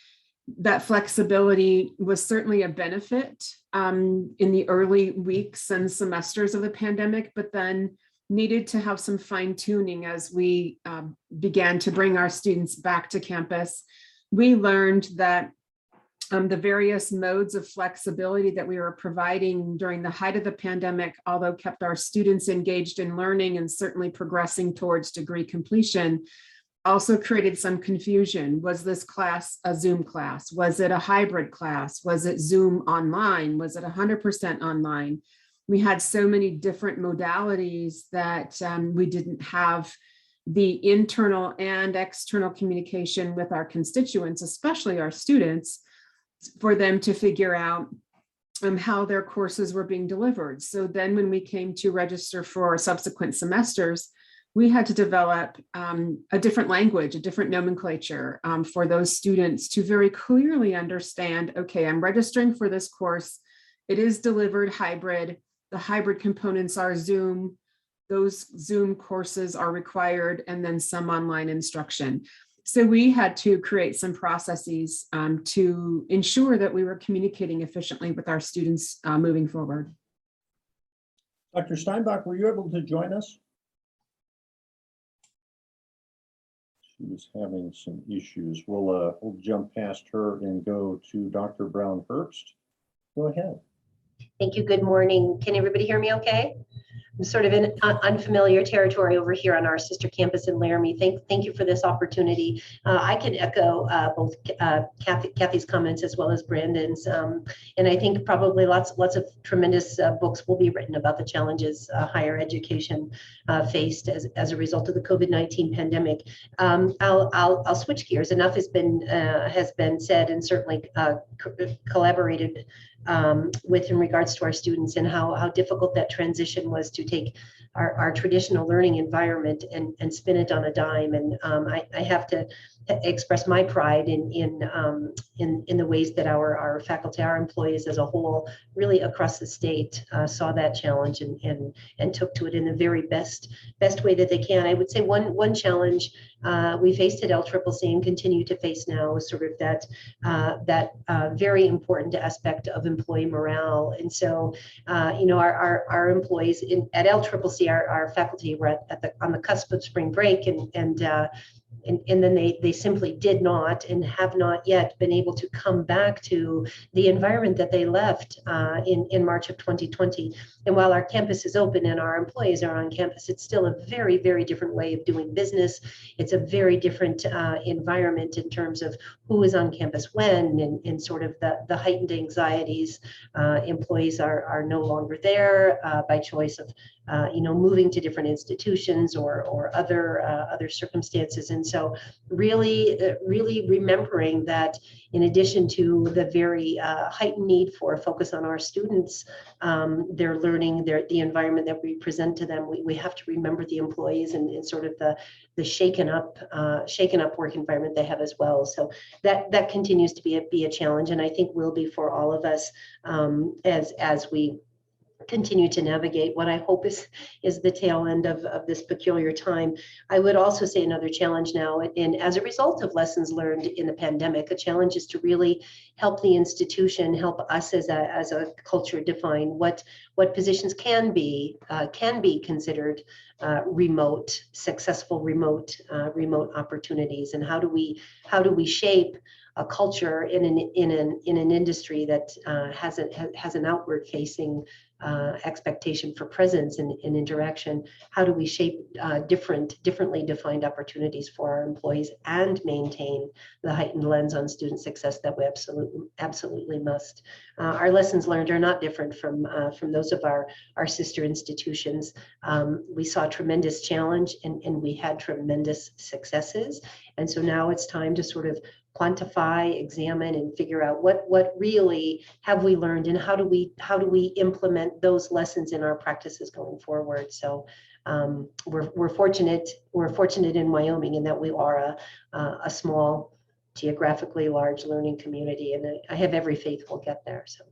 That flexibility was certainly a benefit in the early weeks and semesters of the pandemic, but then needed to have some fine tuning as we began to bring our students back to campus. We learned that the various modes of flexibility that we were providing during the height of the pandemic, although kept our students engaged in learning and certainly progressing towards degree completion, also created some confusion. Was this class a Zoom class? Was it a hybrid class? Was it Zoom online? Was it 100% online? We had so many different modalities that we didn't have the internal and external communication with our constituents, especially our students, for them to figure out how their courses were being delivered. So then when we came to register for subsequent semesters, we had to develop a different language, a different nomenclature for those students to very clearly understand, okay, I'm registering for this course. It is delivered hybrid. The hybrid components are Zoom. Those Zoom courses are required, and then some online instruction. So we had to create some processes to ensure that we were communicating efficiently with our students moving forward. Dr. Steinbach, were you able to join us? She was having some issues. We'll jump past her and go to Dr. Brown Herbst. Go ahead. Thank you. Good morning. Can everybody hear me okay? I'm sort of in unfamiliar territory over here on our sister campus in Laramie. Thank you for this opportunity. I can echo both Kathy's comments as well as Brandon's, and I think probably lots of tremendous books will be written about the challenges higher education faced as a result of the COVID-19 pandemic. I'll switch gears. Enough has been said, and certainly collaborated with in regards to our students and how difficult that transition was to take our traditional learning environment and spin it on a dime. And I have to express my pride in the ways that our faculty, our employees as a whole, really across the state saw that challenge and took to it in the very best way that they can. I would say one challenge we faced at LCCC and continue to face now is sort of that very important aspect of employee morale. And so, our employees at LCCC, our faculty were on the cusp of spring break, and then they simply did not and have not yet been able to come back to the environment that they left in March of 2020. And while our campus is open and our employees are on campus, it's still a very, very different way of doing business. It's a very different environment in terms of who is on campus when, and sort of the heightened anxieties. Employees are no longer there by choice of moving to different institutions or other circumstances. And so really remembering that in addition to the very heightened need for a focus on our students, their learning, the environment that we present to them, we have to remember the employees and sort of the shaken up work environment they have as well. So that continues to be a challenge, and I think will be for all of us as we continue to navigate what I hope is the tail end of this peculiar time. I would also say another challenge now, and as a result of lessons learned in the pandemic, a challenge is to really help the institution, help us as a culture define what positions can be considered remote, successful remote opportunities, and how do we shape a culture in an industry that has an outward facing expectation for presence and interaction. How do we shape differently defined opportunities for our employees and maintain the heightened lens on student success that we absolutely must? Our lessons learned are not different from those of our sister institutions. We saw tremendous challenge and we had tremendous successes. And so now it's time to sort of quantify, examine, and figure out what really have we learned, and how do we implement those lessons in our practices going forward. So we're fortunate in Wyoming in that we are a small, geographically large learning community, and I have every faith we'll get there. So.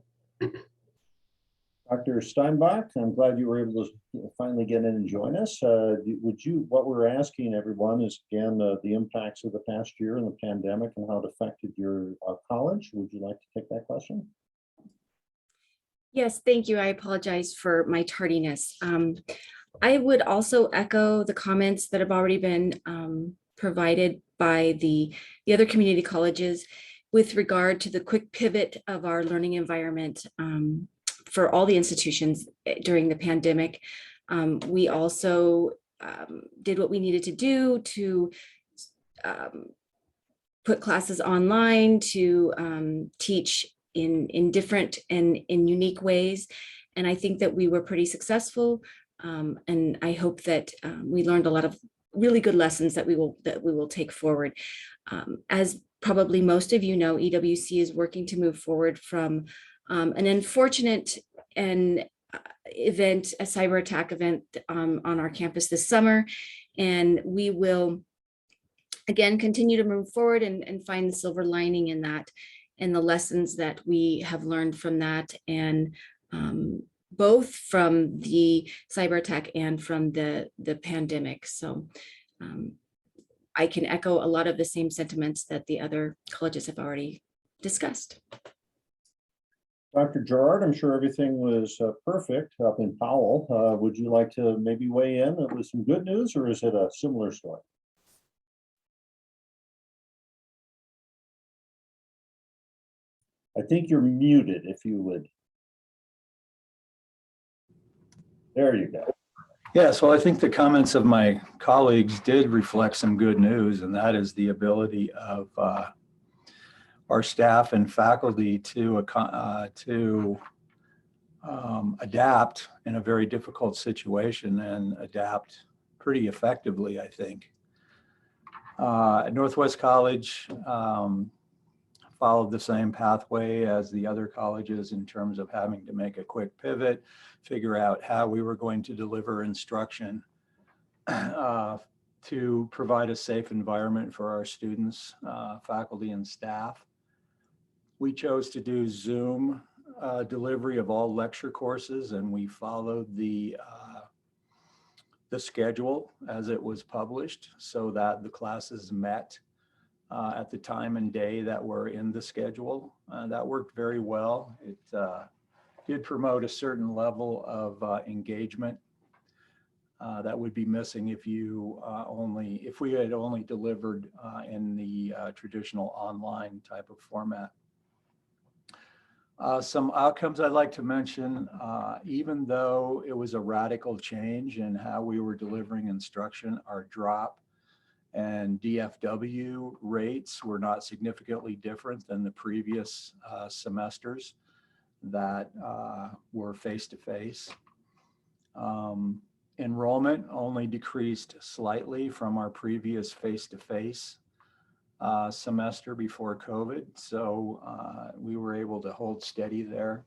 Dr. Steinbach, I'm glad you were able to finally get in and join us. What we're asking everyone is, again, the impacts of the past year and the pandemic and how it affected your college. Would you like to take that question? Yes, thank you. I apologize for my tardiness. I would also echo the comments that have already been provided by the other community colleges with regard to the quick pivot of our learning environment for all the institutions during the pandemic. We also did what we needed to do to put classes online, to teach in different and in unique ways. And I think that we were pretty successful. And I hope that we learned a lot of really good lessons that we will take forward. As probably most of you know, EWC is working to move forward from an unfortunate event, a cyber attack event on our campus this summer. And we will again continue to move forward and find the silver lining in that, and the lessons that we have learned from that, and both from the cyber attack and from the pandemic. So I can echo a lot of the same sentiments that the other colleges have already discussed. Dr. Gerard, I'm sure everything was perfect up in Powell. Would you like to maybe weigh in with some good news, or is it a similar story? I think you're muted, if you would. There you go. Yes, well, I think the comments of my colleagues did reflect some good news, and that is the ability of our staff and faculty to adapt in a very difficult situation, and adapt pretty effectively, I think. At Northwest College, followed the same pathway as the other colleges in terms of having to make a quick pivot, figure out how we were going to deliver instruction to provide a safe environment for our students, faculty, and staff. We chose to do Zoom delivery of all lecture courses, and we followed the schedule as it was published so that the classes met at the time and day that were in the schedule. That worked very well. It did promote a certain level of engagement that would be missing if we had only delivered in the traditional online type of format. Some outcomes I'd like to mention, even though it was a radical change in how we were delivering instruction, our drop and DFW rates were not significantly different than the previous semesters that were face-to-face. Enrollment only decreased slightly from our previous face-to-face semester before COVID, so we were able to hold steady there.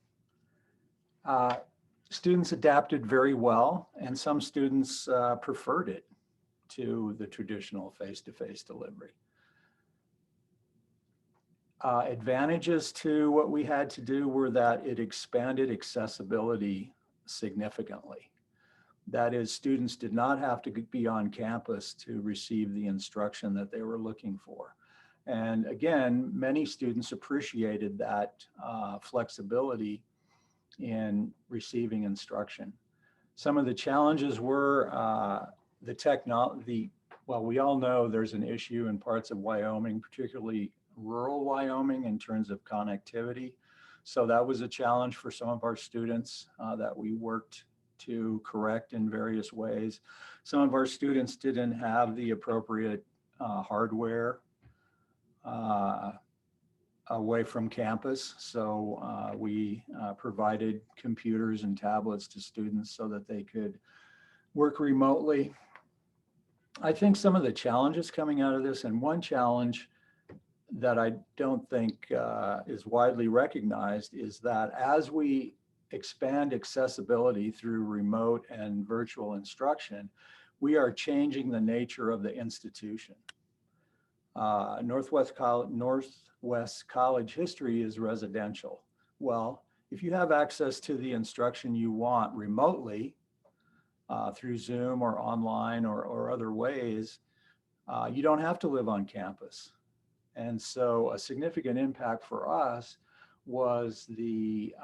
Students adapted very well, and some students preferred it to the traditional face-to-face delivery. Advantages to what we had to do were that it expanded accessibility significantly. That is, students did not have to be on campus to receive the instruction that they were looking for. And again, many students appreciated that flexibility in receiving instruction. Some of the challenges were the technology. Well, we all know there's an issue in parts of Wyoming, particularly rural Wyoming, in terms of connectivity. So that was a challenge for some of our students that we worked to correct in various ways. Some of our students didn't have the appropriate hardware away from campus. So we provided computers and tablets to students so that they could work remotely. I think some of the challenges coming out of this, and one challenge that I don't think is widely recognized, is that as we expand accessibility through remote and virtual instruction, we are changing the nature of the institution. Northwest College history is residential. Well, if you have access to the instruction you want remotely through Zoom or online or other ways, you don't have to live on campus. And so a significant impact for us was the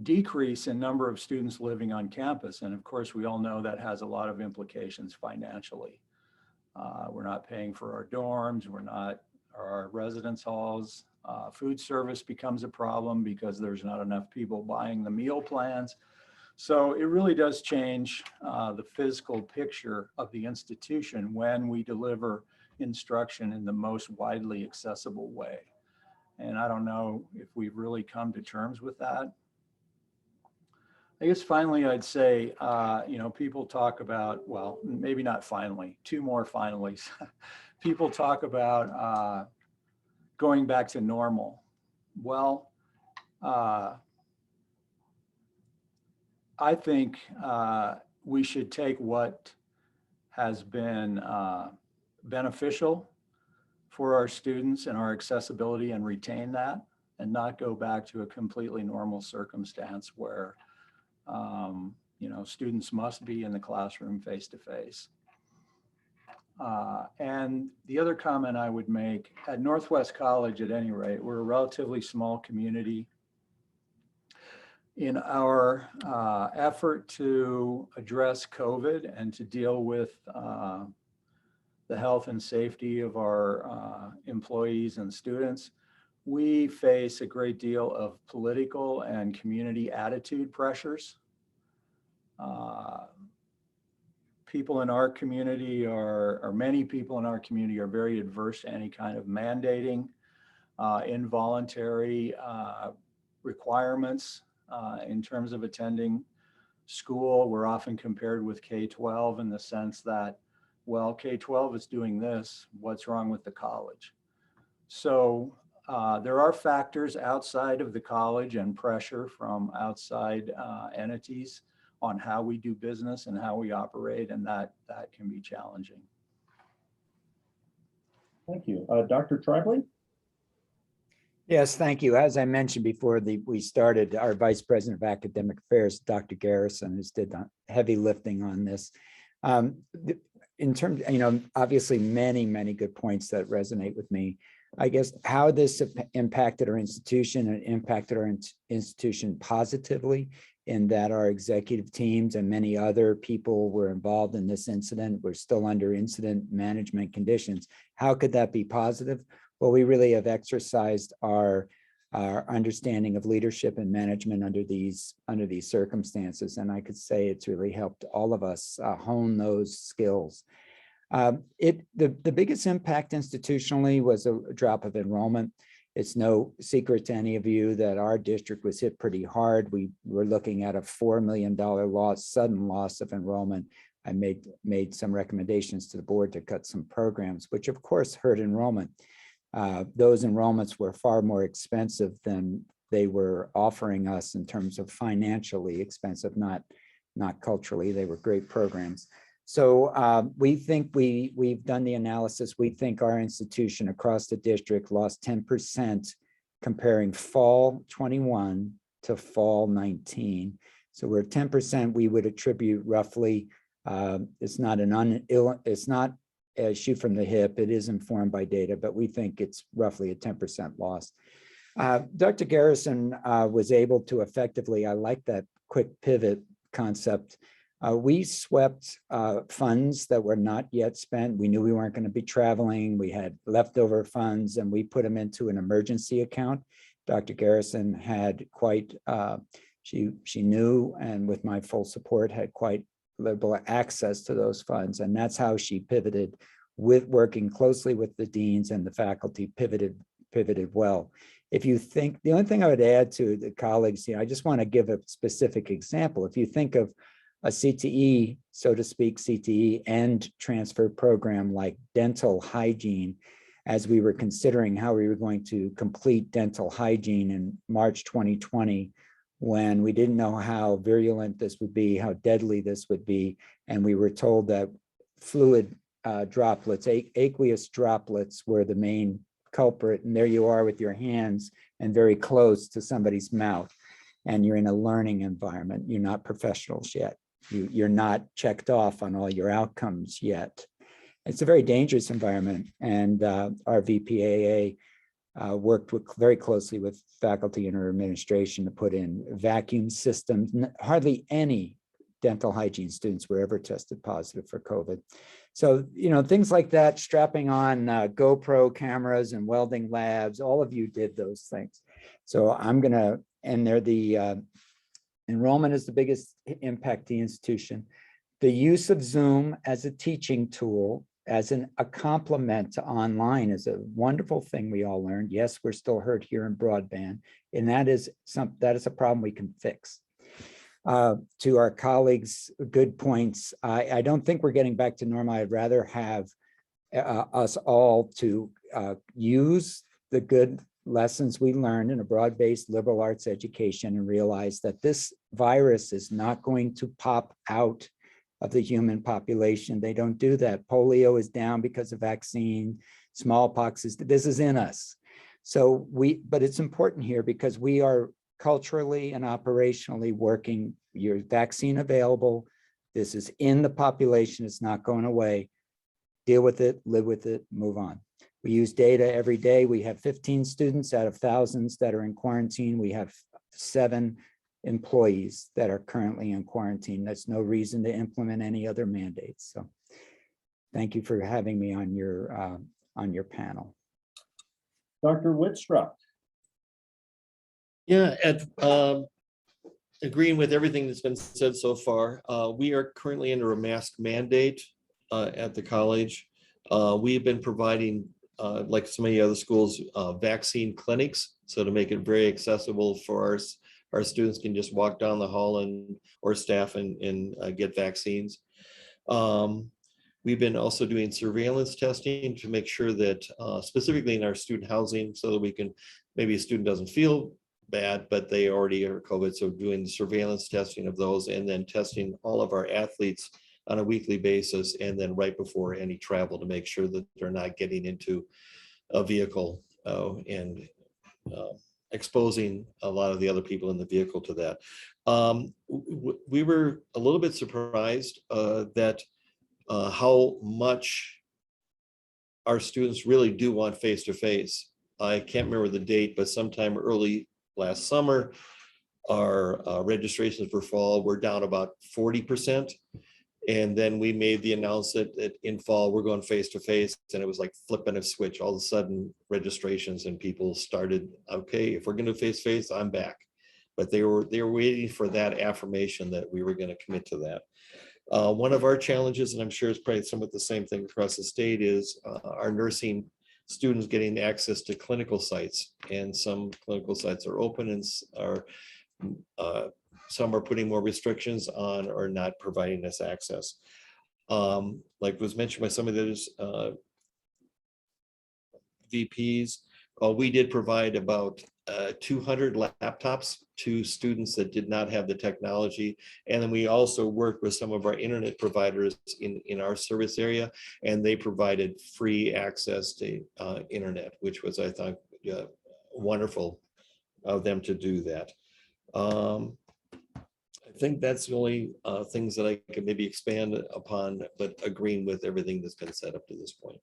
decrease in number of students living on campus. And of course, we all know that has a lot of implications financially. We're not paying for our dorms, our residence halls. Food service becomes a problem because there's not enough people buying the meal plans. So it really does change the physical picture of the institution when we deliver instruction in the most widely accessible way. And I don't know if we've really come to terms with that. I guess finally, I'd say, people talk about, well, maybe not finally, two more finallys. People talk about going back to normal. Well, I think we should take what has been beneficial for our students and our accessibility and retain that, and not go back to a completely normal circumstance where students must be in the classroom face to face. And the other comment I would make, at Northwest College, at any rate, we're a relatively small community. In our effort to address COVID and to deal with the health and safety of our employees and students, we face a great deal of political and community attitude pressures. People in our community or many people in our community are very adverse to any kind of mandating, involuntary requirements in terms of attending school. We're often compared with K-12 in the sense that, well, K-12 is doing this, what's wrong with the college? So there are factors outside of the college and pressure from outside entities on how we do business and how we operate, and that can be challenging. Thank you. Dr. Tribely? Yes, thank you. As I mentioned before we started, our Vice President of Academic Affairs, Dr. Garrison, has did heavy lifting on this. In terms, obviously many good points that resonate with me. I guess how this impacted our institution, and impacted our institution positively, in that our executive teams and many other people were involved in this incident. We're still under incident management conditions. How could that be positive? Well, we really have exercised our understanding of leadership and management under these circumstances. And I could say it's really helped all of us hone those skills. The biggest impact institutionally was a drop of enrollment. It's no secret to any of you that our district was hit pretty hard. We were looking at a $4 million sudden loss of enrollment. I made some recommendations to the board to cut some programs, which of course hurt enrollment. Those enrollments were far more expensive than they were offering us in terms of financially expensive, not culturally. They were great programs. So we think we've done the analysis. We think our institution across the district lost 10% comparing fall 21 to fall 19. So we're 10%. We would attribute roughly. It's not a shoot from the hip. It is informed by data, but we think it's roughly a 10% loss. Dr. Garrison was able to effectively, I like that quick pivot concept. We swept funds that were not yet spent. We knew we weren't going to be traveling. We had leftover funds, and we put them into an emergency account. Dr. Garrison had quite, she knew, and with my full support, had quite liberal access to those funds. And that's how she pivoted, with working closely with the deans and the faculty, pivoted well. If you think, the only thing I would add to the colleagues here, I just want to give a specific example. If you think of a CTE, so to speak, CTE and transfer program like dental hygiene, as we were considering how we were going to complete dental hygiene in March 2020, when we didn't know how virulent this would be, how deadly this would be, and we were told that fluid droplets, aqueous droplets were the main culprit, and there you are with your hands and very close to somebody's mouth, and you're in a learning environment. You're not professionals yet. You're not checked off on all your outcomes yet. It's a very dangerous environment, and our VPAA worked very closely with faculty and our administration to put in vacuum systems. Hardly any dental hygiene students were ever tested positive for COVID. So, things like that, strapping on GoPro cameras and welding labs, all of you did those things. So I'm going to end there. Enrollment is the biggest impact to the institution. The use of Zoom as a teaching tool, as a complement to online, is a wonderful thing we all learned. Yes, we're still hurt here in broadband, and that is a problem we can fix. To our colleagues' good points, I don't think we're getting back to normal. I'd rather have us all to use the good lessons we learned in a broad-based liberal arts education and realize that this virus is not going to pop out of the human population. They don't do that. Polio is down because of vaccine. Smallpox this is in us. So but it's important here because we are culturally and operationally working. Your vaccine available. This is in the population. It's not going away. Deal with it, live with it, move on. We use data every day. We have 15 students out of thousands that are in quarantine. We have 7 employees that are currently in quarantine. That's no reason to implement any other mandates. So thank you for having me on your panel. Dr. Whitstruck. Yeah, agreeing with everything that's been said so far. We are currently under a mask mandate at the college. We've been providing, like so many other schools, vaccine clinics. So to make it very accessible for our students can just walk down the hall or staff and get vaccines. We've been also doing surveillance testing to make sure that specifically in our student housing, so that we can, maybe a student doesn't feel bad, but they already are COVID. So doing the surveillance testing of those and then testing all of our athletes on a weekly basis and then right before any travel to make sure that they're not getting into a vehicle and exposing a lot of the other people in the vehicle to that. We were a little bit surprised that how much our students really do want face-to-face. I can't remember the date, but sometime early last summer, our registrations for fall were down about 40%. And then we made the announcement that in fall, we're going face-to-face, and it was like flipping a switch. All of a sudden, registrations and people started, okay, if we're going to face-to-face, I'm back. But they were waiting for that affirmation that we were going to commit to that. One of our challenges, and I'm sure it's probably somewhat the same thing across the state, is our nursing students getting access to clinical sites. And some clinical sites are open and some are putting more restrictions on or not providing us access. Like was mentioned by some of those VPs, we did provide about 200 laptops to students that did not have the technology. And then we also worked with some of our internet providers in our service area, and they provided free access to internet, which was, I thought, wonderful of them to do that. I think that's the only things that I could maybe expand upon, but agreeing with everything that's been said up to this point.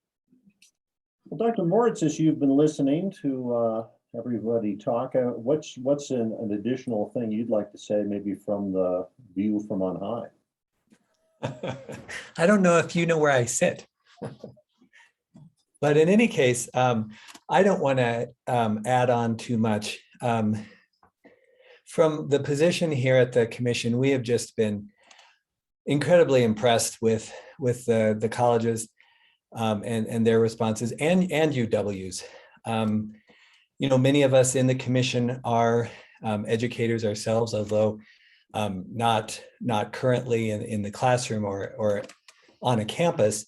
Well, Dr. Moritz, as you've been listening to everybody talk, what's an additional thing you'd like to say, maybe from the view from on high? I don't know if you know where I sit. But in any case, I don't want to add on too much. From the position here at the commission, we have just been incredibly impressed with the colleges and their responses and UW's. You know, many of us in the commission are educators ourselves, although not currently in the classroom or on a campus,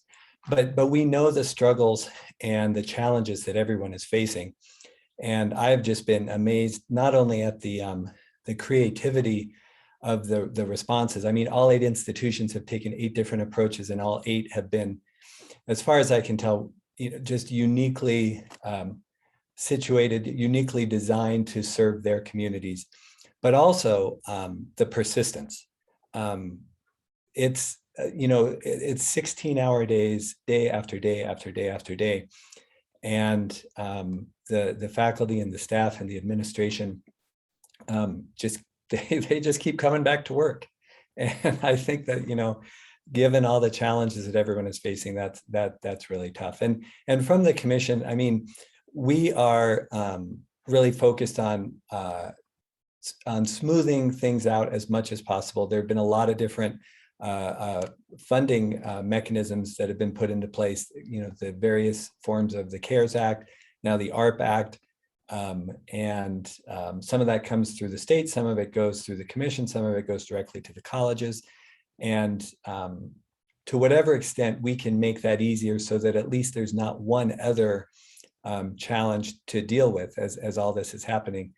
but we know the struggles and the challenges that everyone is facing. And I've just been amazed not only at the creativity of the responses. I mean, all 8 institutions have taken 8 different approaches, and all 8 have been, as far as I can tell, you know, just uniquely situated, uniquely designed to serve their communities, but also the persistence. It's, you know, it's 16-hour days, day after day after day after day. And the faculty and the staff and the administration they just keep coming back to work. And I think that, you know, given all the challenges that everyone is facing, that's really tough. And from the commission, I mean, we are really focused on on smoothing things out as much as possible. There have been a lot of different funding mechanisms that have been put into place, you know, the various forms of the CARES Act, now the ARP Act, and some of that comes through the state, some of it goes through the commission, some of it goes directly to the colleges. And to whatever extent we can make that easier so that at least there's not one other challenge to deal with as all this is happening.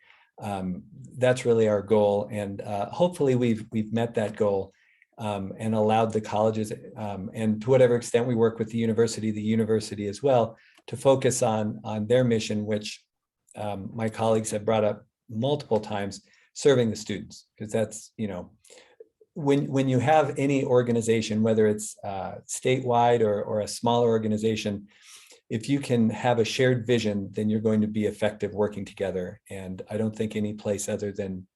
That's really our goal. And hopefully we've met that goal and allowed the colleges, and to whatever extent we work with the university as well, to focus on their mission, which my colleagues have brought up multiple times, serving the students. Because that's, you know, when you have any organization, whether it's statewide or a smaller organization, if you can have a shared vision, then you're going to be effective working together. And I don't think any place other than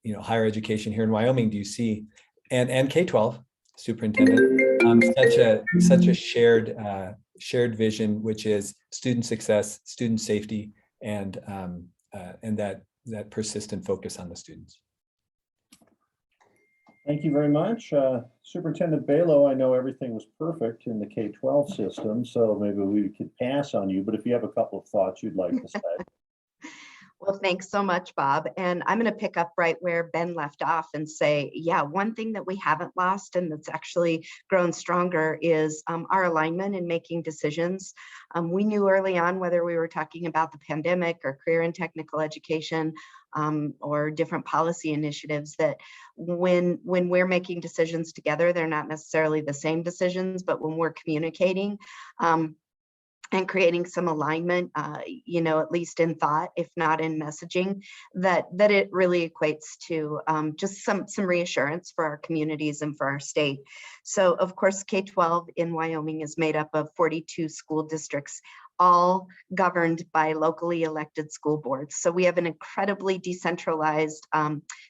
you know, higher education here in Wyoming do you see, and K-12 superintendent, such a shared vision, which is student success, student safety, and that persistent focus on the students. Thank you very much. Superintendent Balo, I know everything was perfect in the K-12 system, so maybe we could pass on you, but if you have a couple of thoughts you'd like to say. Well, thanks so much, Bob. And I'm going to pick up right where Ben left off and say, yeah, one thing that we haven't lost and that's actually grown stronger is our alignment in making decisions. We knew early on, whether we were talking about the pandemic or career and technical education, or different policy initiatives, that when we're making decisions together, they're not necessarily the same decisions, but when we're communicating and creating some alignment, you know, at least in thought, if not in messaging, that it really equates to just some reassurance for our communities and for our state. So of course, K-12 in Wyoming is made up of 42 school districts, all governed by locally elected school boards. So we have an incredibly decentralized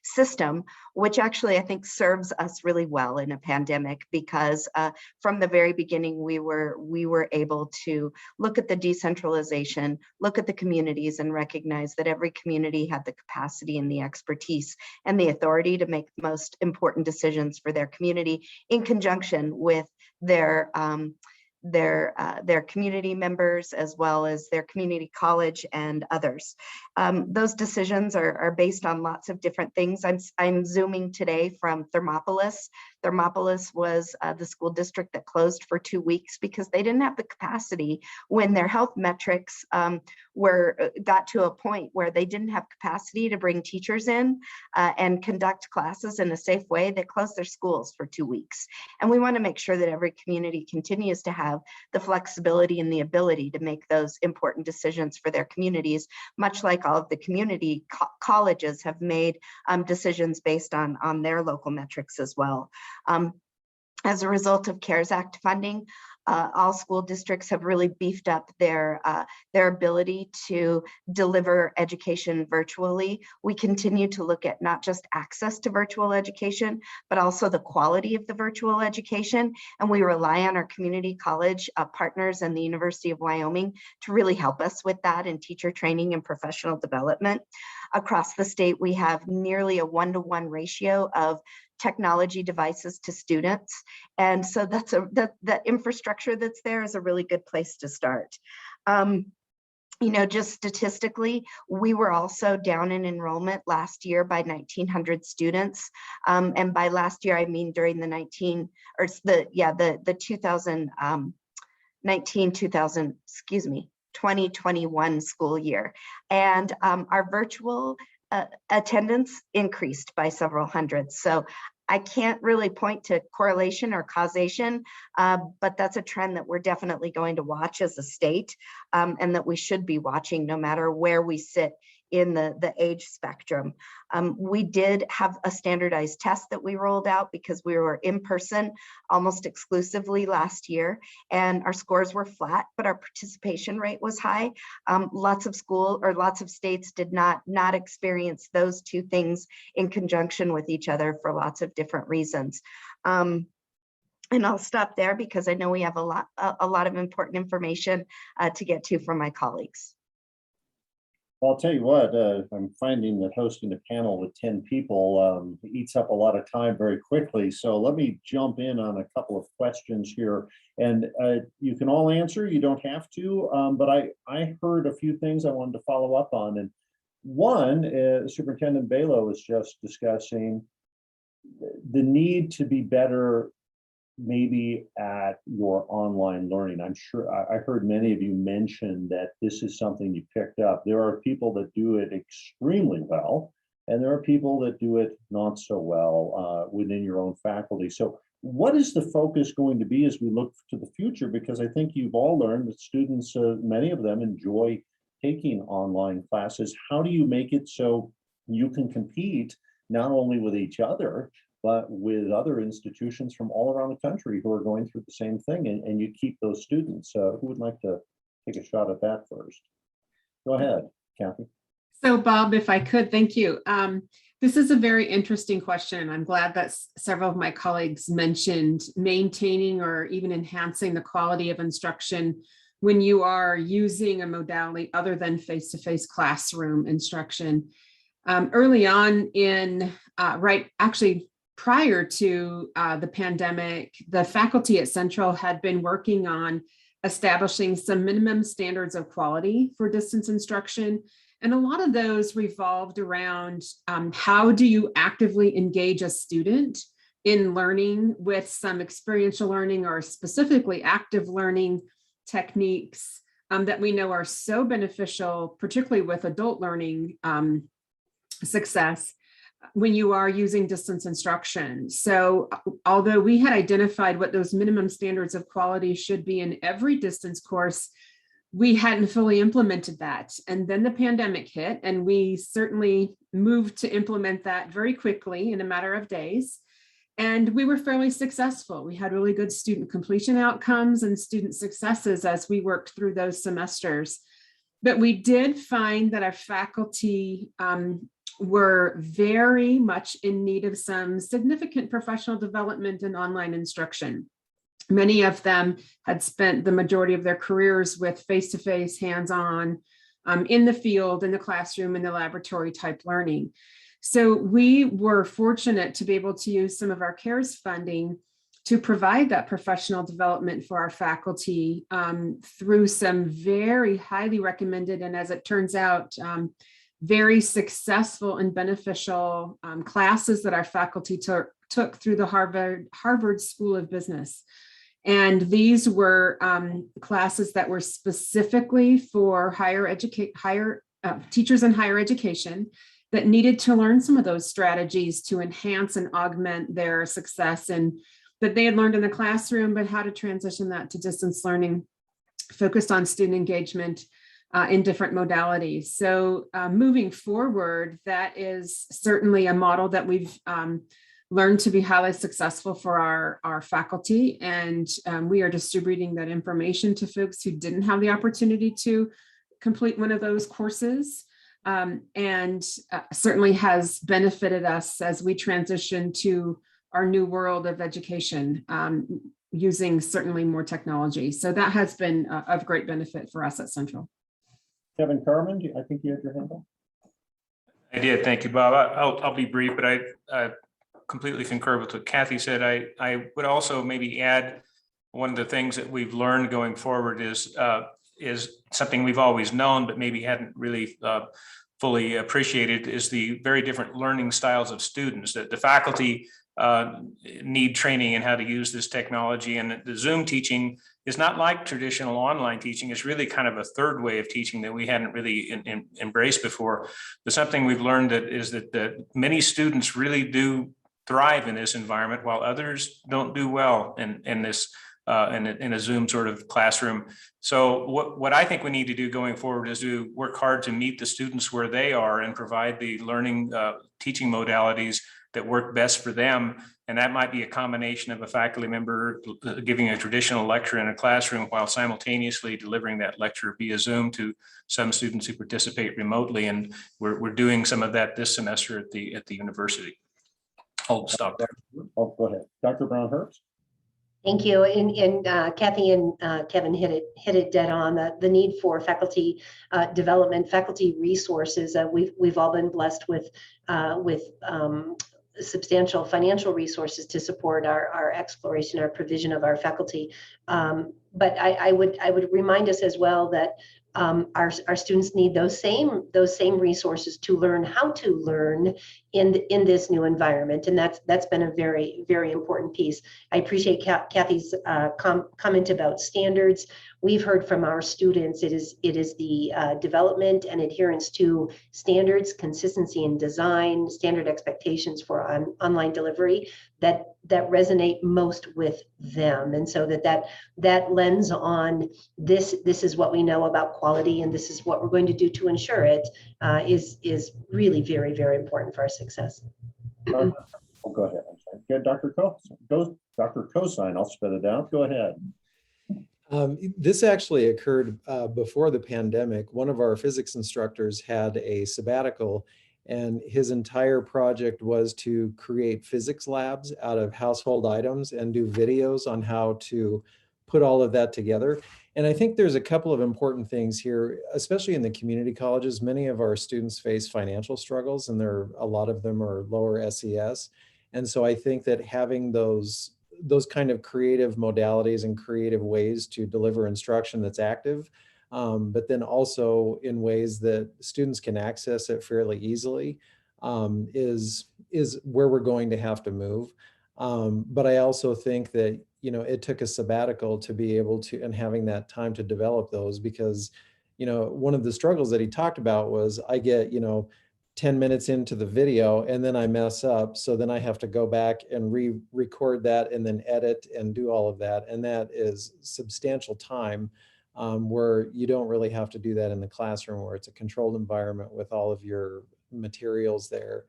system, which actually I think serves us really well in a pandemic, because from the very beginning, we were able to look at the decentralization, look at the communities, and recognize that every community had the capacity and the expertise and the authority to make the most important decisions for their community in conjunction with their community members, as well as their community college and others. Those decisions are based on lots of different things. I'm zooming today from Thermopolis. Thermopolis was the school district that closed for 2 weeks because they didn't have the capacity when their health metrics got to a point where they didn't have capacity to bring teachers in and conduct classes in a safe way. They closed their schools for 2 weeks. And we want to make sure that every community continues to have the flexibility and the ability to make those important decisions for their communities, much like all of the community colleges have made decisions based on their local metrics as well. As a result of CARES Act funding, all school districts have really beefed up their ability to deliver education virtually. We continue to look at not just access to virtual education, but also the quality of the virtual education. And we rely on our community college partners and the University of Wyoming to really help us with that in teacher training and professional development. Across the state, we have nearly a 1-to-1 ratio of technology devices to students. And so that infrastructure that's there is a really good place to start. You know, just statistically, we were also down in enrollment last year by 1,900 students. And by last year, I mean during the 2021 school year. And our virtual attendance increased by several hundred. So I can't really point to correlation or causation, but that's a trend that we're definitely going to watch as a state, and that we should be watching no matter where we sit in the age spectrum. We did have a standardized test that we rolled out because we were in person almost exclusively last year, and our scores were flat, but our participation rate was high. Lots of states did not experience those two things in conjunction with each other for lots of different reasons. And I'll stop there because I know we have a lot of important information to get to from my colleagues. Well, I'll tell you what, I'm finding that hosting a panel with 10 people eats up a lot of time very quickly. So let me jump in on a couple of questions here. And you can all answer, you don't have to, but I heard a few things I wanted to follow up on. And one, Superintendent Balo was just discussing the need to be better maybe at your online learning. I'm sure I heard many of you mention that this is something you picked up. There are people that do it extremely well, and there are people that do it not so well within your own faculty. So what is the focus going to be as we look to the future? Because I think you've all learned that students, many of them enjoy taking online classes. How do you make it so you can compete not only with each other, but with other institutions from all around the country who are going through the same thing, and you keep those students? Who would like to take a shot at that first? Go ahead, Kathy. So Bob, if I could, thank you. This is a very interesting question. I'm glad that several of my colleagues mentioned maintaining or even enhancing the quality of instruction when you are using a modality other than face-to-face classroom instruction. Early on in, actually prior to the pandemic, the faculty at Central had been working on establishing some minimum standards of quality for distance instruction. And a lot of those revolved around how do you actively engage a student in learning with some experiential learning or specifically active learning techniques that we know are so beneficial, particularly with adult learning success when you are using distance instruction. So although we had identified what those minimum standards of quality should be in every distance course, we hadn't fully implemented that. And then the pandemic hit, and we certainly moved to implement that very quickly in a matter of days. And we were fairly successful. We had really good student completion outcomes and student successes as we worked through those semesters. But we did find that our faculty were very much in need of some significant professional development in online instruction. Many of them had spent the majority of their careers with face-to-face, hands-on, in the field, in the classroom, in the laboratory type learning. So we were fortunate to be able to use some of our CARES funding to provide that professional development for our faculty through some very highly recommended, and as it turns out, very successful and beneficial classes that our faculty took through the Harvard School of Business. And these were classes that were specifically for teachers in higher education that needed to learn some of those strategies to enhance and augment their success, and that they had learned in the classroom, but how to transition that to distance learning, focused on student engagement in different modalities. So moving forward, that is certainly a model that we've learned to be highly successful for our faculty. And we are distributing that information to folks who didn't have the opportunity to complete one of those courses. And certainly has benefited us as we transition to our new world of education, using certainly more technology. So that has been of great benefit for us at Central. Kevin Carmen, I think you had your hand up. I did. Thank you, Bob. I'll be brief, but I completely concur with what Kathy said. I would also maybe add one of the things that we've learned going forward is something we've always known, but maybe hadn't really fully appreciated, is the very different learning styles of students. That the faculty need training in how to use this technology, and the Zoom teaching is not like traditional online teaching. It's really kind of a third way of teaching that we hadn't really embraced before. But something we've learned that many students really do thrive in this environment, while others don't do well in this in a Zoom sort of classroom. So what I think we need to do going forward is to work hard to meet the students where they are and provide the learning teaching modalities that work best for them. And that might be a combination of a faculty member giving a traditional lecture in a classroom while simultaneously delivering that lecture via Zoom to some students who participate remotely. And we're doing some of that this semester at the university. I'll stop there. Oh, go ahead. Dr. Brown-Herbst. Thank you. And Kathy and Kevin hit it dead on, the need for faculty development, faculty resources. We've all been blessed with substantial financial resources to support our exploration, our provision of our faculty. But I would remind us as well that our students need those same resources to learn how to learn in this new environment, and that's been a very, very important piece. I appreciate Kathy's comment about standards. We've heard from our students it is the development and adherence to standards, consistency in design, standard expectations for online delivery that resonate most with them, and so that lens on this is what we know about quality and this is what we're going to do to ensure it is really very, very important for our success. Oh, go ahead. I'm sorry. Yeah, Dr. Cosine, I'll spit it out. Go ahead. This actually occurred before the pandemic. One of our physics instructors had a sabbatical, and his entire project was to create physics labs out of household items and do videos on how to put all of that together. And I think there's a couple of important things here, especially in the community colleges. Many of our students face financial struggles, and a lot of them are lower SES. And so I think that having those kind of creative modalities and creative ways to deliver instruction that's active, but then also in ways that students can access it fairly easily, is where we're going to have to move. But I also think that, it took a sabbatical to be able to, and having that time to develop those, because, one of the struggles that he talked about was I get, 10 minutes into the video and then I mess up. So then I have to go back and re-record that and then edit and do all of that. And that is substantial time, where you don't really have to do that in the classroom, where it's a controlled environment with all of your materials there,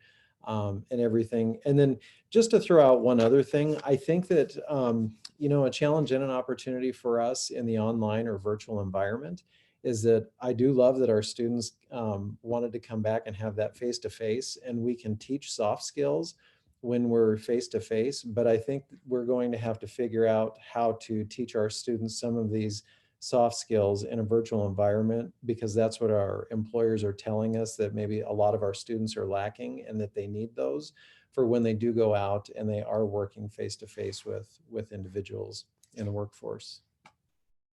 and everything. And then just to throw out one other thing, I think that, a challenge and an opportunity for us in the online or virtual environment is that I do love that our students wanted to come back and have that face-to-face, and we can teach soft skills when we're face-to-face, but I think we're going to have to figure out how to teach our students some of these soft skills in a virtual environment, because that's what our employers are telling us that maybe a lot of our students are lacking, and that they need those for when they do go out and they are working face-to-face with individuals in the workforce.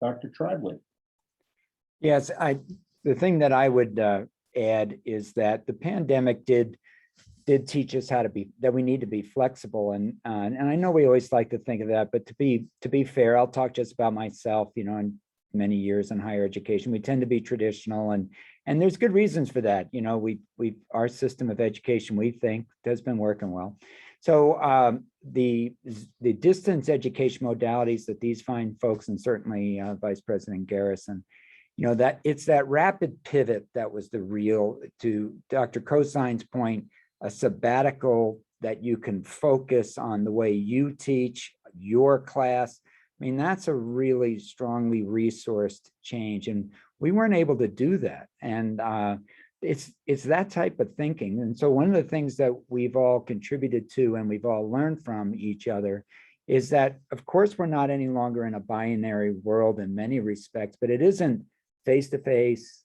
Dr. Tribely. Yes, the thing that I would add is that the pandemic did teach us that we need to be flexible, and I know we always like to think of that, but to be fair, I'll talk just about myself. In many years in higher education, we tend to be traditional, and there's good reasons for that. Our system of education, we think, has been working well. So the distance education modalities that these fine folks, and certainly Vice President Garrison, that it's that rapid pivot that was the real, to Dr. Cosine's point, a sabbatical that you can focus on the way you teach your class. I mean, that's a really strongly resourced change, and we weren't able to do that. And it's that type of thinking. And so one of the things that we've all contributed to and we've all learned from each other is that, of course, we're not any longer in a binary world in many respects, but it isn't face-to-face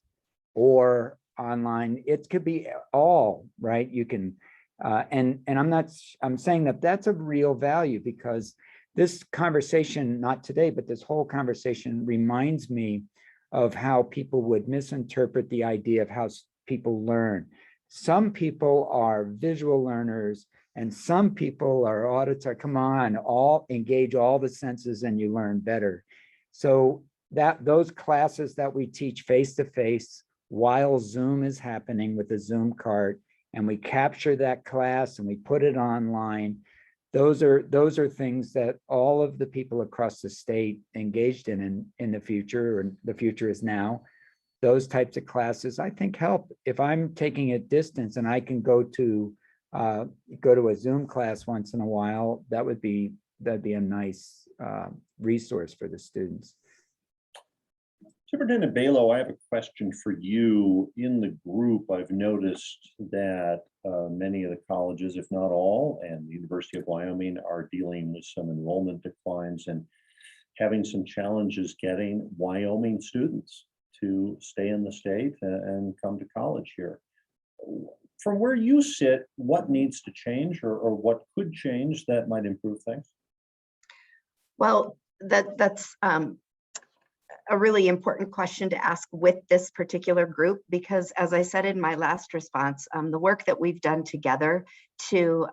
or online. It could be all, right? You can, and I'm saying that that's a real value, because this conversation, not today, but this whole conversation reminds me of how people would misinterpret the idea of how people learn. Some people are visual learners and some people are auditory. Come on, all engage all the senses and you learn better. So those classes that we teach face-to-face while Zoom is happening with the Zoom cart, and we capture that class and we put it online, those are things that all of the people across the state engaged in the future, and the future is now. Those types of classes, I think, help. If I'm taking it distance and I can go to a Zoom class once in a while, that'd be a nice resource for the students. Superintendent Balo, I have a question for you. In the group, I've noticed that many of the colleges, if not all, and the University of Wyoming are dealing with some enrollment declines and having some challenges getting Wyoming students to stay in the state and come to college here. From where you sit, what needs to change or what could change that might improve things? Well, that's a really important question to ask with this particular group, because as I said in my last response, the work that we've done together to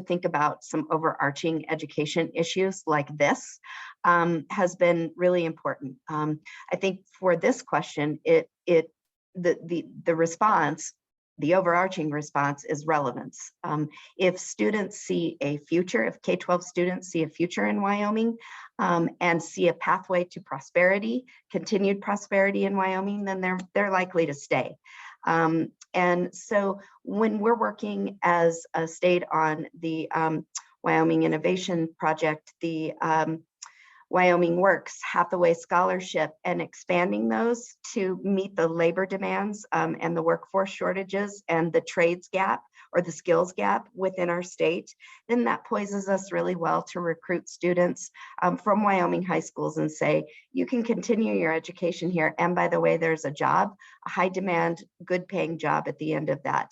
think about some overarching education issues like this has been really important. I think for this question, the response, the overarching response is relevance. If students see a future, if K-12 students see a future in Wyoming and see a pathway to prosperity, continued prosperity in Wyoming, then they're likely to stay. And so when we're working as a state on the Wyoming Innovation Project, the Wyoming Works, Hathaway Scholarship, and expanding those to meet the labor demands and the workforce shortages and the trades gap or the skills gap within our state, then that poises us really well to recruit students from Wyoming high schools and say, you can continue your education here. And by the way, there's a job, a high demand, good paying job at the end of that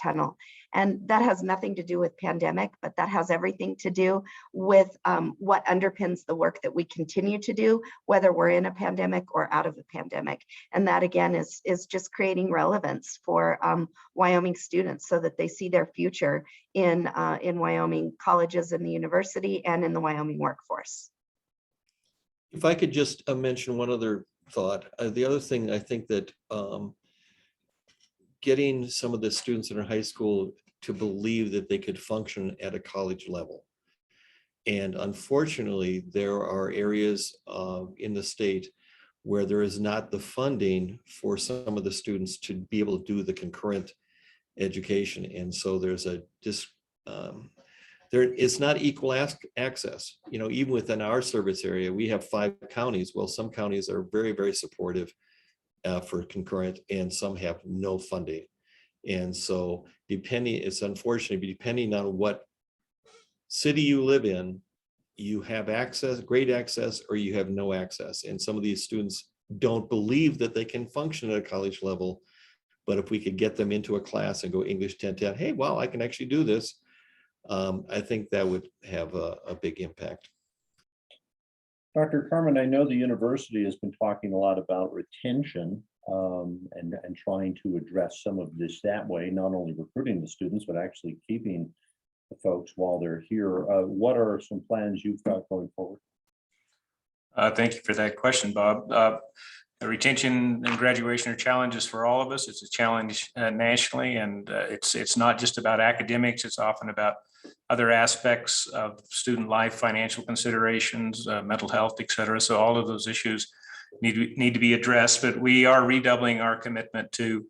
tunnel. And that has nothing to do with pandemic, but that has everything to do with what underpins the work that we continue to do, whether we're in a pandemic or out of the pandemic. And that again is just creating relevance for Wyoming students so that they see their future in Wyoming colleges and the university and in the Wyoming workforce. If I could just mention one other thought. The other thing I think that getting some of the students in our high school to believe that they could function at a college level. And unfortunately, there are areas in the state where there is not the funding for some of the students to be able to do the concurrent education. And so there's it's not equal access. You know, even within our service area, we have 5 counties. Well, some counties are very, very supportive for concurrent, and some have no funding. And so it's unfortunate, but depending on what city you live in, you have access, great access, or you have no access. And some of these students don't believe that they can function at a college level. But if we could get them into a class and go English 10-10, hey, wow, I can actually do this. I think that would have a big impact. Dr. Carmen, I know the university has been talking a lot about retention and trying to address some of this that way, not only recruiting the students, but actually keeping the folks while they're here. What are some plans you've got going forward? Thank you for that question, Bob. The retention and graduation are challenges for all of us. It's a challenge nationally, and it's not just about academics. It's often about other aspects of student life, financial considerations, mental health, et cetera. So all of those issues need to be addressed, but we are redoubling our commitment to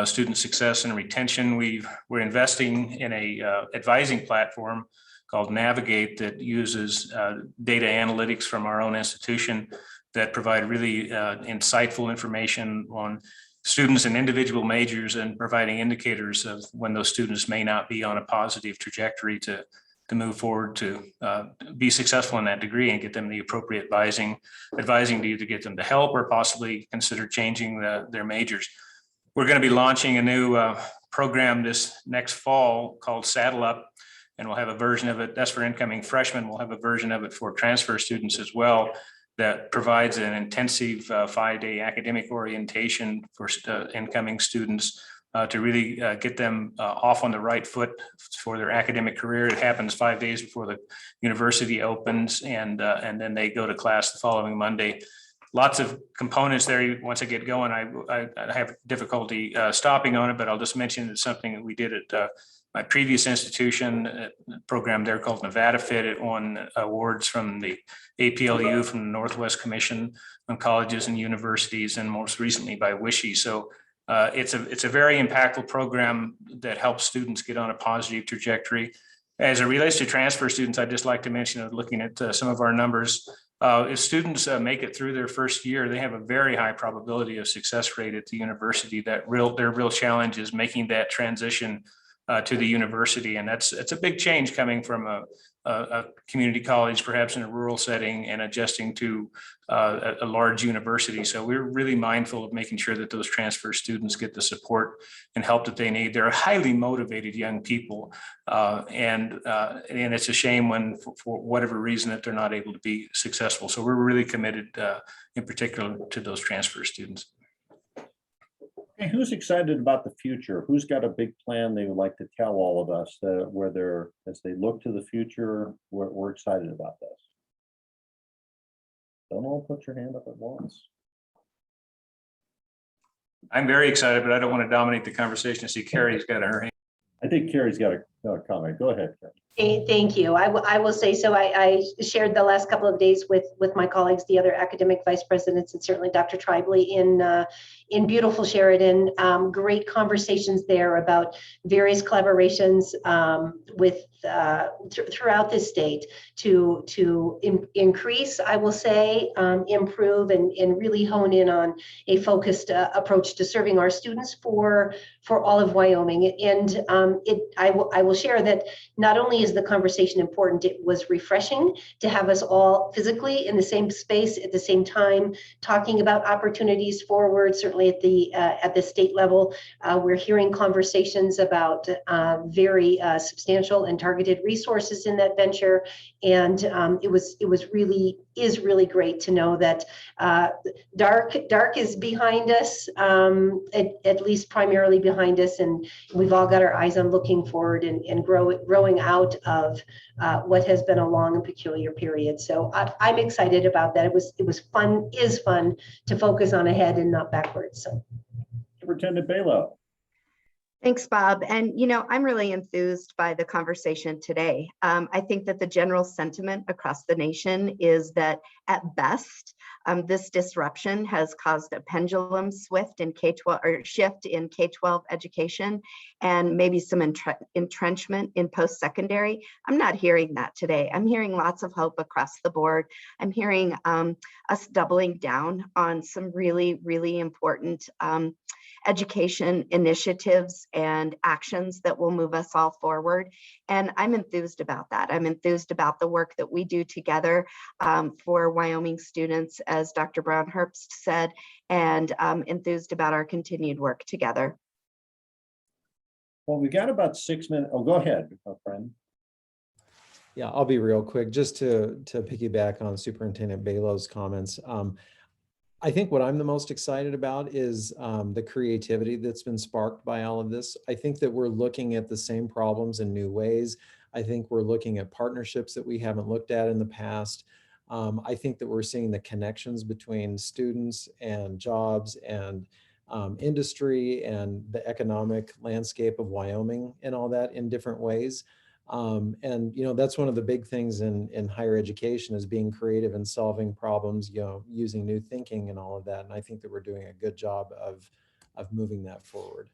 student success and retention. We're investing in a advising platform called Navigate that uses data analytics from our own institution that provide really insightful information on students and individual majors and providing indicators of when those students may not be on a positive trajectory to move forward to be successful in that degree and get them the appropriate advising to either get them to help or possibly consider changing their majors. We're going to be launching a new program this next fall called Saddle Up, and we'll have a version of it. That's for incoming freshmen. We'll have a version of it for transfer students as well that provides an intensive 5-day academic orientation for incoming students to really get them off on the right foot for their academic career. It happens 5 days before the university opens, and then they go to class the following Monday. Lots of components there. Once I get going, I have difficulty stopping on it, but I'll just mention it's something that we did at my previous institution, a program there called Nevada Fit. It won awards from the APLU, from the Northwest Commission on Colleges and Universities, and most recently by WISHE. So it's a very impactful program that helps students get on a positive trajectory. As it relates to transfer students, I'd just like to mention, looking at some of our numbers, if students make it through their first year, they have a very high probability of success rate at the university. Their real challenge is making that transition to the university. And it's a big change coming from a community college, perhaps in a rural setting, and adjusting to a large university. So we're really mindful of making sure that those transfer students get the support and help that they need. They're highly motivated young people. And it's a shame when, for whatever reason, that they're not able to be successful. So we're really committed in particular to those transfer students. Hey, who's excited about the future? Who's got a big plan they would like to tell all of us where they're, as they look to the future, we're excited about this? Don't all put your hand up at once. I'm very excited, but I don't want to dominate the conversation. I see Carrie's got her hand. I think Carrie's got a comment. Go ahead, Carrie. Thank you. I will say, so I shared the last couple of days with my colleagues, the other academic vice presidents, and certainly Dr. Tribally in beautiful Sheridan. Great conversations there about various collaborations with throughout the state to increase, I will say, improve and really hone in on a focused approach to serving our students for all of Wyoming. And I will share that not only is the conversation important, it was refreshing to have us all physically in the same space at the same time, talking about opportunities forward. Certainly at the state level, we're hearing conversations about very substantial and targeted resources in that venture. And it is really great to know that dark is behind us, at least primarily behind us, and we've all got our eyes on looking forward and growing out of what has been a long and peculiar period. So I'm excited about that. It was fun to focus on ahead and not backwards. So, Superintendent Balo. Thanks, Bob. And, I'm really enthused by the conversation today. I think that the general sentiment across the nation is that at best, this disruption has caused a pendulum shift in K-12 education and maybe some entrenchment in post-secondary. I'm not hearing that today. I'm hearing lots of hope across the board. I'm hearing us doubling down on some really, really important education initiatives and actions that will move us all forward. And I'm enthused about that. I'm enthused about the work that we do together for Wyoming students, as Dr. Brown-Herbst said, and enthused about our continued work together. Well, we got about 6 minutes. Oh, go ahead, friend. Yeah, I'll be real quick, just to piggyback on Superintendent Balo's comments. I think what I'm the most excited about is the creativity that's been sparked by all of this. I think that we're looking at the same problems in new ways. I think we're looking at partnerships that we haven't looked at in the past. I think that we're seeing the connections between students and jobs and industry and the economic landscape of Wyoming and all that in different ways. And that's one of the big things in higher education, is being creative and solving problems, using new thinking and all of that. And I think that we're doing a good job of moving that forward.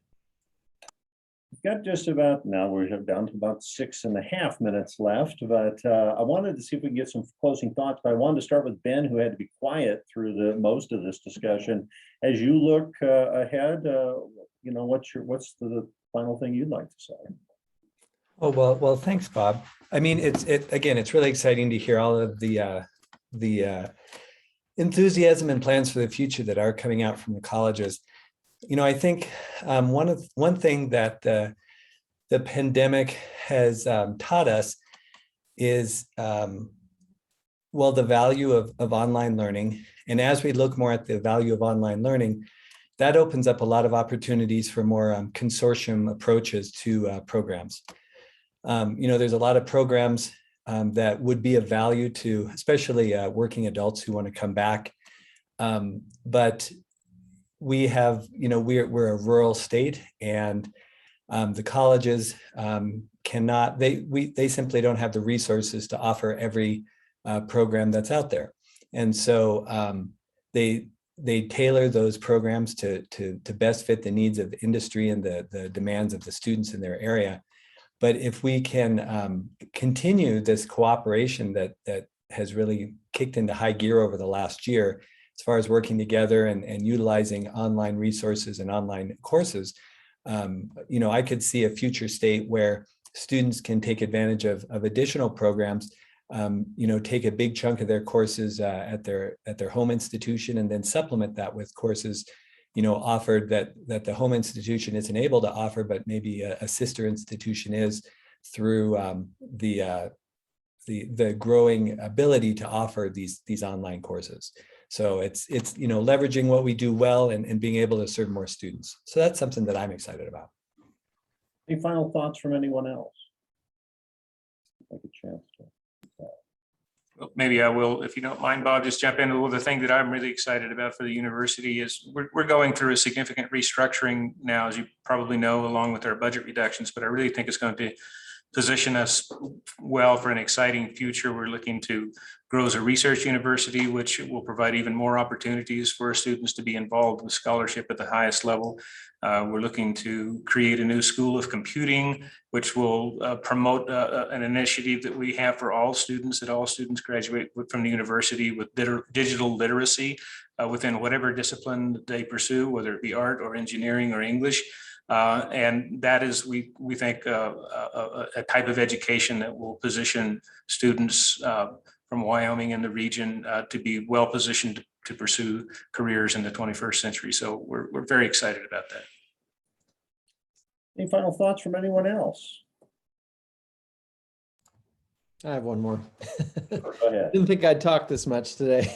We've got just about, now we have down to about 6.5 minutes left, but I wanted to see if we can get some closing thoughts. But I wanted to start with Ben, who had to be quiet through most of this discussion. As you look ahead, what's the final thing you'd like to say? Oh, well, thanks, Bob. I mean, it's really exciting to hear all of the enthusiasm and plans for the future that are coming out from the colleges. I think one thing that the pandemic has taught us is, the value of online learning. And as we look more at the value of online learning, that opens up a lot of opportunities for more consortium approaches to programs. There's a lot of programs that would be of value to, especially working adults who want to come back. But we have, we're a rural state, and the colleges cannot, they simply don't have the resources to offer every program that's out there. And so they tailor those programs to best fit the needs of the industry and the demands of the students in their area. But if we can continue this cooperation that has really kicked into high gear over the last year as far as working together and utilizing online resources and online courses. I could see a future state where students can take advantage of additional programs, take a big chunk of their courses at their home institution, and then supplement that with courses, offered that the home institution isn't able to offer, but maybe a sister institution is, through the growing ability to offer these online courses. So it's leveraging what we do well and being able to serve more students. So that's something that I'm excited about. Any final thoughts from anyone else? Take a chance to. Well, maybe I will, if you don't mind, Bob, just jump in. Well, the thing that I'm really excited about for the university is we're going through a significant restructuring now, as you probably know, along with our budget reductions, but I really think it's going to position us well for an exciting future. We're looking to grow as a research university, which will provide even more opportunities for students to be involved with scholarship at the highest level. We're looking to create a new school of computing, which will promote an initiative that we have for all students, that all students graduate from the university with digital literacy within whatever discipline they pursue, whether it be art or engineering or English. And that is, we think, a type of education that will position students from Wyoming and the region to be well positioned to pursue careers in the 21st century. So we're very excited about that. Any final thoughts from anyone else? I have one more. Go ahead. Didn't think I'd talk this much today.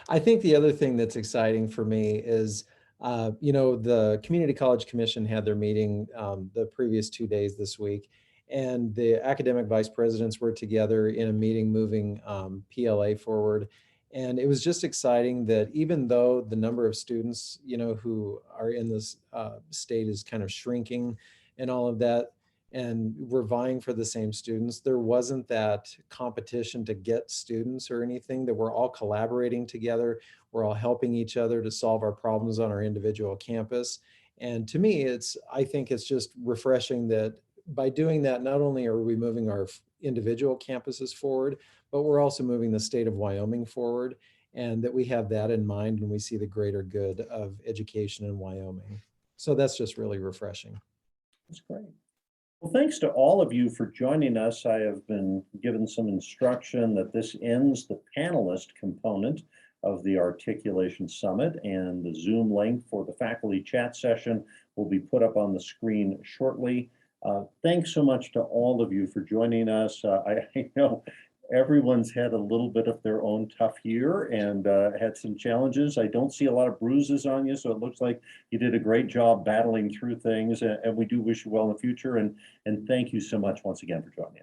I think the other thing that's exciting for me is, the Community College Commission had their meeting the previous 2 days this week, and the academic vice presidents were together in a meeting moving PLA forward. And it was just exciting that even though the number of students, who are in this state is kind of shrinking and all of that, and we're vying for the same students, there wasn't that competition to get students or anything, that we're all collaborating together. We're all helping each other to solve our problems on our individual campus. And to me, I think it's just refreshing that by doing that, not only are we moving our individual campuses forward, but we're also moving the state of Wyoming forward, and that we have that in mind when we see the greater good of education in Wyoming. So that's just really refreshing. That's great. Well, thanks to all of you for joining us. I have been given some instruction that this ends the panelist component of the Articulation Summit, and the Zoom link for the faculty chat session will be put up on the screen shortly. Thanks so much to all of you for joining us. I know everyone's had a little bit of their own tough year and had some challenges. I don't see a lot of bruises on you, so it looks like you did a great job battling through things, and we do wish you well in the future. And thank you so much once again for joining us.